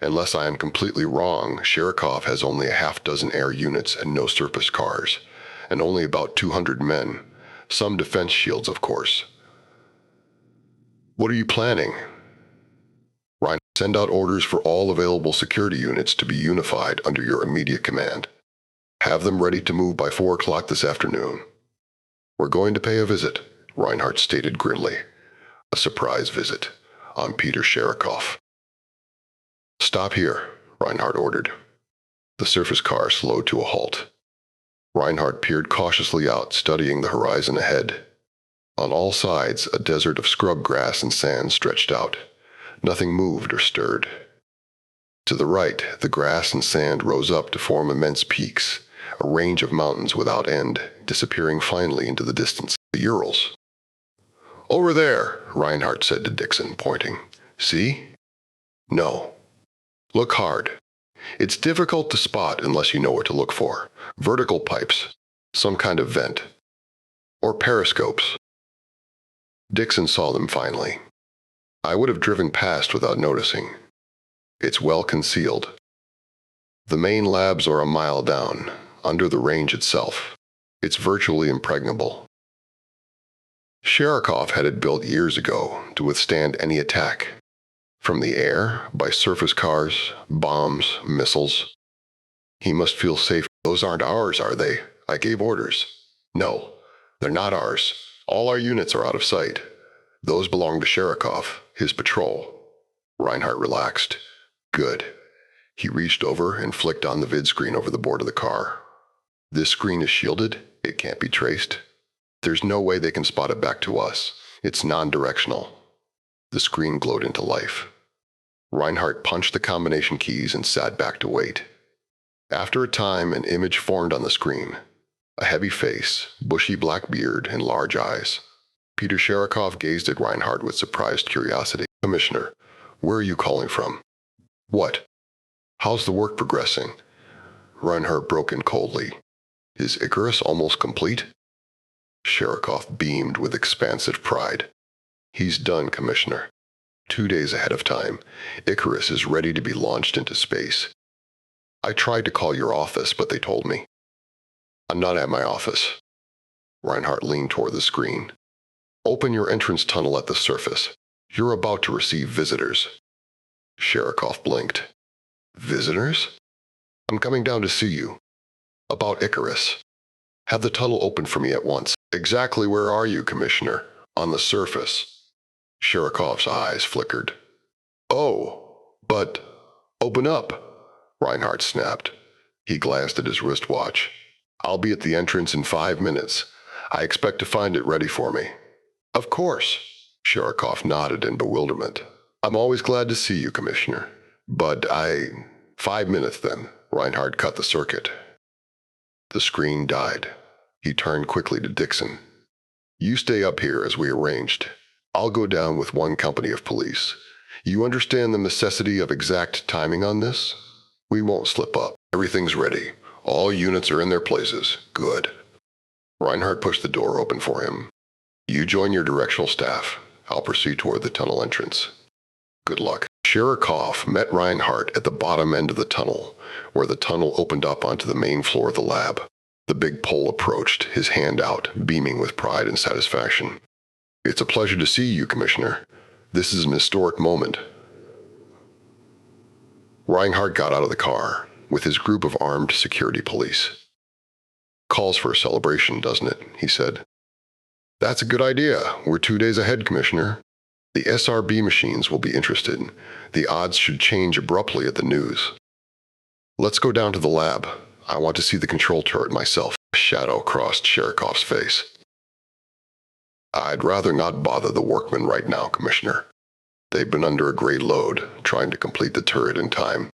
A: Unless I am completely wrong, Sherikov has only a half-dozen air units and no surface cars, and only about 200 men. Some defense shields, of course. What are you planning? Reinhardt, send out orders for all available security units to be unified under your immediate command. Have them ready to move by 4 o'clock this afternoon. We're going to pay a visit, Reinhardt stated grimly. A surprise visit on Peter Sherikov. Stop here, Reinhardt ordered. The surface car slowed to a halt. Reinhardt peered cautiously out, studying the horizon ahead. On all sides, a desert of scrub grass and sand stretched out. Nothing moved or stirred. To the right, the grass and sand rose up to form immense peaks, a range of mountains without end, disappearing finally into the distance. The Urals. Over there, Reinhardt said to Dixon, pointing. See? No. Look hard. It's difficult to spot unless you know what to look for. Vertical pipes, some kind of vent, or periscopes. Dixon saw them finally. I would have driven past without noticing. It's well concealed. The main labs are a mile down, under the range itself. It's virtually impregnable. Sherikov had it built years ago to withstand any attack. From the air, by surface cars, bombs, missiles. He must feel safe. Those aren't ours, are they? I gave orders. No, they're not ours. All our units are out of sight. Those belong to Sherikov, his patrol. Reinhardt relaxed. Good. He reached over and flicked on the vid screen over the board of the car. This screen is shielded. It can't be traced. There's no way they can spot it back to us. It's non-directional. The screen glowed into life. Reinhardt punched the combination keys and sat back to wait. After a time, an image formed on the screen. A heavy face, bushy black beard, and large eyes. Peter Sherikov gazed at Reinhardt with surprised curiosity. Commissioner, where are you calling from? What? How's the work progressing? Reinhardt broke in coldly. Is Icarus almost complete? Sherikov beamed with expansive pride. He's done, Commissioner. 2 days ahead of time, Icarus is ready to be launched into space. I tried to call your office, but they told me. I'm not at my office. Reinhardt leaned toward the screen. Open your entrance tunnel at the surface. You're about to receive visitors. Sherikov blinked. Visitors? I'm coming down to see you. About Icarus. Have the tunnel open for me at once. Exactly where are you, Commissioner? On the surface. Sherikov's eyes flickered. Oh, but open up, Reinhardt snapped. He glanced at his wristwatch. I'll be at the entrance in 5 minutes. I expect to find it ready for me. Of course, Sherikov nodded in bewilderment. I'm always glad to see you, Commissioner. But 5 minutes then. Reinhardt cut the circuit. The screen died. He turned quickly to Dixon. You stay up here as we arranged. I'll go down with one company of police. You understand the necessity of exact timing on this? We won't slip up. Everything's ready. All units are in their places. Good. Reinhardt pushed the door open for him. You join your directional staff. I'll proceed toward the tunnel entrance. Good luck. Sherikov met Reinhardt at the bottom end of the tunnel, where the tunnel opened up onto the main floor of the lab. The big Pole approached, his hand out, beaming with pride and satisfaction. It's a pleasure to see you, Commissioner. This is an historic moment. Reinhardt got out of the car, with his group of armed security police. Calls for a celebration, doesn't it? He said. That's a good idea. We're 2 days ahead, Commissioner. The SRB machines will be interested. The odds should change abruptly at the news. Let's go down to the lab. I want to see the control turret myself. A shadow crossed Sherikov's face. I'd rather not bother the workmen right now, Commissioner. They've been under a great load, trying to complete the turret in time.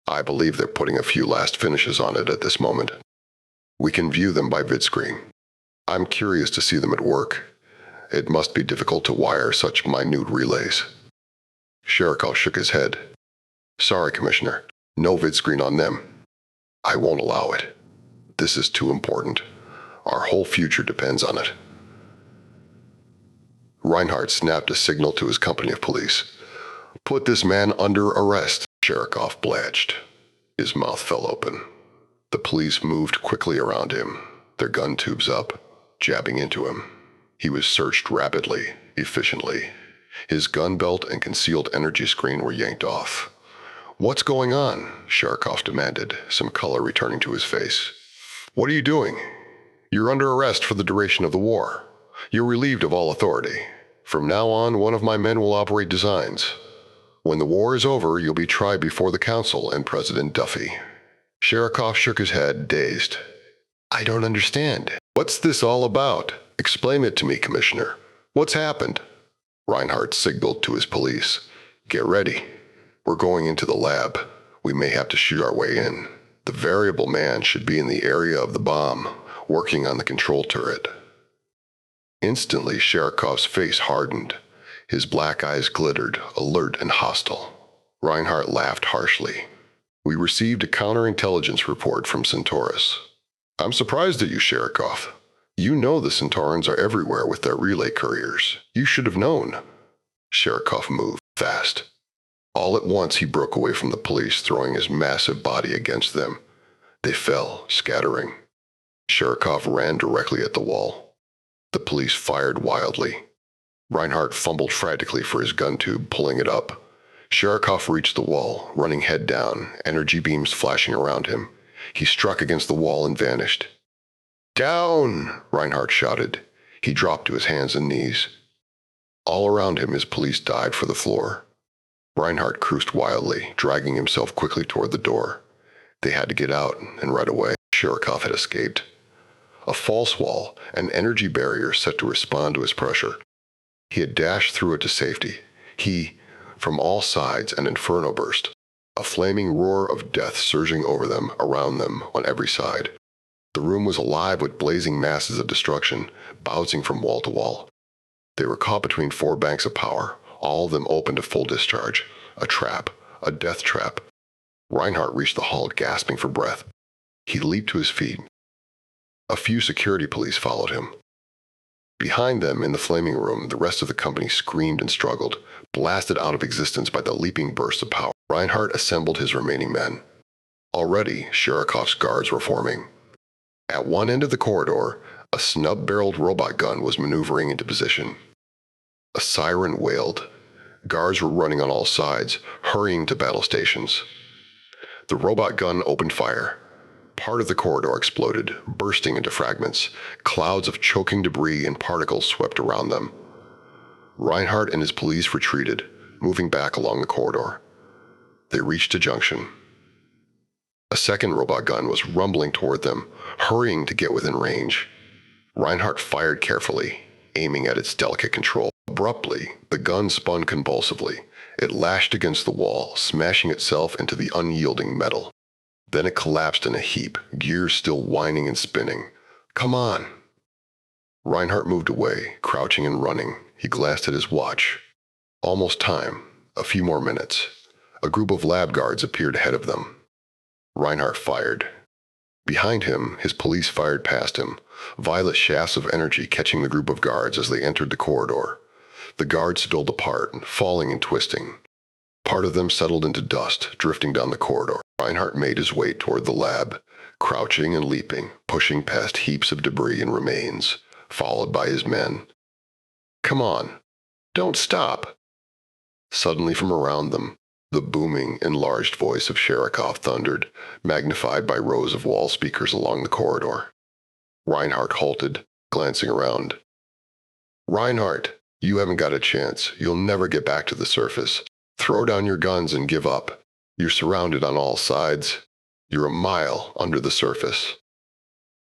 A: I believe they're putting a few last finishes on it at this moment. We can view them by vidscreen. I'm curious to see them at work. It must be difficult to wire such minute relays. Sherikov shook his head. Sorry, Commissioner. No vidscreen on them. I won't allow it. This is too important. Our whole future depends on it. Reinhardt snapped a signal to his company of police. Put this man under arrest. Sherikov blanched. His mouth fell open. The police moved quickly around him, their gun tubes up, jabbing into him. He was searched rapidly, efficiently. His gun belt and concealed energy screen were yanked off. What's going on? Sherikov demanded, some color returning to his face. What are you doing? You're under arrest for the duration of the war. You're relieved of all authority. From now on, one of my men will operate designs. When the war is over, you'll be tried before the Council and President Duffy. Sherikov shook his head, dazed. I don't understand. What's this all about? Explain it to me, Commissioner. What's happened? Reinhardt signaled to his police. Get ready. We're going into the lab. We may have to shoot our way in. The variable man should be in the area of the bomb, working on the control turret. Instantly, Sherikov's face hardened. His black eyes glittered, alert and hostile. Reinhardt laughed harshly. We received a counterintelligence report from Centaurus. I'm surprised at you, Sherikov. You know the Centaurans are everywhere with their relay couriers. You should have known. Sherikov moved fast. All at once he broke away from the police, throwing his massive body against them. They fell, scattering. Sherikov ran directly at the wall. The police fired wildly. Reinhardt fumbled frantically for his gun tube, pulling it up. Sherikov reached the wall, running head down, energy beams flashing around him. He struck against the wall and vanished. Down! Reinhardt shouted. He dropped to his hands and knees. All around him his police dived for the floor. Reinhardt cruised wildly, dragging himself quickly toward the door. They had to get out, and right away, Sherikov had escaped. A false wall, an energy barrier set to respond to his pressure. He had dashed through it to safety. From all sides, an inferno burst, a flaming roar of death surging over them, around them, on every side. The room was alive with blazing masses of destruction, bouncing from wall to wall. They were caught between four banks of power, all of them open to full discharge. A trap, a death trap. Reinhardt reached the hall, gasping for breath. He leaped to his feet. A few security police followed him. Behind them, in the flaming room, the rest of the company screamed and struggled, blasted out of existence by the leaping bursts of power. Reinhardt assembled his remaining men. Already, Sherikov's guards were forming. At one end of the corridor, a snub-barreled robot gun was maneuvering into position. A siren wailed. Guards were running on all sides, hurrying to battle stations. The robot gun opened fire. Part of the corridor exploded, bursting into fragments. Clouds of choking debris and particles swept around them. Reinhardt and his police retreated, moving back along the corridor. They reached a junction. A second robot gun was rumbling toward them, hurrying to get within range. Reinhardt fired carefully, aiming at its delicate control. Abruptly, the gun spun convulsively. It lashed against the wall, smashing itself into the unyielding metal. Then it collapsed in a heap, gears still whining and spinning. Come on! Reinhardt moved away, crouching and running. He glanced at his watch. Almost time. A few more minutes. A group of lab guards appeared ahead of them. Reinhardt fired. Behind him, his police fired past him, violet shafts of energy catching the group of guards as they entered the corridor. The guards spilled apart, falling and twisting. Part of them settled into dust, drifting down the corridor. Reinhardt made his way toward the lab, crouching and leaping, pushing past heaps of debris and remains, followed by his men. Come on! Don't stop! Suddenly from around them, the booming, enlarged voice of Sherikov thundered, magnified by rows of wall speakers along the corridor. Reinhardt halted, glancing around. Reinhardt, you haven't got a chance. You'll never get back to the surface. Throw down your guns and give up. You're surrounded on all sides. You're a mile under the surface.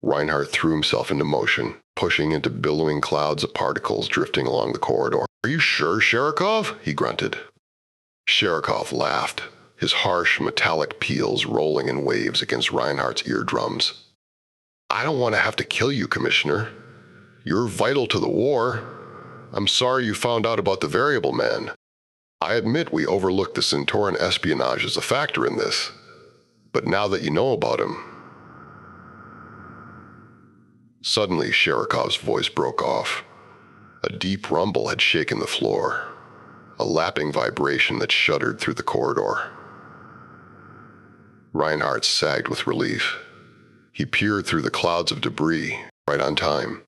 A: Reinhardt threw himself into motion, pushing into billowing clouds of particles drifting along the corridor. Are you sure, Sherikov? He grunted. Sherikov laughed. his harsh metallic peals rolling in waves against Reinhardt's eardrums. "I don't want to have to kill you, Commissioner. You're vital to the war. I'm sorry you found out about the variable man. I admit we overlooked the Centauran espionage as a factor in this. But now that you know about him..." Suddenly, Sherikov's voice broke off. A deep rumble had shaken the floor, a lapping vibration that shuddered through the corridor. Reinhardt sagged with relief. He peered through the clouds of debris, right on time.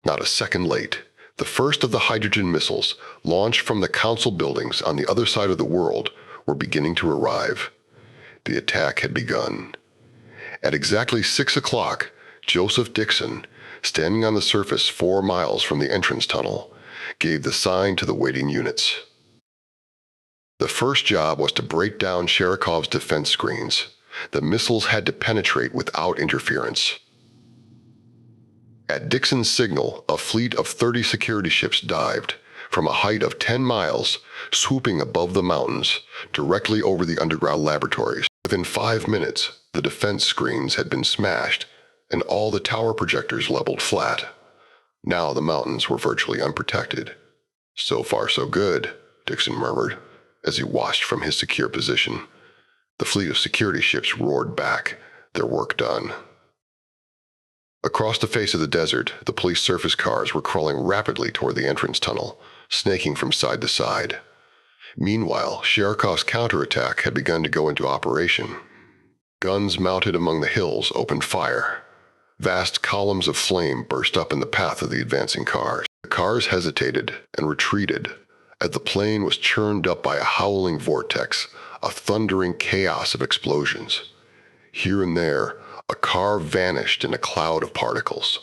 A: Not a second late, the first of the hydrogen missiles, launched from the council buildings on the other side of the world, were beginning to arrive. The attack had begun. At exactly 6 o'clock, Joseph Dixon, standing on the surface 4 miles from the entrance tunnel, gave the sign to the waiting units. The first job was to break down Sherikov's defense screens. The missiles had to penetrate without interference. At Dixon's signal, a fleet of 30 security ships dived, from a height of 10 miles, swooping above the mountains, directly over the underground laboratories. Within 5 minutes, the defense screens had been smashed, and all the tower projectors leveled flat. Now the mountains were virtually unprotected. "So far so good," Dixon murmured, as he watched from his secure position. The fleet of security ships roared back, their work done. Across the face of the desert, the police surface cars were crawling rapidly toward the entrance tunnel, snaking from side to side. Meanwhile, Sherikov's counterattack had begun to go into operation. Guns mounted among the hills opened fire. Vast columns of flame burst up in the path of the advancing cars. The cars hesitated and retreated as the plane was churned up by a howling vortex, a thundering chaos of explosions. Here and there, a car vanished in a cloud of particles.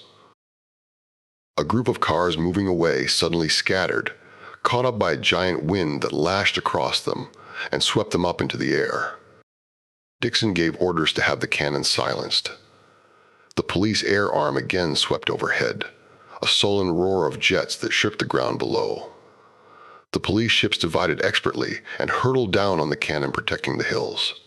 A: A group of cars moving away suddenly scattered, caught up by a giant wind that lashed across them and swept them up into the air. Dixon gave orders to have the cannons silenced. The police air arm again swept overhead, a sullen roar of jets that shook the ground below. The police ships divided expertly and hurtled down on the cannon protecting the hills.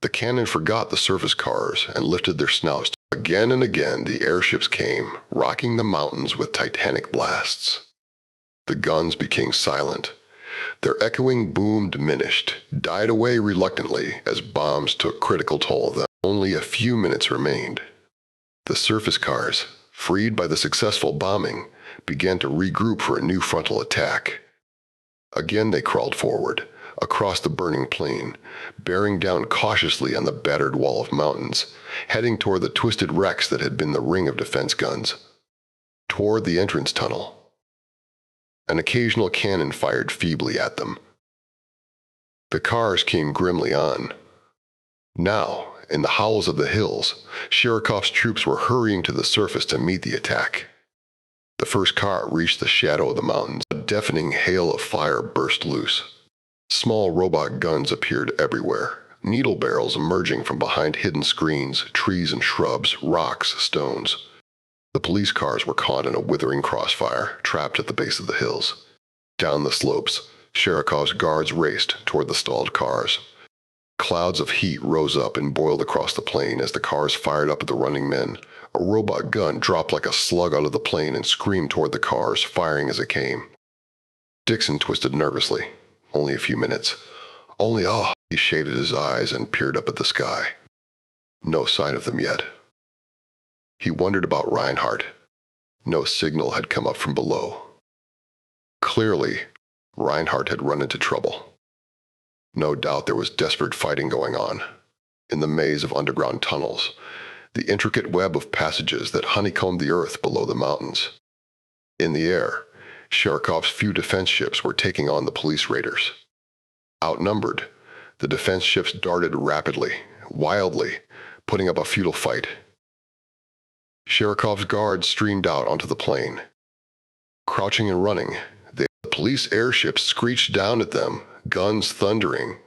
A: The cannon forgot the surface cars and lifted their snouts. Again and again the airships came, rocking the mountains with titanic blasts. The guns became silent. Their echoing boom diminished, died away reluctantly as bombs took critical toll of them. Only a few minutes remained. The surface cars, freed by the successful bombing, began to regroup for a new frontal attack. Again they crawled forward, across the burning plain, bearing down cautiously on the battered wall of mountains, heading toward the twisted wrecks that had been the ring of defense guns. Toward the entrance tunnel. An occasional cannon fired feebly at them. The cars came grimly on. Now, in the hollows of the hills, Sherikov's troops were hurrying to the surface to meet the attack. The first car reached the shadow of the mountains. A deafening hail of fire burst loose. Small robot guns appeared everywhere, needle barrels emerging from behind hidden screens, trees and shrubs, rocks, stones. The police cars were caught in a withering crossfire, trapped at the base of the hills. Down the slopes, Sherikov's guards raced toward the stalled cars. Clouds of heat rose up and boiled across the plain as the cars fired up at the running men. A robot gun dropped like a slug out of the plane and screamed toward the cars, firing as it came. Dixon twisted nervously. Only a few minutes. He shaded his eyes and peered up at the sky. No sign of them yet. He wondered about Reinhardt. No signal had come up from below. Clearly, Reinhardt had run into trouble. No doubt there was desperate fighting going on. In the maze of underground tunnels, the intricate web of passages that honeycombed the earth below the mountains. In the air, Sherikov's few defense ships were taking on the police raiders. Outnumbered, the defense ships darted rapidly, wildly, putting up a futile fight. Sherikov's guards streamed out onto the plain. Crouching and running, the police airships screeched down at them, guns thundering.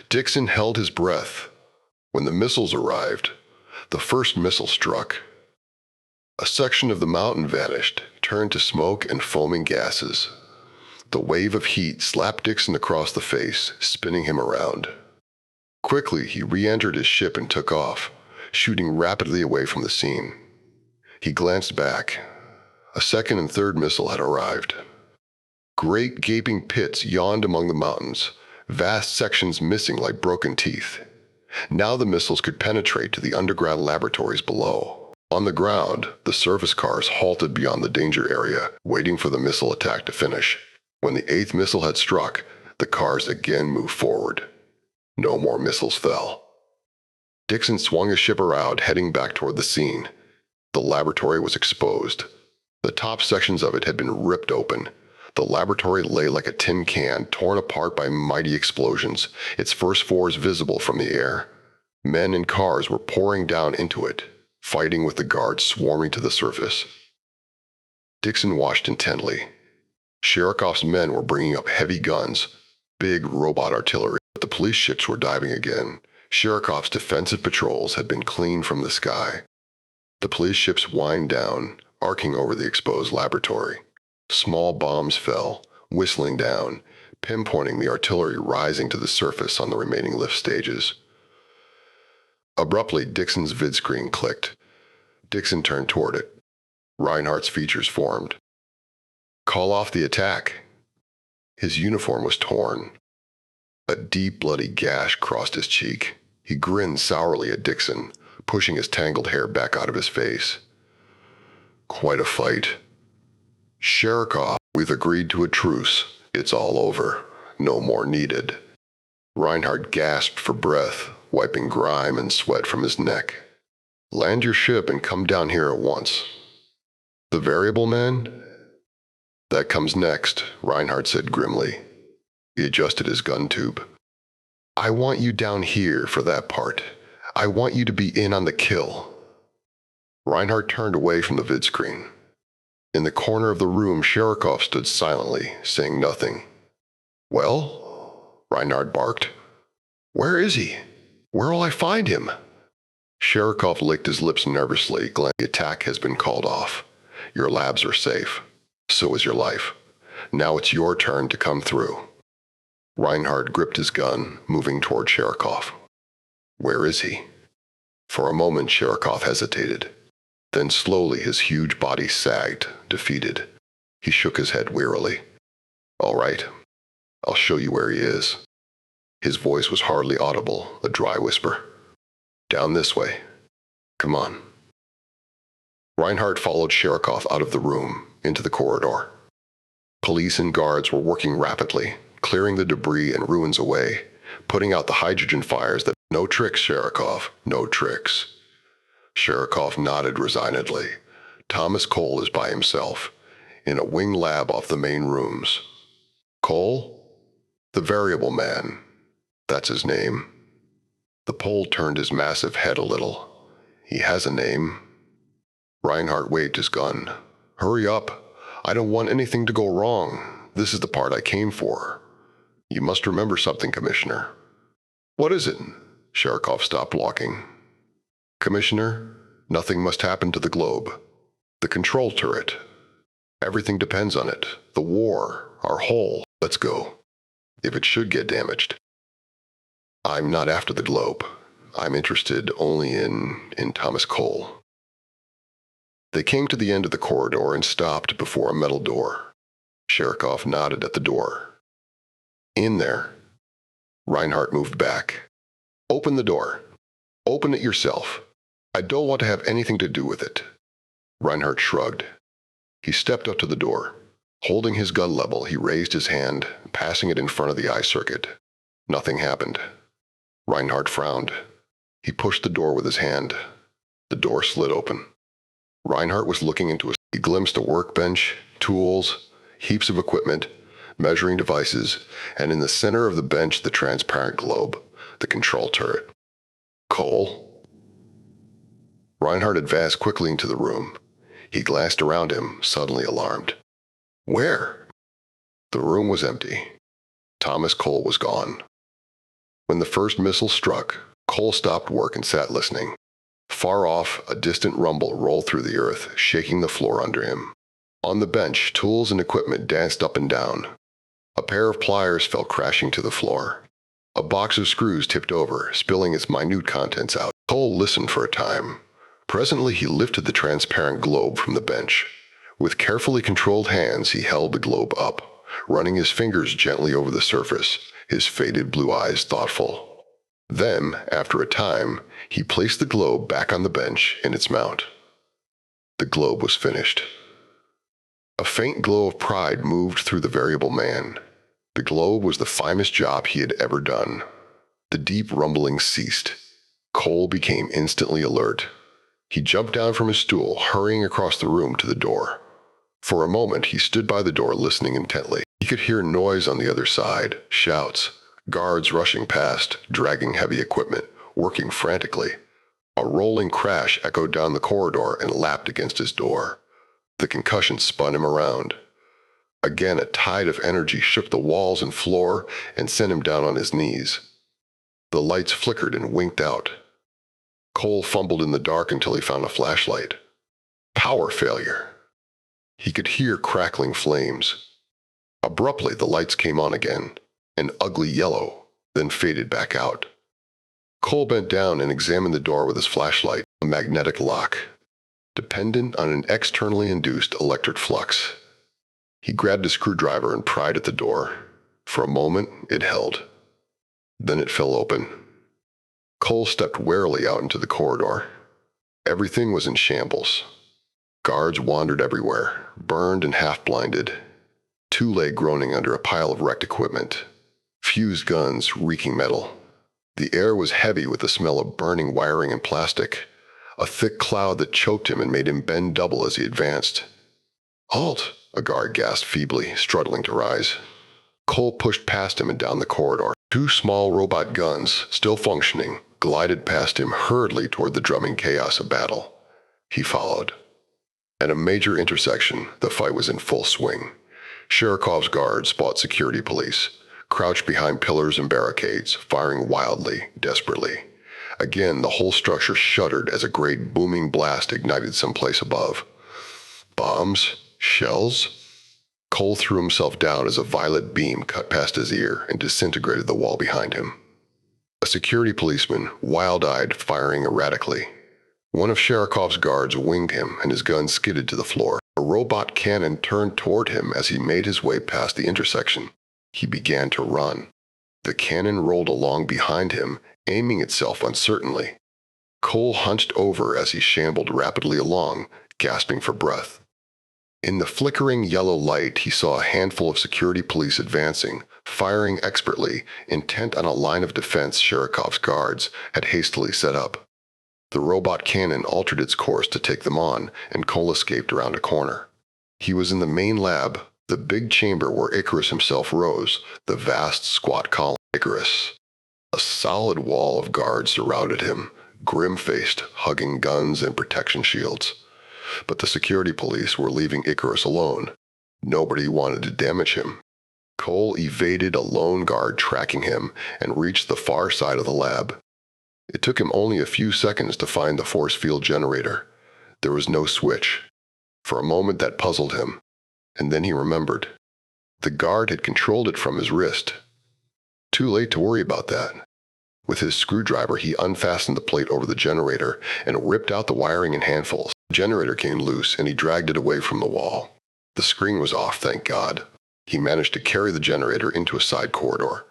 A: Dixon held his breath. When the missiles arrived, the first missile struck. A section of the mountain vanished, turned to smoke and foaming gases. The wave of heat slapped Dixon across the face, spinning him around. Quickly, he re-entered his ship and took off, shooting rapidly away from the scene. He glanced back. A second and third missile had arrived. Great gaping pits yawned among the mountains, vast sections missing like broken teeth. Now the missiles could penetrate to the underground laboratories below. On the ground, the surface cars halted beyond the danger area, waiting for the missile attack to finish. When the eighth missile had struck, the cars again moved forward. No more missiles fell. Dixon swung his ship around, heading back toward the scene. The laboratory was exposed. The top sections of it had been ripped open. The laboratory lay like a tin can, torn apart by mighty explosions, its first floors visible from the air. Men and cars were pouring down into it, fighting with the guards swarming to the surface. Dixon watched intently. Sherikov's men were bringing up heavy guns, big robot artillery, but the police ships were diving again. Sherikov's defensive patrols had been cleaned from the sky. The police ships whined down, arcing over the exposed laboratory. Small bombs fell, whistling down, pinpointing the artillery rising to the surface on the remaining lift stages. Abruptly, Dixon's vidscreen clicked. Dixon turned toward it. Reinhardt's features formed. "Call off the attack." His uniform was torn. A deep, bloody gash crossed his cheek. He grinned sourly at Dixon, pushing his tangled hair back out of his face. "Quite a fight." "Sherikov, we've agreed to a truce. It's all over. No more needed." Reinhardt gasped for breath, wiping grime and sweat from his neck. "Land your ship and come down here at once." "The variable man?" "That comes next," Reinhardt said grimly. He adjusted his gun tube. "I want you down here for that part. I want you to be in on the kill." Reinhardt turned away from the vidscreen. In the corner of the room, Sherikov stood silently, saying nothing. "Well?" Reinhardt barked. "Where is he? Where'll I find him?" Sherikov licked his lips nervously, glancing. "The attack has been called off. Your labs are safe. So is your life. Now it's your turn to come through." Reinhardt gripped his gun, moving toward Sherikov. "Where is he?" For a moment, Sherikov hesitated. Then slowly his huge body sagged, defeated. He shook his head wearily. "All right, I'll show you where he is." His voice was hardly audible, a dry whisper. "Down this way. Come on." Reinhardt followed Sherikov out of the room, into the corridor. Police and guards were working rapidly, clearing the debris and ruins away, putting out the hydrogen fires that... "No tricks, Sherikov, no tricks." Sherikov nodded resignedly. "Thomas Cole is by himself, in a wing lab off the main rooms." "Cole?" "The variable man. That's his name." The Pole turned his massive head a little. "He has a name." Reinhardt waved his gun. "Hurry up. I don't want anything to go wrong. This is the part I came for. You must remember something, Commissioner." "What is it?" Sherikov stopped walking. "Commissioner, nothing must happen to the globe. The control turret. Everything depends on it. The war, our whole. Let's go. If it should get damaged." "I'm not after the globe. I'm interested only in Thomas Cole." They came to the end of the corridor and stopped before a metal door. Sherikov nodded at the door. "In there." Reinhardt moved back. "Open the door. Open it yourself. I don't want to have anything to do with it." Reinhardt shrugged. He stepped up to the door. Holding his gun level, he raised his hand, passing it in front of the eye circuit. Nothing happened. Reinhardt frowned. He pushed the door with his hand. The door slid open. Reinhardt was looking into a... He glimpsed a workbench, tools, heaps of equipment, measuring devices, and in the center of the bench the transparent globe, the control turret. "Cole?" Reinhardt advanced quickly into the room. He glanced around him, suddenly alarmed. "Where?" The room was empty. Thomas Cole was gone. When the first missile struck, Cole stopped work and sat listening. Far off, a distant rumble rolled through the earth, shaking the floor under him. On the bench, tools and equipment danced up and down. A pair of pliers fell crashing to the floor. A box of screws tipped over, spilling its minute contents out. Cole listened for a time. Presently, he lifted the transparent globe from the bench. With carefully controlled hands, he held the globe up, running his fingers gently over the surface, his faded blue eyes thoughtful. Then, after a time, he placed the globe back on the bench in its mount. The globe was finished. A faint glow of pride moved through the variable man. The globe was the finest job he had ever done. The deep rumbling ceased. Cole became instantly alert. He jumped down from his stool, hurrying across the room to the door. For a moment, he stood by the door listening intently. He could hear noise on the other side, shouts, guards rushing past, dragging heavy equipment, working frantically. A rolling crash echoed down the corridor and lapped against his door. The concussion spun him around. Again, a tide of energy shook the walls and floor and sent him down on his knees. The lights flickered and winked out. Cole fumbled in the dark until he found a flashlight. Power failure. He could hear crackling flames. Abruptly, the lights came on again, an ugly yellow, then faded back out. Cole bent down and examined the door with his flashlight, a magnetic lock, dependent on an externally induced electric flux. He grabbed a screwdriver and pried at the door. For a moment, it held. Then it fell open. Cole stepped warily out into the corridor. Everything was in shambles. Guards wandered everywhere, burned and half-blinded. Two lay groaning under a pile of wrecked equipment. Fused guns reeking metal. The air was heavy with the smell of burning wiring and plastic, a thick cloud that choked him and made him bend double as he advanced. "Halt!" a guard gasped feebly, struggling to rise. Cole pushed past him and down the corridor. Two small robot guns, still functioning, glided past him hurriedly toward the drumming chaos of battle. He followed. At a major intersection, the fight was in full swing. Sherikov's guards fought security police, crouched behind pillars and barricades, firing wildly, desperately. Again, the whole structure shuddered as a great booming blast ignited someplace above. Bombs? Shells? Cole threw himself down as a violet beam cut past his ear and disintegrated the wall behind him. A security policeman, wild-eyed, firing erratically. One of Sherikov's guards winged him and his gun skidded to the floor. A robot cannon turned toward him as he made his way past the intersection. He began to run. The cannon rolled along behind him, aiming itself uncertainly. Cole hunched over as he shambled rapidly along, gasping for breath. In the flickering yellow light, he saw a handful of security police advancing, firing expertly, intent on a line of defense Sherikov's guards had hastily set up. The robot cannon altered its course to take them on, and Cole escaped around a corner. He was in the main lab, the big chamber where Icarus himself rose, the vast, squat column of Icarus. A solid wall of guards surrounded him, grim-faced, hugging guns and protection shields. But the security police were leaving Icarus alone. Nobody wanted to damage him. Cole evaded a lone guard tracking him and reached the far side of the lab. It took him only a few seconds to find the force field generator. There was no switch. For a moment that puzzled him, and then he remembered. The guard had controlled it from his wrist. Too late to worry about that. With his screwdriver, he unfastened the plate over the generator and ripped out the wiring in handfuls. The generator came loose, and he dragged it away from the wall. The screen was off, thank God. He managed to carry the generator into a side corridor.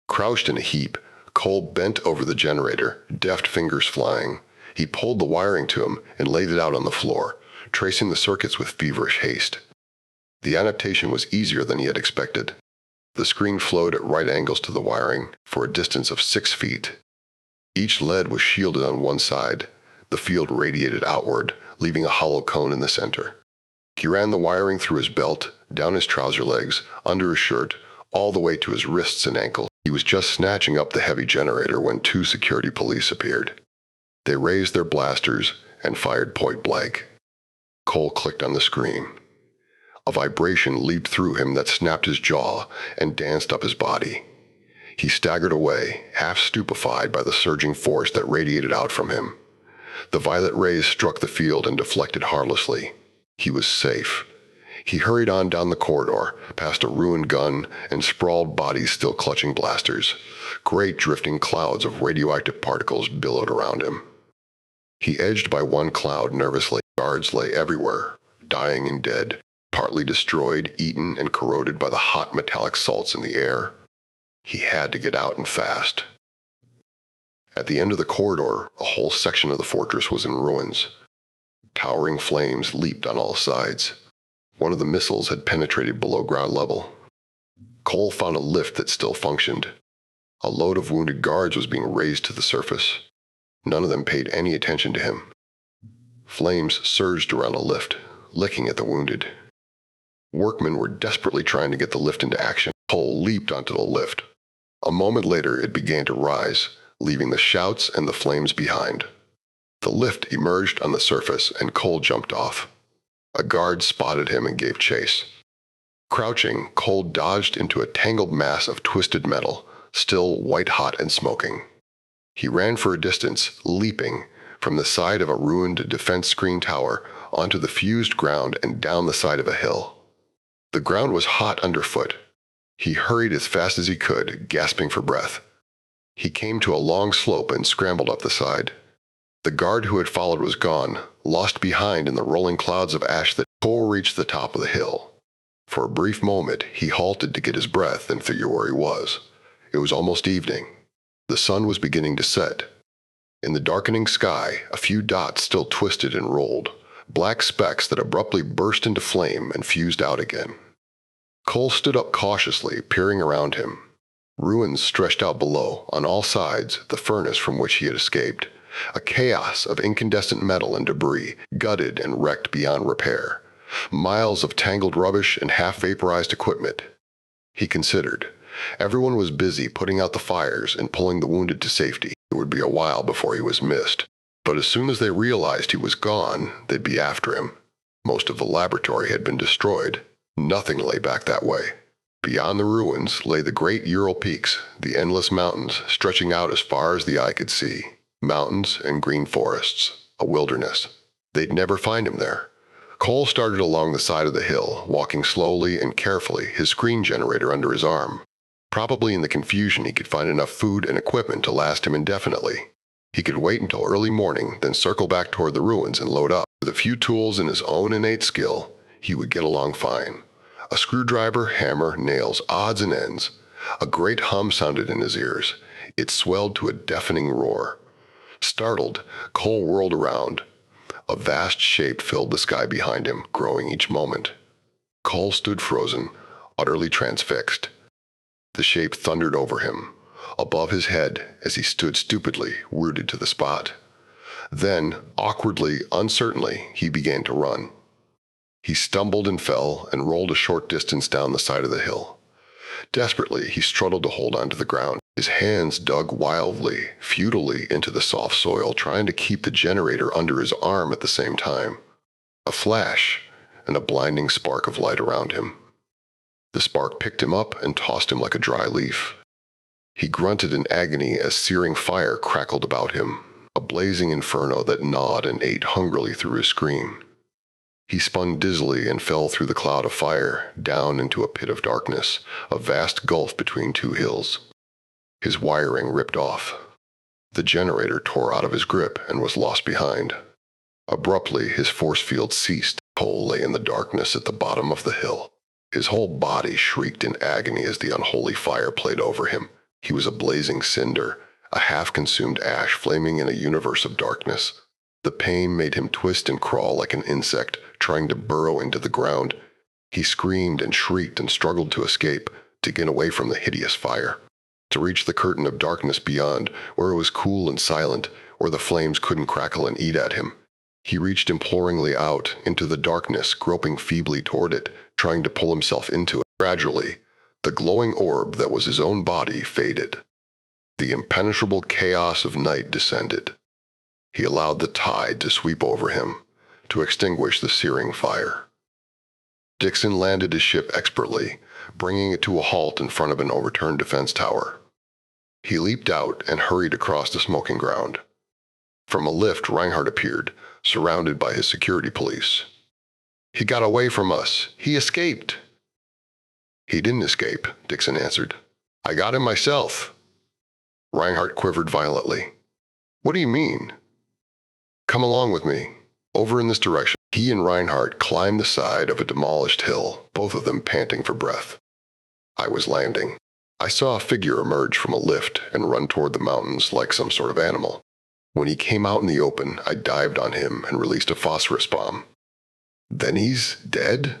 A: Crouched in a heap, Cole bent over the generator, deft fingers flying. He pulled the wiring to him and laid it out on the floor, tracing the circuits with feverish haste. The adaptation was easier than he had expected. The screen flowed at right angles to the wiring for a distance of 6 feet. Each lead was shielded on one side. The field radiated outward, leaving a hollow cone in the center. He ran the wiring through his belt, down his trouser legs, under his shirt, all the way to his wrists and ankles. He was just snatching up the heavy generator when 2 security police appeared. They raised their blasters and fired point blank. Cole clicked on the screen. A vibration leaped through him that snapped his jaw and danced up his body. He staggered away, half stupefied by the surging force that radiated out from him. The violet rays struck the field and deflected harmlessly. He was safe. He hurried on down the corridor, past a ruined gun and sprawled bodies still clutching blasters. Great drifting clouds of radioactive particles billowed around him. He edged by one cloud nervously. Guards lay everywhere, dying and dead, partly destroyed, eaten, and corroded by the hot metallic salts in the air. He had to get out and fast. At the end of the corridor, a whole section of the fortress was in ruins. Towering flames leaped on all sides. One of the missiles had penetrated below ground level. Cole found a lift that still functioned. A load of wounded guards was being raised to the surface. None of them paid any attention to him. Flames surged around the lift, licking at the wounded. Workmen were desperately trying to get the lift into action. Cole leaped onto the lift. A moment later, it began to rise, leaving the shouts and the flames behind. The lift emerged on the surface, and Cole jumped off. A guard spotted him and gave chase. Crouching, Cole dodged into a tangled mass of twisted metal, still white-hot and smoking. He ran for a distance, leaping from the side of a ruined defense screen tower onto the fused ground and down the side of a hill. The ground was hot underfoot. He hurried as fast as he could, gasping for breath. He came to a long slope and scrambled up the side. The guard who had followed was gone, lost behind in the rolling clouds of ash that Cole reached the top of the hill. For a brief moment, he halted to get his breath and figure where he was. It was almost evening. The sun was beginning to set. In the darkening sky, a few dots still twisted and rolled, black specks that abruptly burst into flame and fused out again. Cole stood up cautiously, peering around him. Ruins stretched out below, on all sides, the furnace from which he had escaped. A chaos of incandescent metal and debris, gutted and wrecked beyond repair. Miles of tangled rubbish and half-vaporized equipment. He considered. Everyone was busy putting out the fires and pulling the wounded to safety. It would be a while before he was missed. But as soon as they realized he was gone, they'd be after him. Most of the laboratory had been destroyed. Nothing lay back that way. Beyond the ruins lay the great Ural peaks, the endless mountains stretching out as far as the eye could see. Mountains and green forests, a wilderness. They'd never find him there. Cole started along the side of the hill, walking slowly and carefully, his screen generator under his arm. Probably in the confusion he could find enough food and equipment to last him indefinitely. He could wait until early morning, then circle back toward the ruins and load up. With a few tools and his own innate skill, he would get along fine. A screwdriver, hammer, nails, odds and ends. A great hum sounded in his ears. It swelled to a deafening roar. Startled, Cole whirled around. A vast shape filled the sky behind him, growing each moment. Cole stood frozen, utterly transfixed. The shape thundered over him, above his head as he stood stupidly, rooted to the spot. Then, awkwardly, uncertainly, he began to run. He stumbled and fell and rolled a short distance down the side of the hill. Desperately, he struggled to hold onto the ground. His hands dug wildly, futilely into the soft soil, trying to keep the generator under his arm at the same time. A flash, and a blinding spark of light around him. The spark picked him up and tossed him like a dry leaf. He grunted in agony as searing fire crackled about him, a blazing inferno that gnawed and ate hungrily through his screen. He spun dizzily and fell through the cloud of fire, down into a pit of darkness, a vast gulf between two hills. His wiring ripped off. The generator tore out of his grip and was lost behind. Abruptly, his force field ceased. Cole lay in the darkness at the bottom of the hill. His whole body shrieked in agony as the unholy fire played over him. He was a blazing cinder, a half-consumed ash flaming in a universe of darkness. The pain made him twist and crawl like an insect, trying to burrow into the ground. He screamed and shrieked and struggled to escape, to get away from the hideous fire, to reach the curtain of darkness beyond, where it was cool and silent, where the flames couldn't crackle and eat at him. He reached imploringly out into the darkness, groping feebly toward it, trying to pull himself into it. Gradually, the glowing orb that was his own body faded. The impenetrable chaos of night descended. He allowed the tide to sweep over him, to extinguish the searing fire. Dixon landed his ship expertly, bringing it to a halt in front of an overturned defense tower. He leaped out and hurried across the smoking ground. From a lift, Reinhardt appeared, surrounded by his security police. "He got away from us. He escaped." "He didn't escape," Dixon answered. "I got him myself." Reinhardt quivered violently. What do you mean? Come along with me. Over in this direction. He and Reinhardt climbed the side of a demolished hill, both of them panting for breath. I was landing. I saw a figure emerge from a lift and run toward the mountains like some sort of animal. When he came out in the open, I dived on him and released a phosphorus bomb. Then he's dead?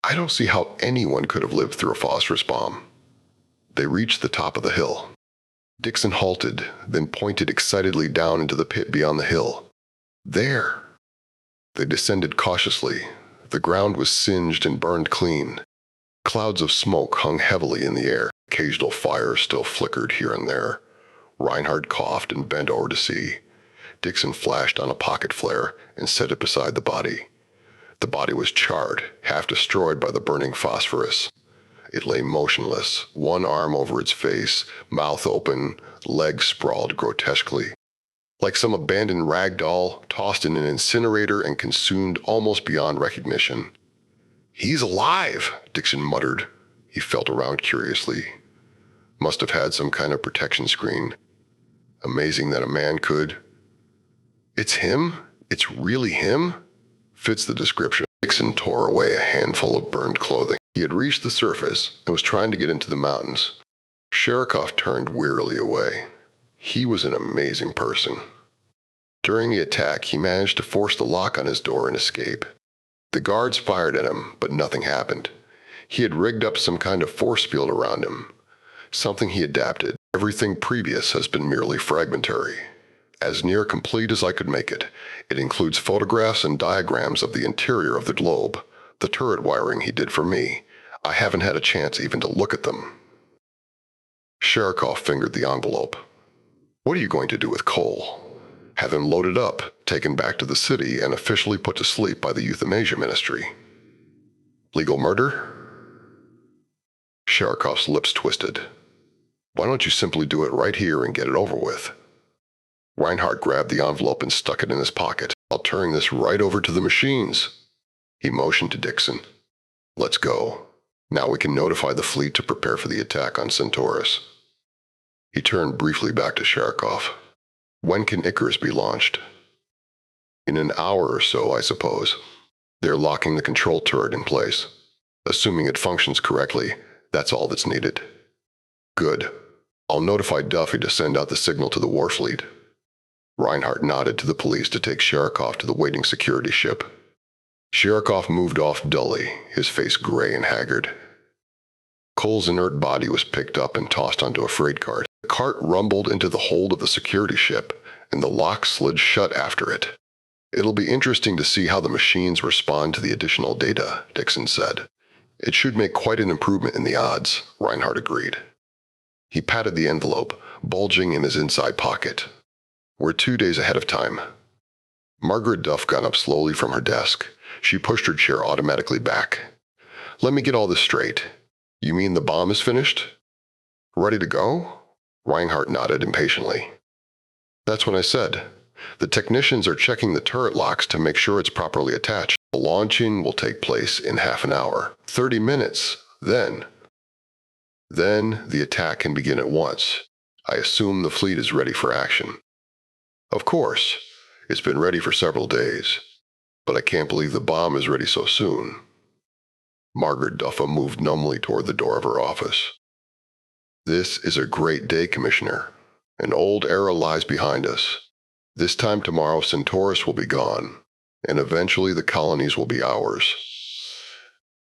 A: I don't see how anyone could have lived through a phosphorus bomb. They reached the top of the hill. Dixon halted, then pointed excitedly down into the pit beyond the hill. There! They descended cautiously. The ground was singed and burned clean. Clouds of smoke hung heavily in the air. Occasional fires still flickered here and there. Reinhardt coughed and bent over to see. Dixon flashed on a pocket flare and set it beside the body. The body was charred, half destroyed by the burning phosphorus. It lay motionless, one arm over its face, mouth open, legs sprawled grotesquely. Like some abandoned rag doll, tossed in an incinerator and consumed almost beyond recognition. He's alive, Dixon muttered. He felt around curiously. Must have had some kind of protection screen. Amazing that a man could. It's him? It's really him? Fits the description. Dixon tore away a handful of burned clothing. He had reached the surface and was trying to get into the mountains. Sherikov turned wearily away. He was an amazing person. During the attack, he managed to force the lock on his door and escape. The guards fired at him, but nothing happened. He had rigged up some kind of force field around him. Something he adapted. Everything previous has been merely fragmentary. As near complete as I could make it, it includes photographs and diagrams of the interior of the globe, the turret wiring he did for me. I haven't had a chance even to look at them. Sherikov fingered the envelope. What are you going to do with Cole? Have him loaded up, taken back to the city, and officially put to sleep by the euthanasia ministry. Legal murder? Sherikov's lips twisted. Why don't you simply do it right here and get it over with? Reinhardt grabbed the envelope and stuck it in his pocket. I'll turn this right over to the machines. He motioned to Dixon. Let's go. Now we can notify the fleet to prepare for the attack on Centaurus. He turned briefly back to Sherikov. When can Icarus be launched? In an hour or so, I suppose. They're locking the control turret in place. Assuming it functions correctly, that's all that's needed. Good. I'll notify Duffy to send out the signal to the war fleet. Reinhardt nodded to the police to take Sherikov to the waiting security ship. Sherikov moved off dully, his face gray and haggard. Cole's inert body was picked up and tossed onto a freight cart. The cart rumbled into the hold of the security ship, and the lock slid shut after it. It'll be interesting to see how the machines respond to the additional data, Dixon said. It should make quite an improvement in the odds, Reinhardt agreed. He patted the envelope, bulging in his inside pocket. We're 2 days ahead of time. Margaret Duff got up slowly from her desk. She pushed her chair automatically back. Let me get all this straight. You mean the bomb is finished? Ready to go? Reinhardt nodded impatiently. That's what I said. The technicians are checking the turret locks to make sure it's properly attached. The launching will take place in half an hour. 30 minutes. Then the attack can begin at once. I assume the fleet is ready for action. Of course. It's been ready for several days. But I can't believe the bomb is ready so soon. Margaret Duffa moved numbly toward the door of her office. This is a great day, Commissioner. An old era lies behind us. This time tomorrow, Centaurus will be gone, and eventually the colonies will be ours.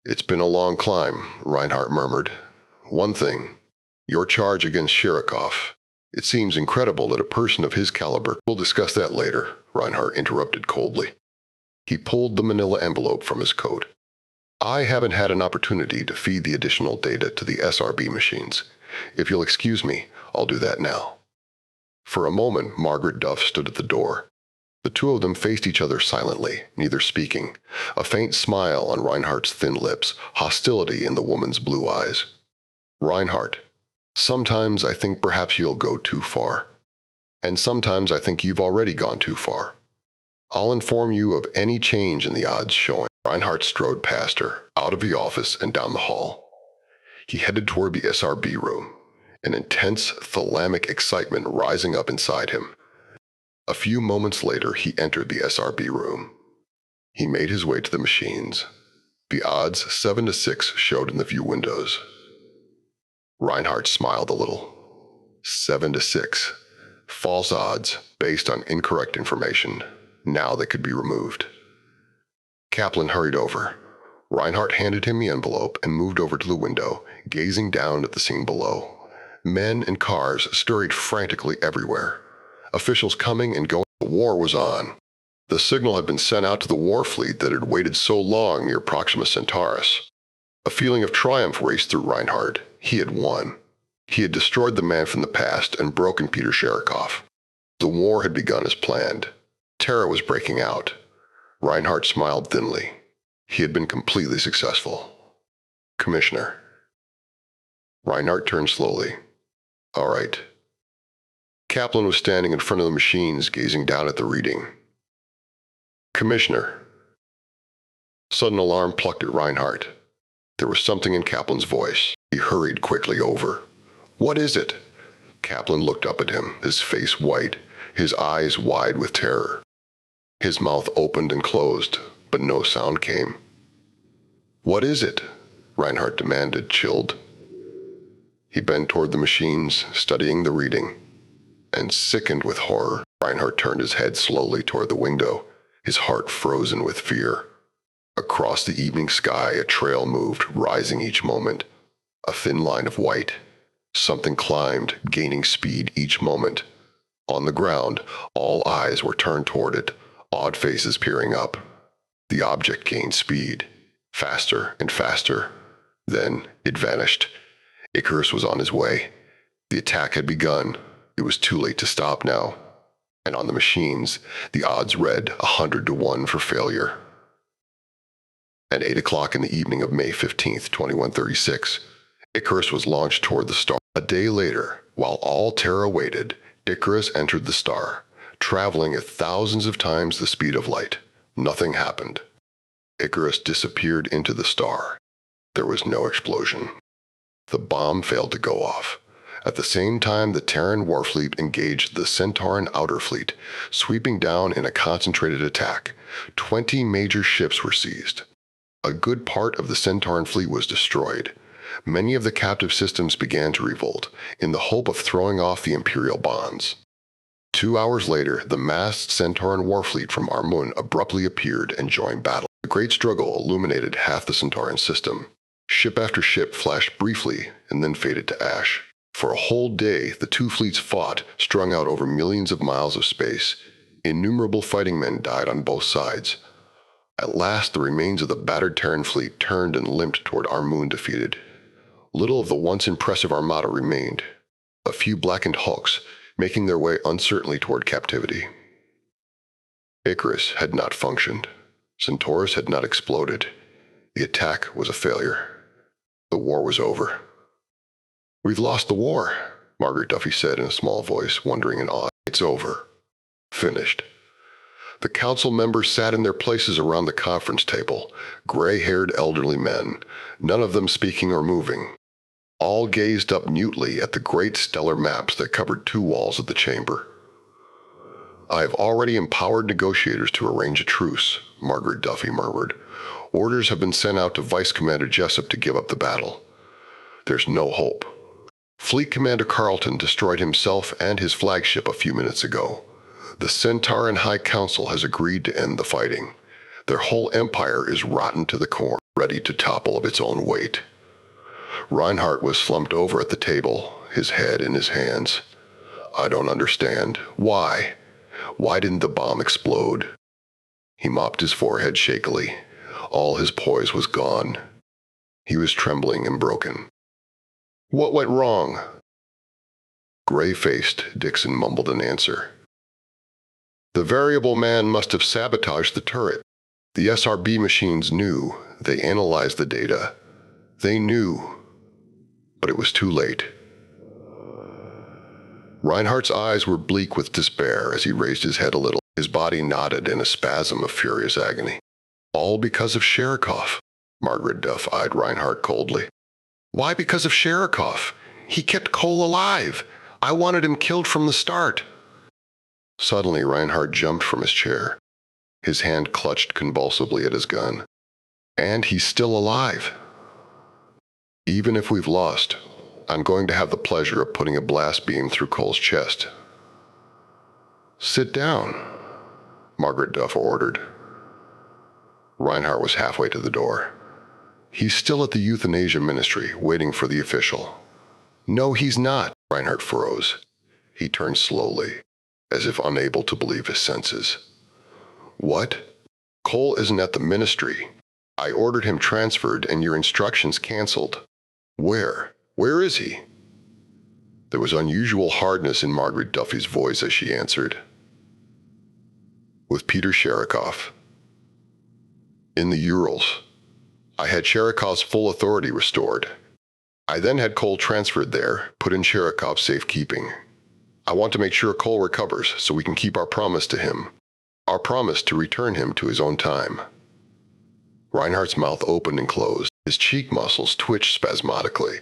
A: It's been a long climb, Reinhardt murmured. One thing, your charge against Sherikov. It seems incredible that a person of his caliber— We'll discuss that later, Reinhardt interrupted coldly. He pulled the manila envelope from his coat. I haven't had an opportunity to feed the additional data to the SRB machines. If you'll excuse me, I'll do that now. For a moment, Margaret Duff stood at the door. The two of them faced each other silently, neither speaking, a faint smile on Reinhardt's thin lips, hostility in the woman's blue eyes. Reinhardt, sometimes I think perhaps you'll go too far. And sometimes I think you've already gone too far. I'll inform you of any change in the odds showing. Reinhardt strode past her, out of the office and down the hall. He headed toward the SRB room. an intense thalamic excitement rising up inside him. A few moments later, he entered the SRB room. He made his way to the machines. The odds 7-6 showed in the view windows. Reinhardt smiled a little. 7-6. False odds based on incorrect information. Now they could be removed. Kaplan hurried over. Reinhardt handed him the envelope and moved over to the window, gazing down at the scene below. Men and cars scurried frantically everywhere. Officials coming and going. The war was on. The signal had been sent out to the war fleet that had waited so long near Proxima Centaurus. A feeling of triumph raced through Reinhardt. He had won. He had destroyed the man from the past and broken Peter Sherikov. The war had begun as planned. Terra was breaking out. Reinhardt smiled thinly. He had been completely successful. Commissioner. Reinhardt turned slowly. All right. Kaplan was standing in front of the machines, gazing down at the reading. Commissioner. Sudden alarm plucked at Reinhardt. There was something in Kaplan's voice. He hurried quickly over. What is it? Kaplan looked up at him, his face white, his eyes wide with terror. His mouth opened and closed, but no sound came. What is it? Reinhardt demanded, chilled. He bent toward the machines, studying the reading. And sickened with horror, Reinhardt turned his head slowly toward the window, his heart frozen with fear. Across the evening sky, a trail moved, rising each moment. A thin line of white. Something climbed, gaining speed each moment. On the ground, all eyes were turned toward it, odd faces peering up. The object gained speed, faster and faster. Then it vanished. Icarus was on his way. The attack had begun. It was too late to stop now. And on the machines, the odds read 100-1 for failure. At 8 o'clock in the evening of May 15th, 2136, Icarus was launched toward the star. A day later, while all Terra waited, Icarus entered the star, traveling at thousands of times the speed of light. Nothing happened. Icarus disappeared into the star. There was no explosion. The bomb failed to go off. At the same time, the Terran warfleet engaged the Centauran outer fleet, sweeping down in a concentrated attack. 20 major ships were seized. A good part of the Centauran fleet was destroyed. Many of the captive systems began to revolt, in the hope of throwing off the Imperial bonds. 2 hours later, the massed Centauran warfleet from Armun abruptly appeared and joined battle. The great struggle illuminated half the Centauran system. Ship after ship flashed briefly and then faded to ash. For a whole day, the two fleets fought, strung out over millions of miles of space. Innumerable fighting men died on both sides. At last, the remains of the battered Terran fleet turned and limped toward Armun defeated. Little of the once impressive armada remained. A few blackened hulks, making their way uncertainly toward captivity. Icarus had not functioned. Centaurus had not exploded. The attack was a failure. The war was over. We've lost the war, Margaret Duffy said in a small voice, wondering in awe. It's over. Finished. The council members sat in their places around the conference table, gray-haired elderly men, none of them speaking or moving. All gazed up mutely at the great stellar maps that covered 2 walls of the chamber. I have already empowered negotiators to arrange a truce, Margaret Duffy murmured. Orders have been sent out to Vice Commander Jessup to give up the battle. There's no hope. Fleet Commander Carlton destroyed himself and his flagship a few minutes ago. The Centauran High Council has agreed to end the fighting. Their whole empire is rotten to the core, ready to topple of its own weight. Reinhardt was slumped over at the table, his head in his hands. I don't understand. Why? Why didn't the bomb explode? He mopped his forehead shakily. All his poise was gone. He was trembling and broken. What went wrong? Gray-faced, Dixon mumbled an answer. The variable man must have sabotaged the turret. The SRB machines knew. They analyzed the data. They knew. But it was too late. Reinhardt's eyes were bleak with despair as he raised his head a little. His body knotted in a spasm of furious agony. All because of Sherikov. Margaret Duff eyed Reinhardt coldly. Why because of Sherikov? He kept Cole alive. I wanted him killed from the start." Suddenly, Reinhardt jumped from his chair. His hand clutched convulsively at his gun. "And he's still alive. Even if we've lost, I'm going to have the pleasure of putting a blast beam through Cole's chest." "Sit down," Margaret Duff ordered. Reinhardt was halfway to the door. "He's still at the euthanasia ministry, waiting for the official." "No, he's not." Reinhardt froze. He turned slowly, as if unable to believe his senses. "What? Cole isn't at the ministry. I ordered him transferred and your instructions canceled." "Where? Where is he?" There was unusual hardness in Margaret Duffy's voice as she answered. "With Peter Sherikoff. In the Urals. I had Sherikov's full authority restored. I then had Cole transferred there, put in Sherikov's safekeeping. I want to make sure Cole recovers so we can keep our promise to him. Our promise to return him to his own time." Reinhardt's mouth opened and closed. His cheek muscles twitched spasmodically.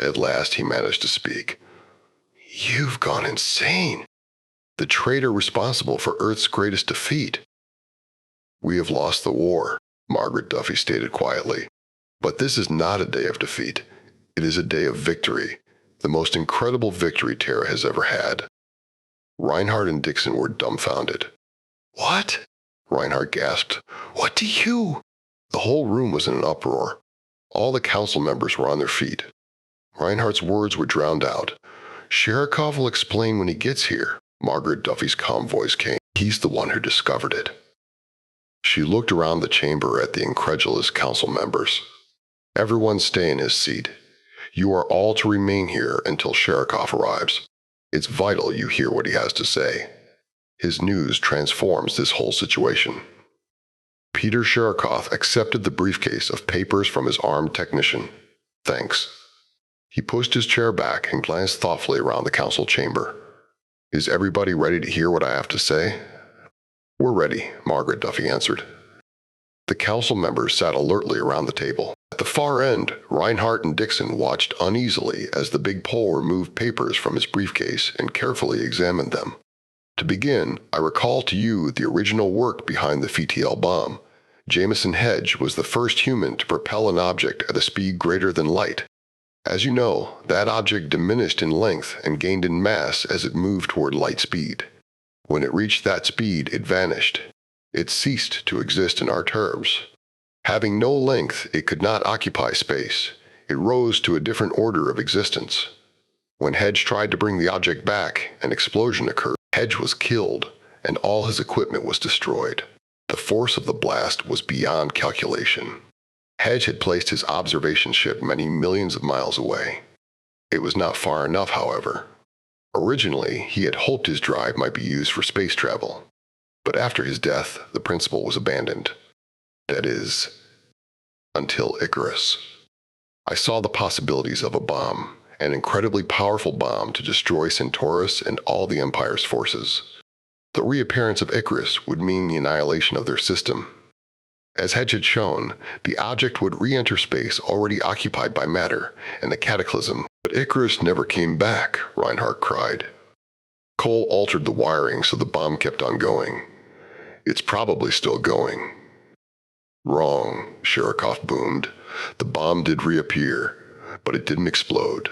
A: At last he managed to speak. "You've gone insane. The traitor responsible for Earth's greatest defeat." "We have lost the war," Margaret Duffy stated quietly. "But this is not a day of defeat. It is a day of victory, the most incredible victory Terra has ever had." Reinhardt and Dixon were dumbfounded. "What?" Reinhardt gasped. "What do you—" The whole room was in an uproar. All the council members were on their feet. Reinhardt's words were drowned out. "Sherikov will explain when he gets here." Margaret Duffy's calm voice came. "He's the one who discovered it." She looked around the chamber at the incredulous council members. "Everyone stay in his seat. You are all to remain here until Sherikov arrives. It's vital you hear what he has to say. His news transforms this whole situation." Peter Sherikov accepted the briefcase of papers from his armed technician. "Thanks." He pushed his chair back and glanced thoughtfully around the council chamber. "Is everybody ready to hear what I have to say?" "We're ready," Margaret Duffy answered. The council members sat alertly around the table. At the far end, Reinhardt and Dixon watched uneasily as the big Pole removed papers from his briefcase and carefully examined them. "To begin, I recall to you the original work behind the FTL bomb. Jameson Hedge was the first human to propel an object at a speed greater than light. As you know, that object diminished in length and gained in mass as it moved toward light speed. When it reached that speed, it vanished. It ceased to exist in our terms. Having no length, it could not occupy space. It rose to a different order of existence. When Hedge tried to bring the object back, an explosion occurred. Hedge was killed, and all his equipment was destroyed. The force of the blast was beyond calculation. Hedge had placed his observation ship many millions of miles away. It was not far enough, however. Originally, he had hoped his drive might be used for space travel. But after his death, the principle was abandoned. That is, until Icarus. I saw the possibilities of a bomb, an incredibly powerful bomb to destroy Centaurus and all the Empire's forces. The reappearance of Icarus would mean the annihilation of their system. As Hedge had shown, the object would re-enter space already occupied by matter, and the cataclysm. "But Icarus never came back," Reinhardt cried. "Cole altered the wiring so the bomb kept on going. It's probably still going." "Wrong," Sherikov boomed. "The bomb did reappear, but it didn't explode."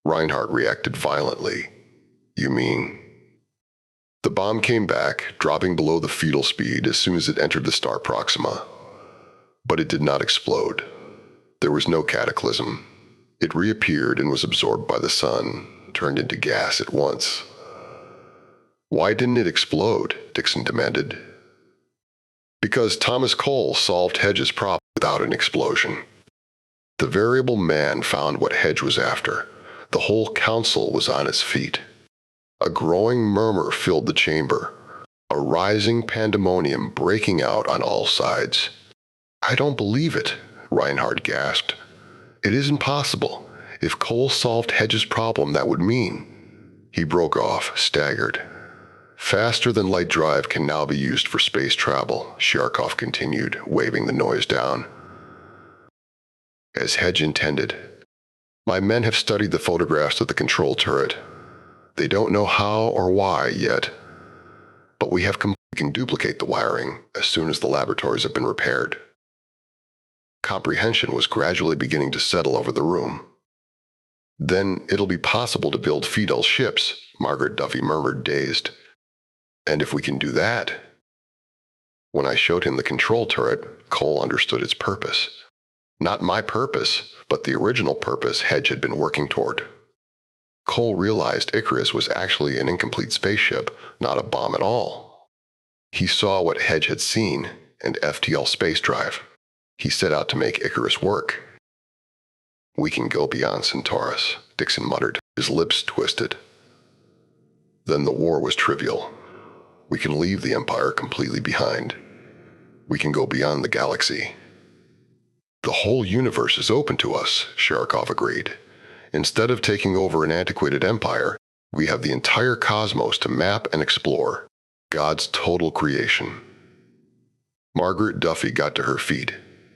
A: Reinhardt reacted violently. "You mean?" "The bomb came back, dropping below the fetal speed as soon as it entered the star Proxima. But it did not explode. There was no cataclysm. It reappeared and was absorbed by the sun, turned into gas at once." "Why didn't it explode?" Dixon demanded. "Because Thomas Cole solved Hedge's problem without an explosion. The variable man found what Hedge was after. The whole council was on its feet. A growing murmur filled the chamber, a rising pandemonium breaking out on all sides. "I don't believe it," Reinhardt gasped. "It isn't possible. If Cole solved Hedge's problem, that would mean—" He broke off, staggered. "Faster-than-light drive can now be used for space travel," Sherikov continued, waving the noise down. "As Hedge intended. My men have studied the photographs of the control turret. They don't know how or why yet, but we can duplicate the wiring as soon as the laboratories have been repaired. Comprehension was gradually beginning to settle over the room. Then it'll be possible to build fetal ships, Margaret Duffy murmured, dazed. And if we can do that... When I showed him the control turret, Cole understood its purpose. Not my purpose, but the original purpose Hedge had been working toward. Cole realized Icarus was actually an incomplete spaceship, not a bomb at all. He saw what Hedge had seen, an FTL space drive. He set out to make Icarus work. We can go beyond Centaurus, Dixon muttered, his lips twisted. Then the war was trivial. We can leave the Empire completely behind. We can go beyond the galaxy. The whole universe is open to us, Sherikov agreed. Instead of taking over an antiquated empire, we have the entire cosmos to map and explore. God's total creation. Margaret Duffy got to her feet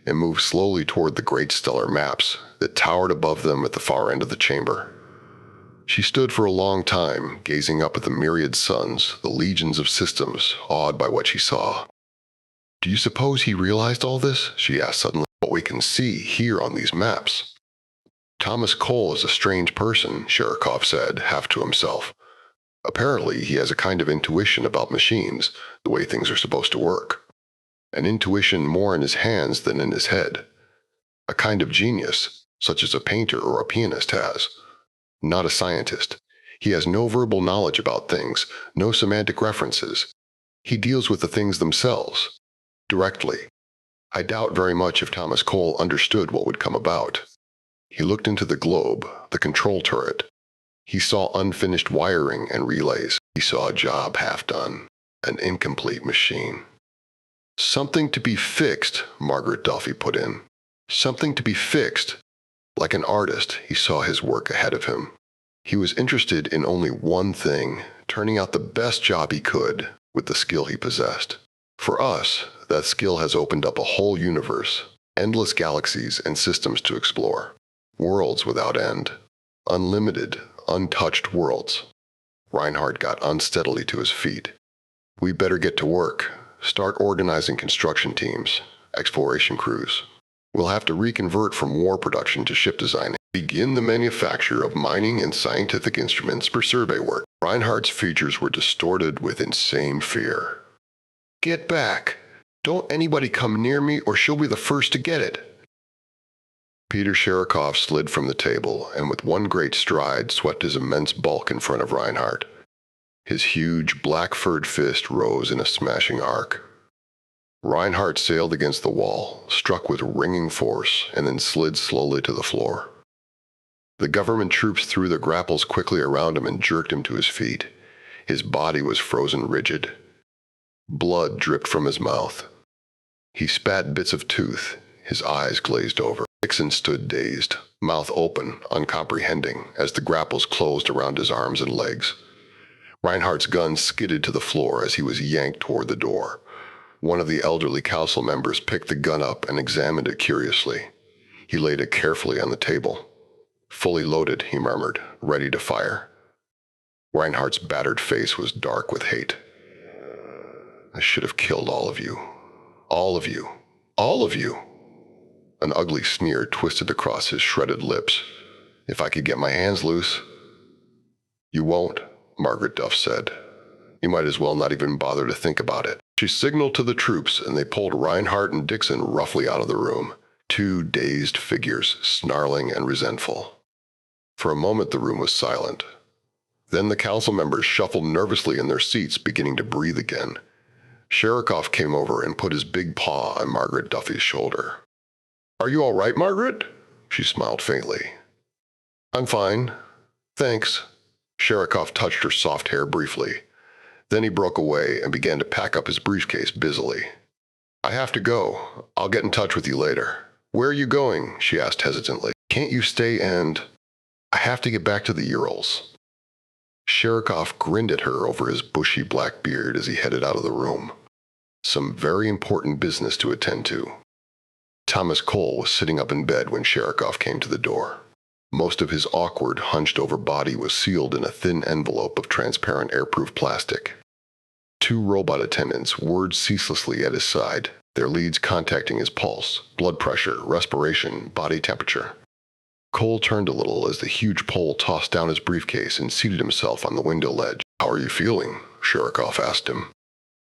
A: and moved slowly toward the great stellar maps that towered above them at the far end of the chamber. She stood for a long time, gazing up at the myriad suns, the legions of systems, awed by what she saw. Do you suppose he realized all this? She asked suddenly. What we can see here on these maps. Thomas Cole is a strange person, Sherikov said, half to himself. Apparently, he has a kind of intuition about machines, the way things are supposed to work. An intuition more in his hands than in his head. A kind of genius, such as a painter or a pianist has. Not a scientist. He has no verbal knowledge about things, no semantic references. He deals with the things themselves, directly. I doubt very much if Thomas Cole understood what would come about. He looked into the globe, the control turret. He saw unfinished wiring and relays. He saw a job half done, an incomplete machine. Something to be fixed, Margaret Duffy put in. Something to be fixed. Like an artist, he saw his work ahead of him. He was interested in only one thing, turning out the best job he could with the skill he possessed. For us, that skill has opened up a whole universe, endless galaxies and systems to explore. Worlds without end. Unlimited, untouched worlds. Reinhardt got unsteadily to his feet. We better get to work. Start organizing construction teams, exploration crews. We'll have to reconvert from war production to ship design. Begin the manufacture of mining and scientific instruments for survey work. Reinhardt's features were distorted with insane fear. Get back. Don't anybody come near me or she'll be the first to get it. Peter Sherikov slid from the table and with one great stride swept his immense bulk in front of Reinhardt. His huge, black-furred fist rose in a smashing arc. Reinhardt sailed against the wall, struck with ringing force, and then slid slowly to the floor. The government troops threw their grapples quickly around him and jerked him to his feet. His body was frozen rigid. Blood dripped from his mouth. He spat bits of tooth, his eyes glazed over. Dixon stood dazed, mouth open, uncomprehending, as the grapples closed around his arms and legs. Reinhardt's gun skidded to the floor as he was yanked toward the door. One of the elderly council members picked the gun up and examined it curiously. He laid it carefully on the table. Fully loaded, he murmured, ready to fire. Reinhardt's battered face was dark with hate. I should have killed all of you. All of you. All of you. An ugly sneer twisted across his shredded lips. If I could get my hands loose. You won't, Margaret Duff said. You might as well not even bother to think about it. She signaled to the troops, and they pulled Reinhardt and Dixon roughly out of the room, two dazed figures, snarling and resentful. For a moment the room was silent. Then the council members shuffled nervously in their seats, beginning to breathe again. Sherikov came over and put his big paw on Margaret Duffy's shoulder. Are you all right, Margaret? She smiled faintly. I'm fine. Thanks. Sherikov touched her soft hair briefly. Then he broke away and began to pack up his briefcase busily. I have to go. I'll get in touch with you later. Where are you going? She asked hesitantly. Can't you stay and... I have to get back to the Urals. Sherikov grinned at her over his bushy black beard as he headed out of the room. Some very important business to attend to. Thomas Cole was sitting up in bed when Sherikov came to the door. Most of his awkward, hunched-over body was sealed in a thin envelope of transparent airproof plastic. Two robot attendants whirred ceaselessly at his side, their leads contacting his pulse, blood pressure, respiration, body temperature. Cole turned a little as the huge Pole tossed down his briefcase and seated himself on the window ledge. "How are you feeling?" Sherikov asked him.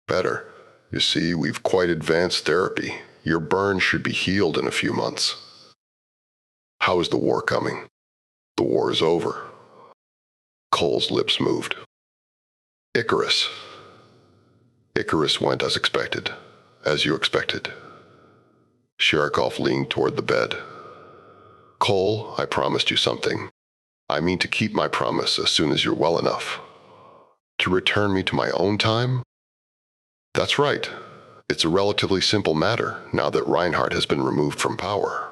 A: "Better. You see, we've quite advanced therapy. Your burn should be healed in a few months." "How is the war coming?" "The war is over." Cole's lips moved. Icarus. Icarus went as expected. As you expected. Sherikov leaned toward the bed. "Cole, I promised you something. I mean to keep my promise as soon as you're well enough. To return me to my own time?" "That's right. It's a relatively simple matter now that Reinhardt has been removed from power.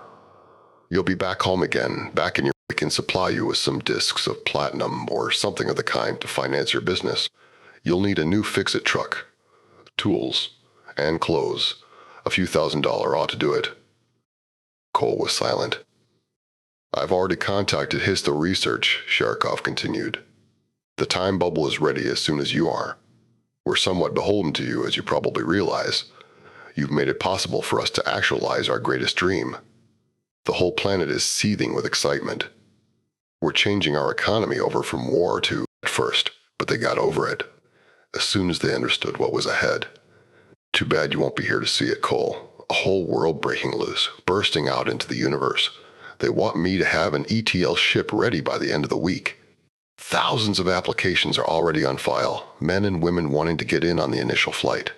A: You'll be back home again, back in your... We can supply you with some discs of platinum or something of the kind to finance your business. You'll need a new fix-it truck, tools, and clothes. A few $1,000s ought to do it." Cole was silent. "I've already contacted Histo Research," Sherikov continued. "The time bubble is ready as soon as you are. We're somewhat beholden to you, as you probably realize. You've made it possible for us to actualize our greatest dream. The whole planet is seething with excitement. We're changing our economy over from war to... At first, but they got over it. As soon as they understood what was ahead. Too bad you won't be here to see it, Cole. A whole world breaking loose, bursting out into the universe. They want me to have an ETL ship ready by the end of the week. Thousands of applications are already on file, men and women wanting to get in on the initial flight."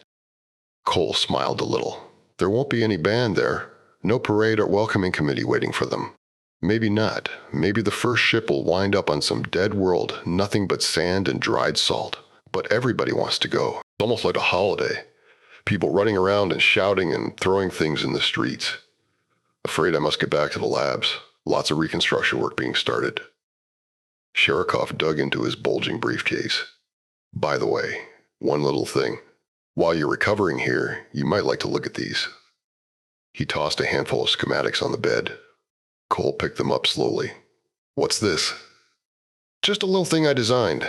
A: Cole smiled a little. "There won't be any band there. No parade or welcoming committee waiting for them. Maybe not. Maybe the first ship will wind up on some dead world, nothing but sand and dried salt. But everybody wants to go. It's almost like a holiday. People running around and shouting and throwing things in the streets. Afraid I must get back to the labs. Lots of reconstruction work being started." Sherikov dug into his bulging briefcase. "By the way, one little thing. While you're recovering here, you might like to look at these." He tossed a handful of schematics on the bed. Cole picked them up slowly. "What's this?" "Just a little thing I designed."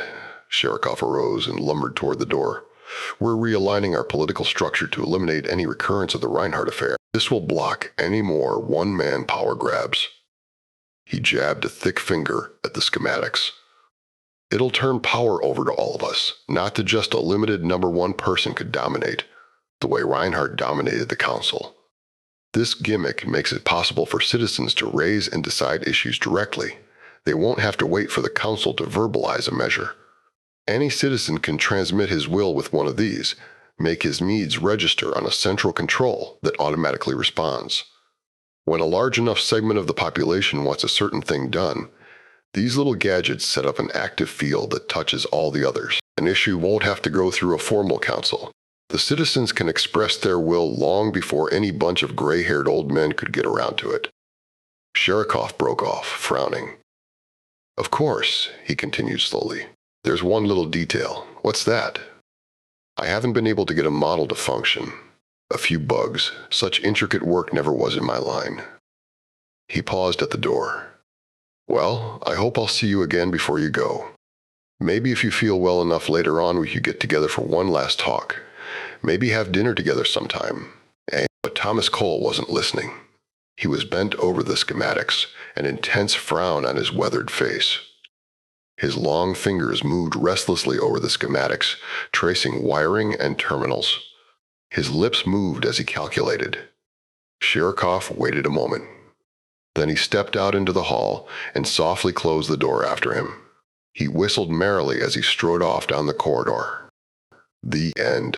A: Sherikov arose and lumbered toward the door. "We're realigning our political structure to eliminate any recurrence of the Reinhardt affair. This will block any more one-man power grabs." He jabbed a thick finger at the schematics. "It'll turn power over to all of us, not to just a limited number one person could dominate, the way Reinhardt dominated the council. This gimmick makes it possible for citizens to raise and decide issues directly. They won't have to wait for the council to verbalize a measure. Any citizen can transmit his will with one of these, make his needs register on a central control that automatically responds. When a large enough segment of the population wants a certain thing done, these little gadgets set up an active field that touches all the others. An issue won't have to go through a formal council. The citizens can express their will long before any bunch of gray-haired old men could get around to it." Sherikov broke off, frowning. "Of course," he continued slowly. "There's one little detail." "What's that?" "I haven't been able to get a model to function. A few bugs. Such intricate work never was in my line." He paused at the door. "Well, I hope I'll see you again before you go. Maybe if you feel well enough later on we could get together for one last talk. Maybe have dinner together sometime." But Thomas Cole wasn't listening. He was bent over the schematics, an intense frown on his weathered face. His long fingers moved restlessly over the schematics, tracing wiring and terminals. His lips moved as he calculated. Sherikov waited a moment. Then he stepped out into the hall and softly closed the door after him. He whistled merrily as he strode off down the corridor. The end.